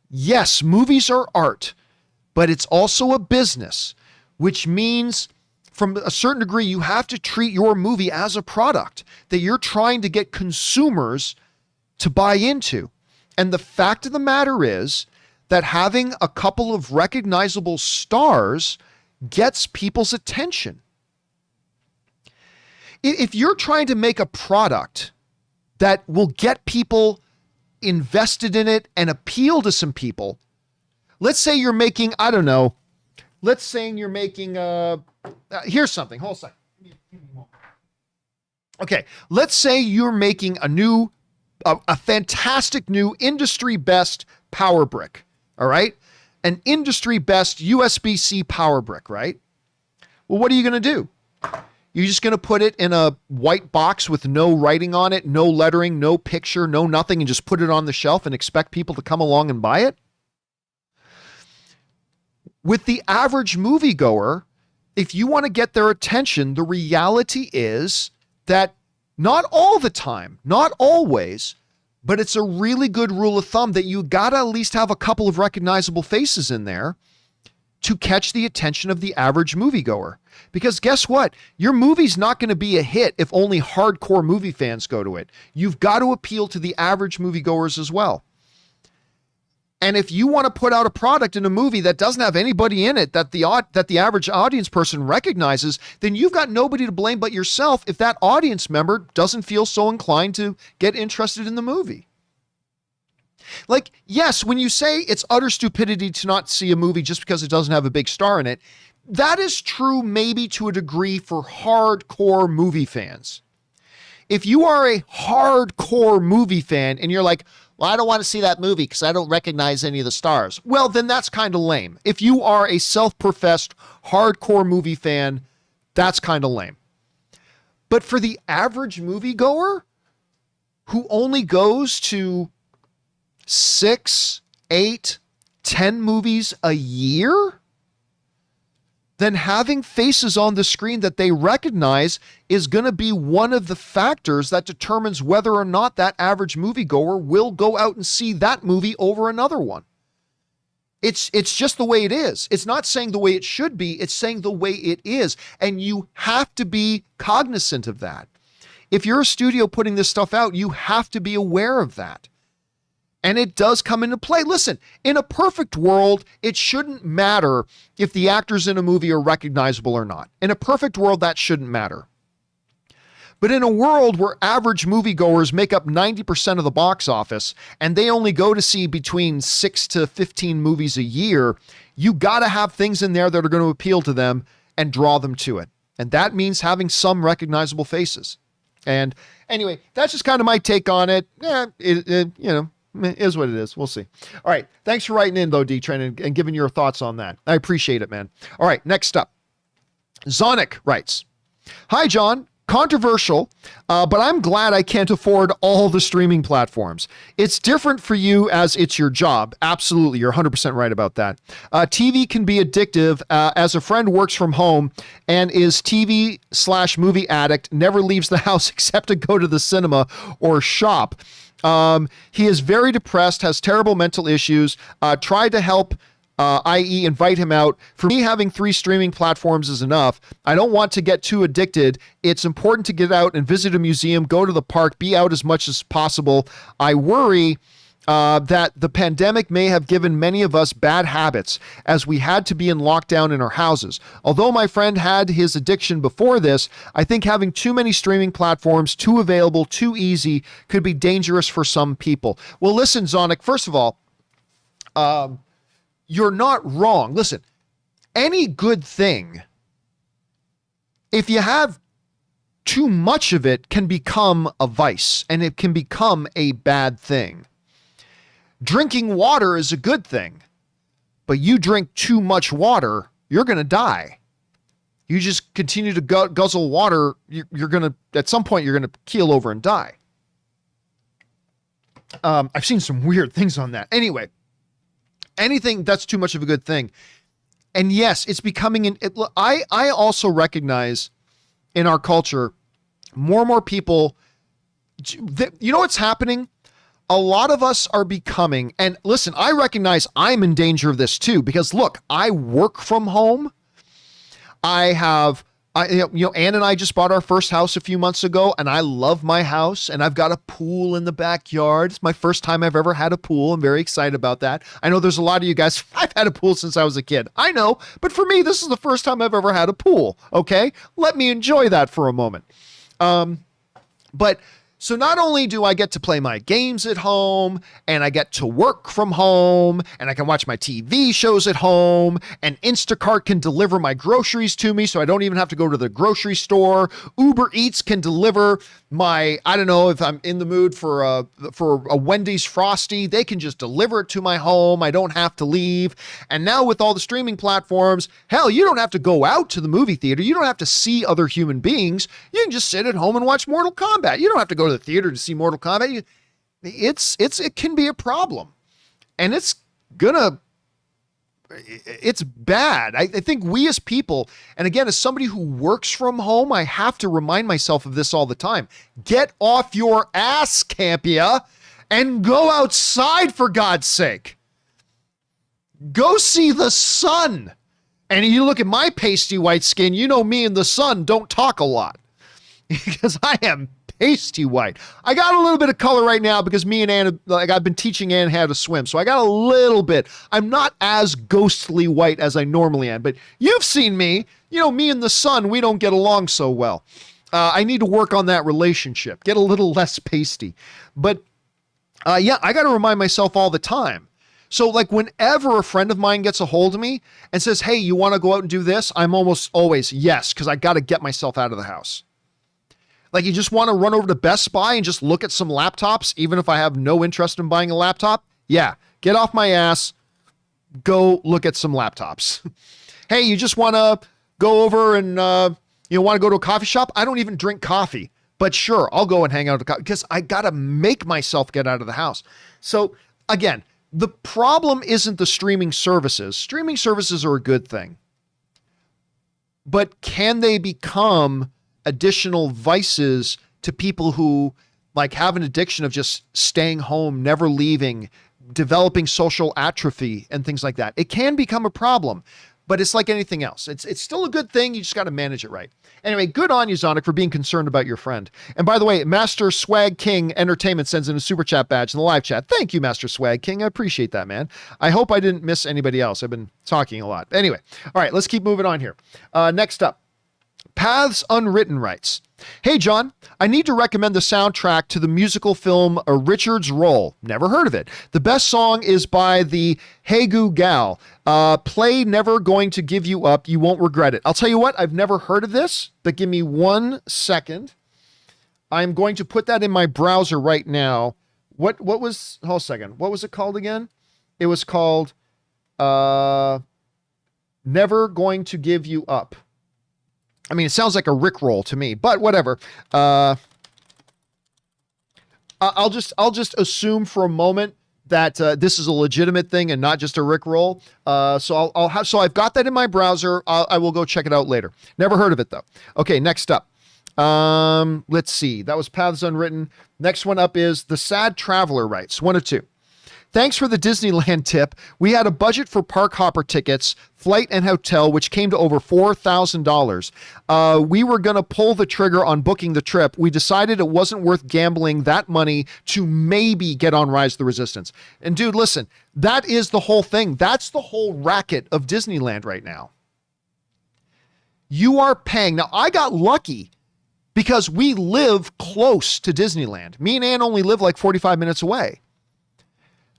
yes, movies are art, but it's also a business, which means from a certain degree, you have to treat your movie as a product that you're trying to get consumers to buy into. And the fact of the matter is that having a couple of recognizable stars gets people's attention. If you're trying to make a product that will get people invested in it and appeal to some people, let's say you're making, I don't know, let's say you're making, here's something, hold on a second. Okay, let's say you're making a fantastic new industry best power brick, all right? An industry best USB-C power brick, right? Well, what are you going to do? You're just going to put it in a white box with no writing on it, no lettering, no picture, no nothing, and just put it on the shelf and expect people to come along and buy it? With the average moviegoer, if you want to get their attention, the reality is that not all the time, not always, but it's a really good rule of thumb that you got to at least have a couple of recognizable faces in there to catch the attention of the average moviegoer. Because guess what? Your movie's not going to be a hit if only hardcore movie fans go to it. You've got to appeal to the average moviegoers as well. And if you want to put out a product in a movie that doesn't have anybody in it that the average audience person recognizes, then you've got nobody to blame but yourself if that audience member doesn't feel so inclined to get interested in the movie. Like, yes, when you say it's utter stupidity to not see a movie just because it doesn't have a big star in it, that is true maybe to a degree for hardcore movie fans. If you are a hardcore movie fan and you're like, well, I don't want to see that movie because I don't recognize any of the stars, well, then that's kind of lame. If you are a self-professed hardcore movie fan, that's kind of lame. But for the average moviegoer who only goes to 6, 8, 10 movies a year, then having faces on the screen that they recognize is going to be one of the factors that determines whether or not that average moviegoer will go out and see that movie over another one. It's just the way it is. It's not saying the way it should be. It's saying the way it is. And you have to be cognizant of that. If you're a studio putting this stuff out, you have to be aware of that. And it does come into play. Listen, in a perfect world, it shouldn't matter if the actors in a movie are recognizable or not. In a perfect world, that shouldn't matter. But in a world where average moviegoers make up 90% of the box office and they only go to see between 6 to 15 movies a year, you got to have things in there that are going to appeal to them and draw them to it. And that means having some recognizable faces. And anyway, that's just kind of my take on it. It is what it is. We'll see. All right. Thanks for writing in, though, D-Train, and giving your thoughts on that. I appreciate it, man. All right. Next up, Zonic writes, "Hi, John. Controversial, but I'm glad I can't afford all the streaming platforms. It's different for you as it's your job. Absolutely, you're 100% right about that. TV can be addictive as a friend works from home and is TV/movie addict, never leaves the house except to go to the cinema or shop. He is very depressed, has terrible mental issues, tried to help, i.e. invite him out. For me, having 3 streaming platforms is enough. I don't want to get too addicted. It's important to get out and visit a museum, go to the park, be out as much as possible. I worry that the pandemic may have given many of us bad habits as we had to be in lockdown in our houses. Although my friend had his addiction before this, I think having too many streaming platforms, too available, too easy, could be dangerous for some people. Well, listen, Zonic, first of all, you're not wrong. Listen, any good thing, if you have too much of it, can become a vice and it can become a bad thing. Drinking water is a good thing, but you drink too much water, you're going to die. You just continue to guzzle water, you're going to, at some point, you're going to keel over and die. I've seen some weird things on that. Anyway, anything that's too much of a good thing. And yes, it's becoming I also recognize in our culture, more and more people, you know what's happening? A lot of us are becoming, and listen, I recognize I'm in danger of this too, because look, I work from home. Ann and I just bought our first house a few months ago, and I love my house, and I've got a pool in the backyard. It's my first time I've ever had a pool. I'm very excited about that. I know there's a lot of you guys, I've had a pool since I was a kid. I know, but for me, this is the first time I've ever had a pool, okay? Let me enjoy that for a moment. So not only do I get to play my games at home, and I get to work from home, and I can watch my TV shows at home, and Instacart can deliver my groceries to me so I don't even have to go to the grocery store. Uber Eats can deliver my, I don't know, if I'm in the mood for a Wendy's Frosty, they can just deliver it to my home. I don't have to leave. And now with all the streaming platforms, hell, you don't have to go out to the movie theater. You don't have to see other human beings. You can just sit at home and watch Mortal Kombat. You don't have to go to the theater to see Mortal Kombat. It can be a problem, and it's bad. I think we as people, and again, as somebody who works from home, I have to remind myself of this all the time. Get off your ass, Campea, and go outside, for God's sake. Go see the sun. And you look at my pasty white skin, you know me and the sun don't talk a lot because I am pasty white. I got a little bit of color right now because me and Ann, I've been teaching Ann how to swim. So I got a little bit. I'm not as ghostly white as I normally am, but you've seen me. You know, me and the sun, we don't get along so well. I need to work on that relationship, get a little less pasty. But yeah, I got to remind myself all the time. So like whenever a friend of mine gets a hold of me and says, hey, you want to go out and do this? I'm almost always yes, because I got to get myself out of the house. Like you just want to run over to Best Buy and just look at some laptops, even if I have no interest in buying a laptop? Yeah, get off my ass, go look at some laptops. Hey, you just want to go over and want to go to a coffee shop? I don't even drink coffee, but sure, I'll go and hang out because I got to make myself get out of the house. So again, the problem isn't the streaming services. Streaming services are a good thing, but can they become additional vices to people who like have an addiction of just staying home, never leaving, developing social atrophy and things like that? It can become a problem, but it's like anything else. It's still a good thing. You just got to manage it right. Anyway, good on you, Zonic, for being concerned about your friend. And by the way, Master Swag King Entertainment sends in a super chat badge in the live chat. Thank you, Master Swag King. I appreciate that, man. I hope I didn't miss anybody else. I've been talking a lot. Anyway, all right, let's keep moving on here. Next up, Paths Unwritten writes, hey, John, I need to recommend the soundtrack to the musical film A Richard's Roll. Never heard of it. The best song is by the Hagu Gal. Play Never Going to Give You Up. You won't regret it. I'll tell you what, I've never heard of this, but give me 1 second. I'm going to put that in my browser right now. Hold a second. What was it called again? It was called Never Going to Give You Up. I mean, it sounds like a Rickroll to me, but whatever. I'll just assume for a moment that this is a legitimate thing and not just a Rickroll. So I've got that in my browser. I will go check it out later. Never heard of it though. Okay, next up. Let's see. That was Paths Unwritten. Next one up is The Sad Traveler writes, 1 of 2. Thanks for the Disneyland tip. We had a budget for park hopper tickets, flight and hotel, which came to over $4,000. We were going to pull the trigger on booking the trip. We decided it wasn't worth gambling that money to maybe get on Rise of the Resistance. And dude, listen, that is the whole thing. That's the whole racket of Disneyland right now. You are paying. Now, I got lucky because we live close to Disneyland. Me and Ann only live like 45 minutes away.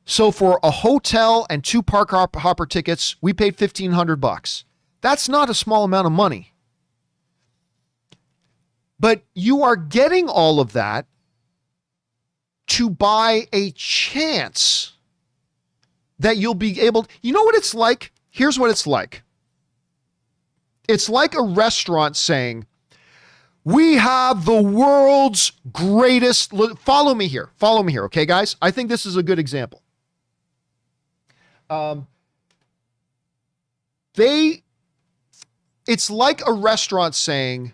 So for a hotel and 2 park hopper tickets, we paid $1,500. That's not a small amount of money. But you are getting all of that to buy a chance that you'll be able, you know what it's like? Here's what it's like. It's like a restaurant saying, we have the world's greatest, follow me here, okay, guys? I think this is a good example. It's like a restaurant saying,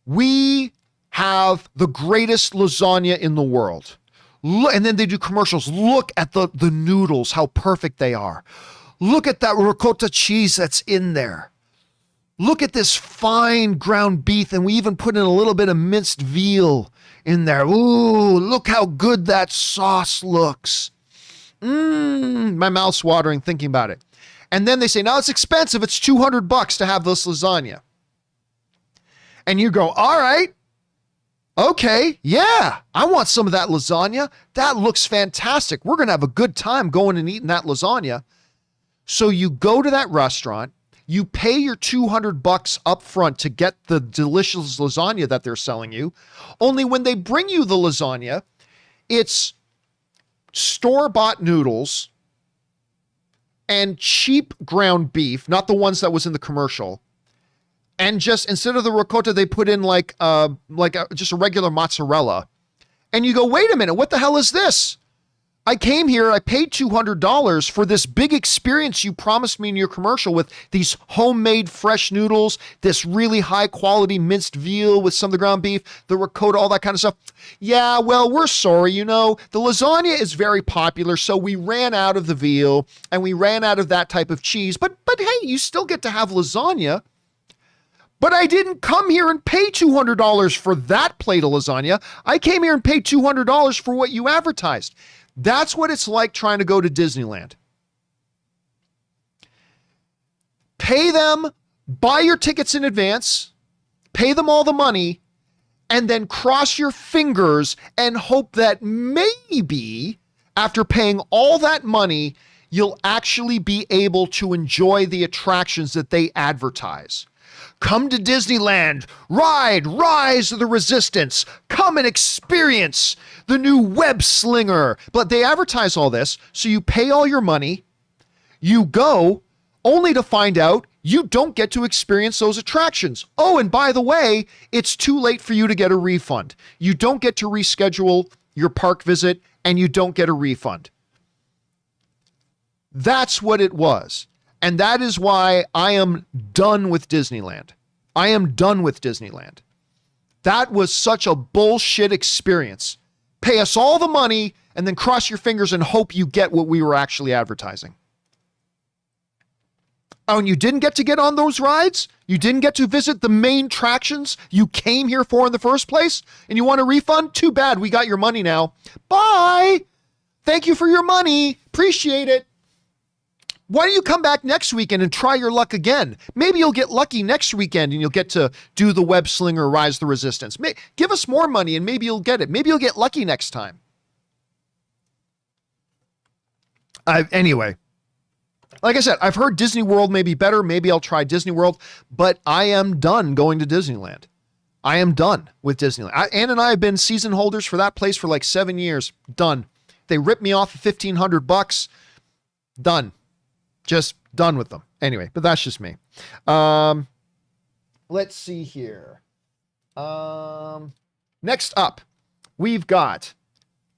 we have the greatest lasagna in the world. And then they do commercials. Look at the noodles, how perfect they are. Look at that ricotta cheese that's in there. Look at this fine ground beef, and we even put in a little bit of minced veal in there. Ooh, look how good that sauce looks. My mouth's watering thinking about it. And then they say, now it's expensive. It's $200 to have this lasagna. And you go, all right. Okay. Yeah. I want some of that lasagna. That looks fantastic. We're going to have a good time going and eating that lasagna. So you go to that restaurant, you pay your $200 up front to get the delicious lasagna that they're selling you. Only when they bring you the lasagna, it's store-bought noodles and cheap ground beef, not the ones that was in the commercial. And just instead of the ricotta, they put in just a regular mozzarella. And you go, wait a minute, what the hell is this? I came here, I paid $200 for this big experience you promised me in your commercial with these homemade fresh noodles, this really high quality minced veal with some of the ground beef, the ricotta, all that kind of stuff. Yeah, well, we're sorry, the lasagna is very popular, so we ran out of the veal and we ran out of that type of cheese. But hey, you still get to have lasagna. But I didn't come here and pay $200 for that plate of lasagna. I came here and paid $200 for what you advertised. That's what it's like trying to go to Disneyland. Pay them, buy your tickets in advance, pay them all the money, and then cross your fingers and hope that maybe after paying all that money, you'll actually be able to enjoy the attractions that they advertise. Come to Disneyland, ride Rise of the Resistance, come and experience the new web slinger. But they advertise all this, so you pay all your money, you go, only to find out you don't get to experience those attractions. Oh, and by the way, it's too late for you to get a refund. You don't get to reschedule your park visit, and you don't get a refund. That's what it was. And that is why I am done with Disneyland. I am done with Disneyland. That was such a bullshit experience. Pay us all the money and then cross your fingers and hope you get what we were actually advertising. Oh, and you didn't get on those rides? You didn't get to visit the main attractions you came here for in the first place? And you want a refund? Too bad, we got your money now. Bye! Thank you for your money. Appreciate it. Why don't you come back next weekend and try your luck again? Maybe you'll get lucky next weekend and you'll get to do the web slinger, Rise the Resistance. Give us more money and maybe you'll get it. Maybe you'll get lucky next time. Anyway, like I said, I've heard Disney World may be better. Maybe I'll try Disney World, but I am done going to Disneyland. I am done with Disneyland. Ann and I have been season holders for that place for like 7 years. Done. They ripped me off for $1,500. Done. Just done with them. Anyway, but that's just me. let's see here. Next up, we've got,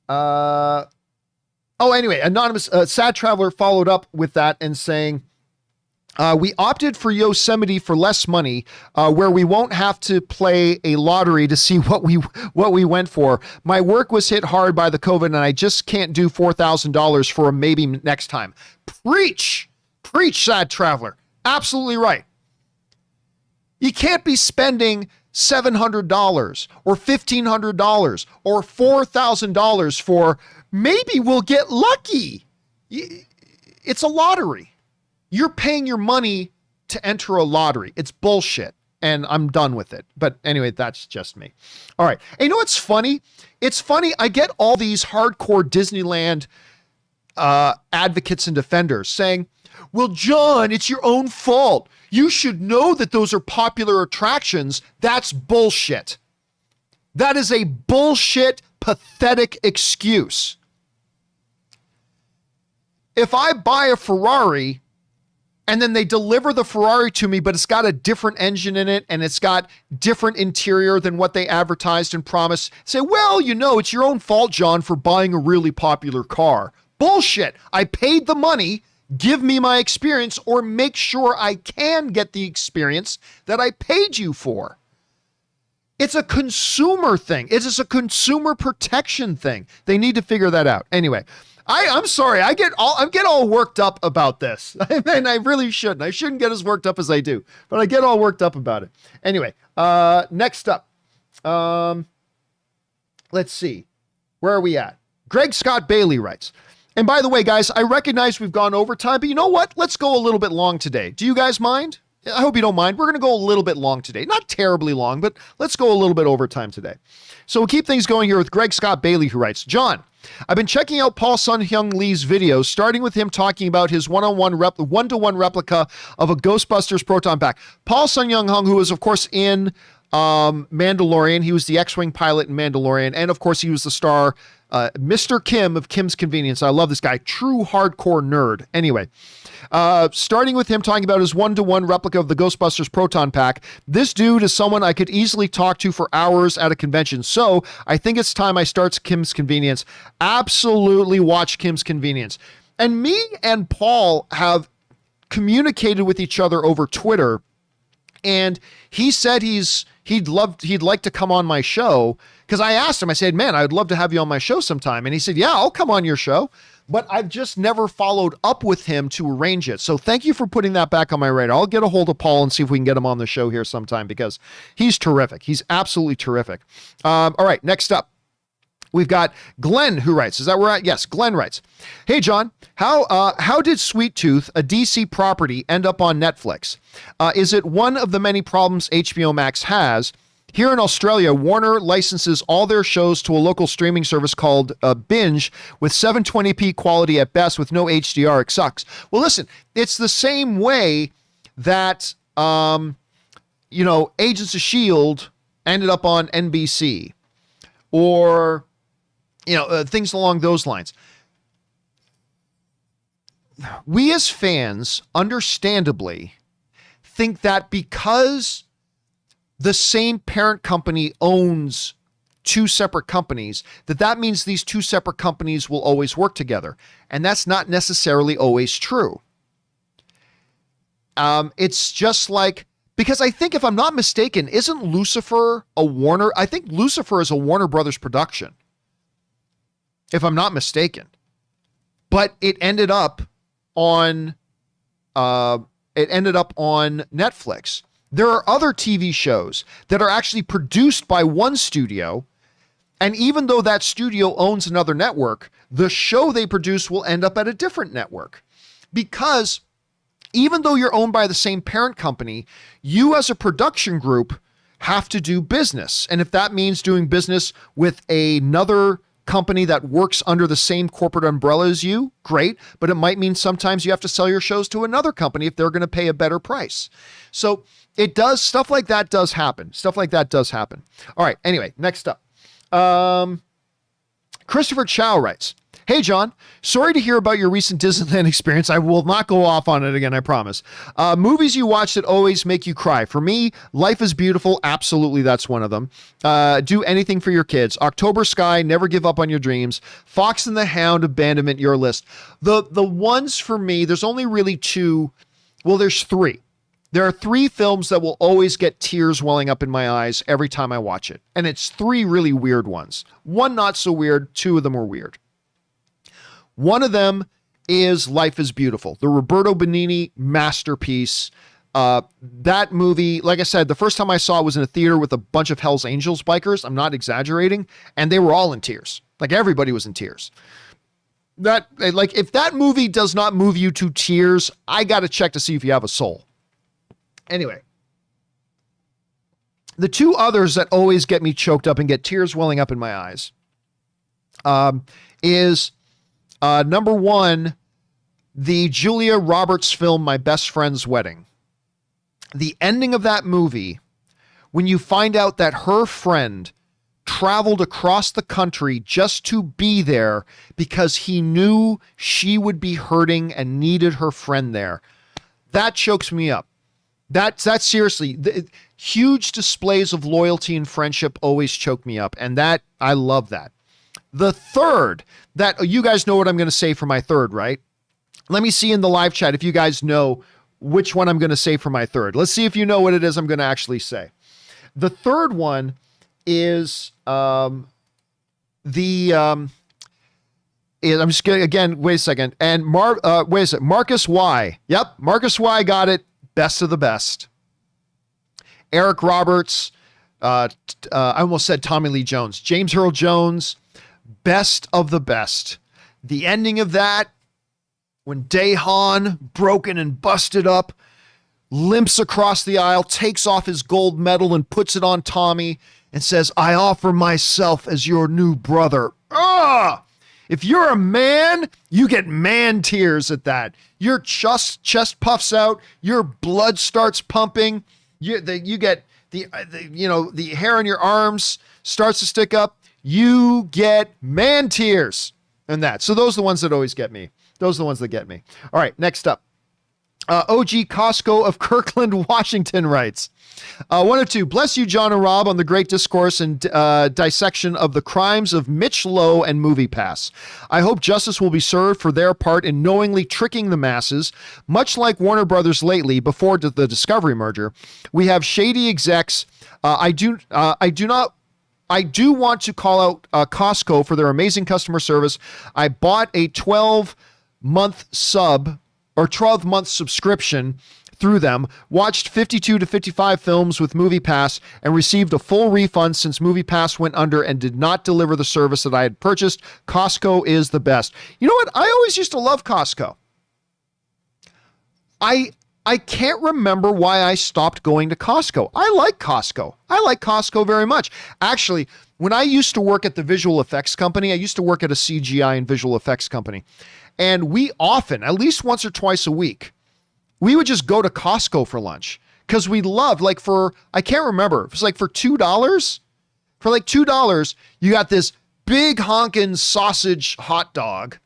anyway, anonymous sad traveler followed up with that and saying, we opted for Yosemite for less money, where we won't have to play a lottery to see what we went for. My work was hit hard by the COVID, and I just can't do $4,000 for a maybe next time. Preach, sad traveler. Absolutely right. You can't be spending $700 or $1,500 or $4,000 for maybe we'll get lucky. It's a lottery. You're paying your money to enter a lottery. It's bullshit. And I'm done with it. But anyway, that's just me. All right. And you know what's funny? It's funny. I get all these hardcore Disneyland advocates and defenders saying, well, John, it's your own fault. You should know that those are popular attractions. That's bullshit. That is a bullshit, pathetic excuse. If I buy a Ferrari and then they deliver the Ferrari to me, but it's got a different engine in it and it's got different interior than what they advertised and promised, say, well, you know, it's your own fault, John, for buying a really popular car. Bullshit. I paid the money. Give me my experience, or make sure I can get the experience that I paid you for. It's a consumer thing. It is a consumer protection thing. They need to figure that out. Anyway, I'm sorry. I get all worked up about this. And I really shouldn't. I shouldn't get as worked up as I do, but I get all worked up about it. Anyway, next up. Let's see. Where are we at? Greg Scott Bailey writes, and by the way, guys, I recognize we've gone overtime, but you know what? Let's go a little bit long today. Do you guys mind? I hope you don't mind. We're going to go a little bit long today. Not terribly long, but let's go a little bit overtime today. So we'll keep things going here with Greg Scott Bailey, who writes, John, I've been checking out Paul Sun-Hyung Lee's videos, starting with him talking about his one-to-one replica of a Ghostbusters proton pack. Paul Sun-Hyung, who was, of course, in Mandalorian. He was the X-Wing pilot in Mandalorian. And, of course, he was the star Mr. Kim of Kim's Convenience. I love this guy. True hardcore nerd. Anyway, starting with him talking about his one-to-one replica of the Ghostbusters proton pack. This dude is someone I could easily talk to for hours at a convention. So I think it's time I start Kim's Convenience. Absolutely watch Kim's Convenience. And me and Paul have communicated with each other over Twitter. And he said he'd like to come on my show, because I asked him, I said, man, I'd love to have you on my show sometime. And he said, yeah, I'll come on your show, but I've just never followed up with him to arrange it. So thank you for putting that back on my radar. I'll get a hold of Paul and see if we can get him on the show here sometime, because he's terrific. He's absolutely terrific. All right, next up. We've got Glenn, who writes, is that where we're at? Yes, Glenn writes, hey, John, how did Sweet Tooth, a DC property, end up on Netflix? Is it one of the many problems HBO Max has? Here in Australia, Warner licenses all their shows to a local streaming service called Binge with 720p quality at best with no HDR. It sucks. Well, listen, it's the same way that, Agents of S.H.I.E.L.D. ended up on NBC, or things along those lines. We as fans, understandably, think that because the same parent company owns two separate companies, that means these two separate companies will always work together. And that's not necessarily always true. It's just like, because I think, if I'm not mistaken, isn't Lucifer a Warner? I think Lucifer is a Warner Brothers production, if I'm not mistaken. But it ended up on Netflix. There are other TV shows that are actually produced by one studio, and even though that studio owns another network, the show they produce will end up at a different network. Because even though you're owned by the same parent company, you as a production group have to do business. And if that means doing business with another company that works under the same corporate umbrella as you, great. But it might mean sometimes you have to sell your shows to another company if they're going to pay a better price. So stuff like that does happen. All right. Anyway, next up. Christopher Chow writes, "Hey, John, sorry to hear about your recent Disneyland experience. I will not go off on it again, I promise. Movies you watch that always make you cry. For me, Life is Beautiful. Absolutely, that's one of them. Do Anything for Your Kids. October Sky, Never Give Up on Your Dreams. Fox and the Hound, Abandonment, your list. The ones for me, there's only really two. Well, there's three. There are three films that will always get tears welling up in my eyes every time I watch it. And it's three really weird ones. One not so weird, two of them are weird. One of them is Life is Beautiful, the Roberto Benigni masterpiece. That movie, like I said, the first time I saw it was in a theater with a bunch of Hell's Angels bikers. I'm not exaggerating. And they were all in tears. Like everybody was in tears. If that movie does not move you to tears, I got to check to see if you have a soul. Anyway, the two others that always get me choked up and get tears welling up in my eyes is number one, the Julia Roberts film, My Best Friend's Wedding. The ending of that movie, when you find out that her friend traveled across the country just to be there because he knew she would be hurting and needed her friend there, that chokes me up. That's seriously, huge displays of loyalty and friendship always choke me up. And that, I love that. The third, that you guys know what I'm going to say for my third, right? Let me see in the live chat if you guys know which one I'm going to say for my third. Let's see if you know what it is I'm going to actually say. The third one is I'm just going to, again, wait a second. And wait a second. Marcus Y. Yep. Marcus Y got it. Best of the best. Eric Roberts. I almost said Tommy Lee Jones. James Earl Jones. Best of the best. The ending of that, when Dahan, broken and busted up, limps across the aisle, takes off his gold medal and puts it on Tommy and says, "I offer myself as your new brother." Ah! If you're a man, you get man tears at that. Your chest puffs out, your blood starts pumping, you get the hair on your arms starts to stick up. You get man tears and that. So those are the ones that always get me. Those are the ones that get me. All right, next up. OG Costco of Kirkland, Washington writes, one of two, bless you, John and Rob, on the great discourse and dissection of the crimes of Mitch Lowe and MoviePass. I hope justice will be served for their part in knowingly tricking the masses, much like Warner Brothers lately before the Discovery merger. We have shady execs. I do want to call out Costco for their amazing customer service. I bought a 12-month subscription through them, watched 52 to 55 films with MoviePass, and received a full refund since MoviePass went under and did not deliver the service that I had purchased. Costco is the best. You know what? I always used to love Costco. I can't remember why I stopped going to Costco. I like Costco. I like Costco very much. Actually, when I used to work at the visual effects company, I used to work at a CGI and visual effects company. And we often, at least once or twice a week, we would just go to Costco for lunch because we loved, I can't remember, it was like for $2. For like $2, you got this big honkin' sausage hot dog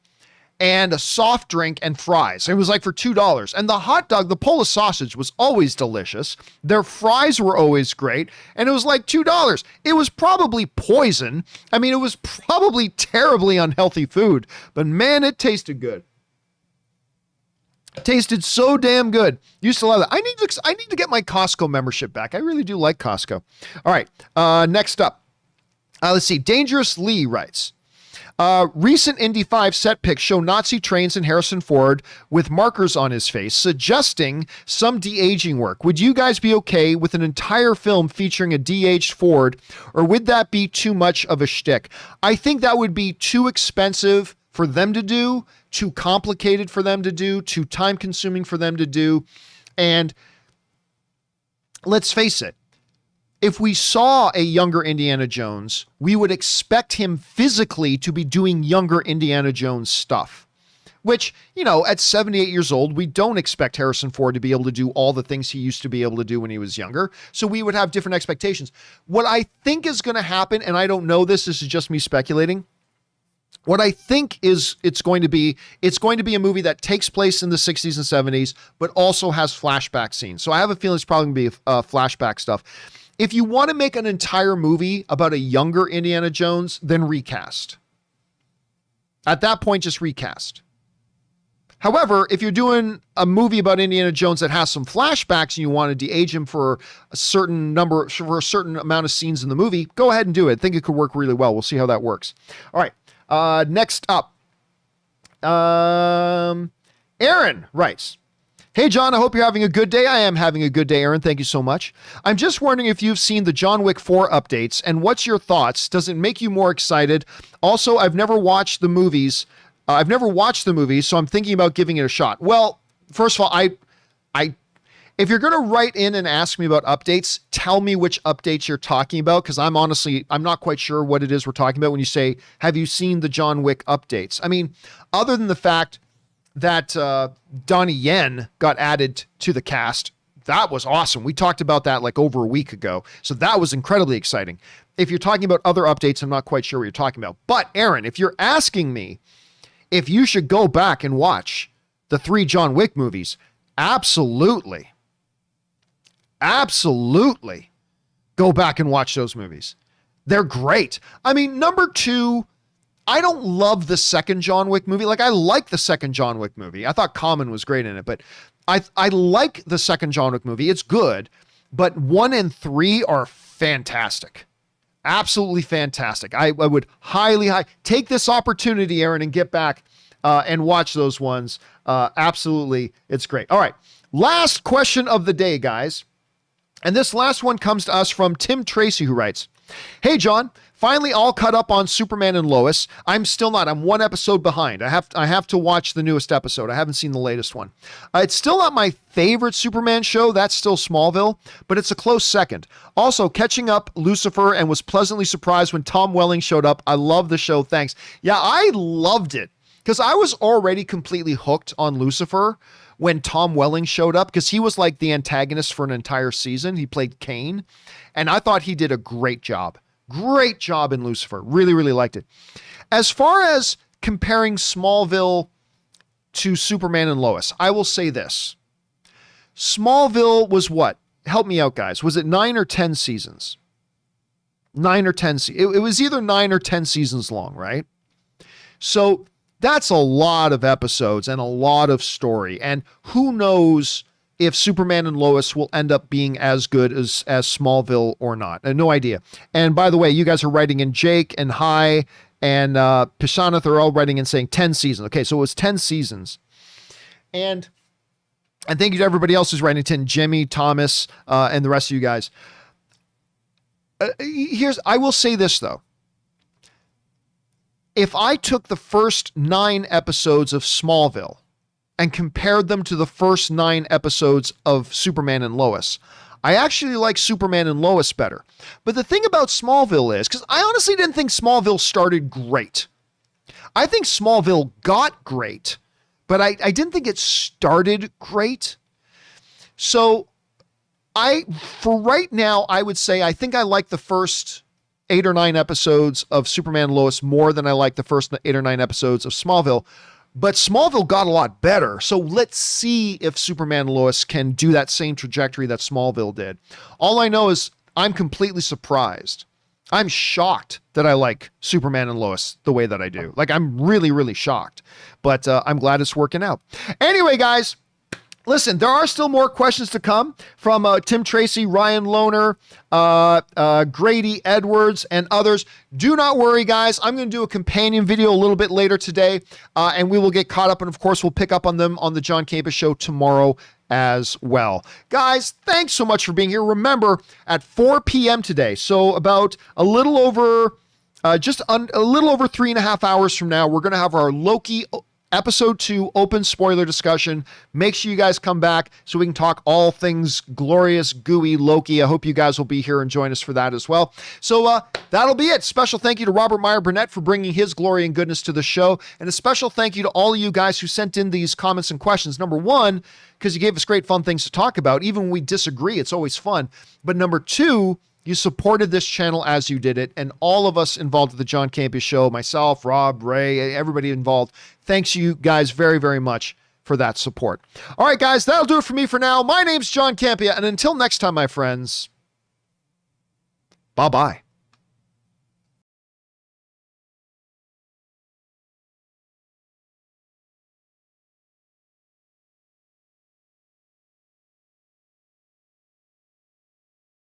and a soft drink and fries. It was like for $2. And the hot dog, the Polish sausage, was always delicious. Their fries were always great. And it was like $2. It was probably poison. I mean, it was probably terribly unhealthy food. But man, it tasted good. It tasted so damn good. Used to love that. I need to get my Costco membership back. I really do like Costco. All right. Next up. Let's see. Dangerous Lee writes, recent Indy 5 set pics show Nazi trains and Harrison Ford with markers on his face, suggesting some de-aging work. Would you guys be okay with an entire film featuring a de-aged Ford, or would that be too much of a shtick? I think that would be too expensive for them to do, too complicated for them to do, too time-consuming for them to do. And let's face it, if we saw a younger Indiana Jones, we would expect him physically to be doing younger Indiana Jones stuff, which, at 78 years old, we don't expect Harrison Ford to be able to do all the things he used to be able to do when he was younger. So we would have different expectations. What I think is going to happen, and I don't know this is just me speculating, What I think is it's going to be a movie that takes place in the 60s and 70s, but also has flashback scenes. So I have a feeling it's probably going to be flashback stuff. If you want to make an entire movie about a younger Indiana Jones, then recast. At that point, just recast. However, if you're doing a movie about Indiana Jones that has some flashbacks and you want to de-age him for a certain amount of scenes in the movie, go ahead and do it. I think it could work really well. We'll see how that works. All right. Next up. Aaron writes, "Hey, John, I hope you're having a good day." I am having a good day, Aaron. Thank you so much. "I'm just wondering if you've seen the John Wick 4 updates and what's your thoughts? Does it make you more excited? Also, I've never watched the movies, so I'm thinking about giving it a shot." Well, first of all, if you're going to write in and ask me about updates, tell me which updates you're talking about, because I'm not quite sure what it is we're talking about when you say, have you seen the John Wick updates? I mean, other than the fact that Donnie Yen got added to the cast, that was awesome. We talked about that like over a week ago, so that was incredibly exciting. If you're talking about other updates, I'm not quite sure what you're talking about. But Aaron, if you're asking me if you should go back and watch the 3 John Wick movies, absolutely go back and watch those movies. They're great. I mean, number 2, I don't love the second John Wick movie. Like, I like the second John Wick movie. I thought Common was great in it, but I like the second John Wick movie. It's good, but 1 and 3 are fantastic. Absolutely fantastic. I would highly take this opportunity, Aaron, and get back and watch those ones. Absolutely. It's great. All right. Last question of the day, guys. And this last one comes to us from Tim Tracy, who writes, "Hey, John, finally all caught up on Superman and Lois. I'm still not. I'm 1 episode behind. I have to watch the newest episode. I haven't seen the latest one. It's still not my favorite Superman show. That's still Smallville, but it's a close second. Also, catching up Lucifer and was pleasantly surprised when Tom Welling showed up. I love the show. Thanks." Yeah, I loved it because I was already completely hooked on Lucifer when Tom Welling showed up, because he was like the antagonist for an entire season. He played Kane, and I thought he did a great job. Great job in Lucifer. Really, really liked it. As far as comparing Smallville to Superman and Lois, I will say this. Smallville was what? Help me out, guys. Was it 9 or 10 seasons? 9 or 10. It was either 9 or 10 seasons long, right? So that's a lot of episodes and a lot of story. And who knows if Superman and Lois will end up being as good as Smallville or not. No idea. And by the way, you guys are writing in, Jake and Hi and Pishanath are all writing in saying 10 seasons. Okay, so it was 10 seasons. And thank you to everybody else who's writing in, Jimmy, Thomas, and the rest of you guys. I will say this, though. If I took the first 9 episodes of Smallville and compared them to the first 9 episodes of Superman and Lois, I actually like Superman and Lois better. But the thing about Smallville is, because I honestly didn't think Smallville started great. I think Smallville got great, but I didn't think it started great. So for right now, I would say I think I like the first 8 or 9 episodes of Superman and Lois more than I like the first 8 or 9 episodes of Smallville. But Smallville got a lot better. So let's see if Superman and Lois can do that same trajectory that Smallville did. All I know is I'm completely surprised. I'm shocked that I like Superman and Lois the way that I do. Like, I'm really, really shocked. But I'm glad it's working out. Anyway, guys, listen, there are still more questions to come from Tim Tracy, Ryan Lohner, Grady Edwards, and others. Do not worry, guys. I'm going to do a companion video a little bit later today, and we will get caught up. And, of course, we'll pick up on them on the John Campea Show tomorrow as well. Guys, thanks so much for being here. Remember, at 4 p.m. today, so about a little over 3.5 hours from now, we're going to have our Loki Episode 2 open spoiler discussion. Make sure you guys come back so we can talk all things glorious, gooey Loki. I hope you guys will be here and join us for that as well. So that'll be it. Special thank you to Robert Meyer Burnett for bringing his glory and goodness to the show. And a special thank you to all of you guys who sent in these comments and questions. Number 1, because you gave us great fun things to talk about. Even when we disagree, it's always fun. But number 2, You supported this channel as you did it, and all of us involved with the John Campea Show, myself, Rob, Ray, everybody involved, thanks you guys very, very much for that support. All right, guys, that'll do it for me for now. My name's John Campea, and until next time, my friends, bye-bye.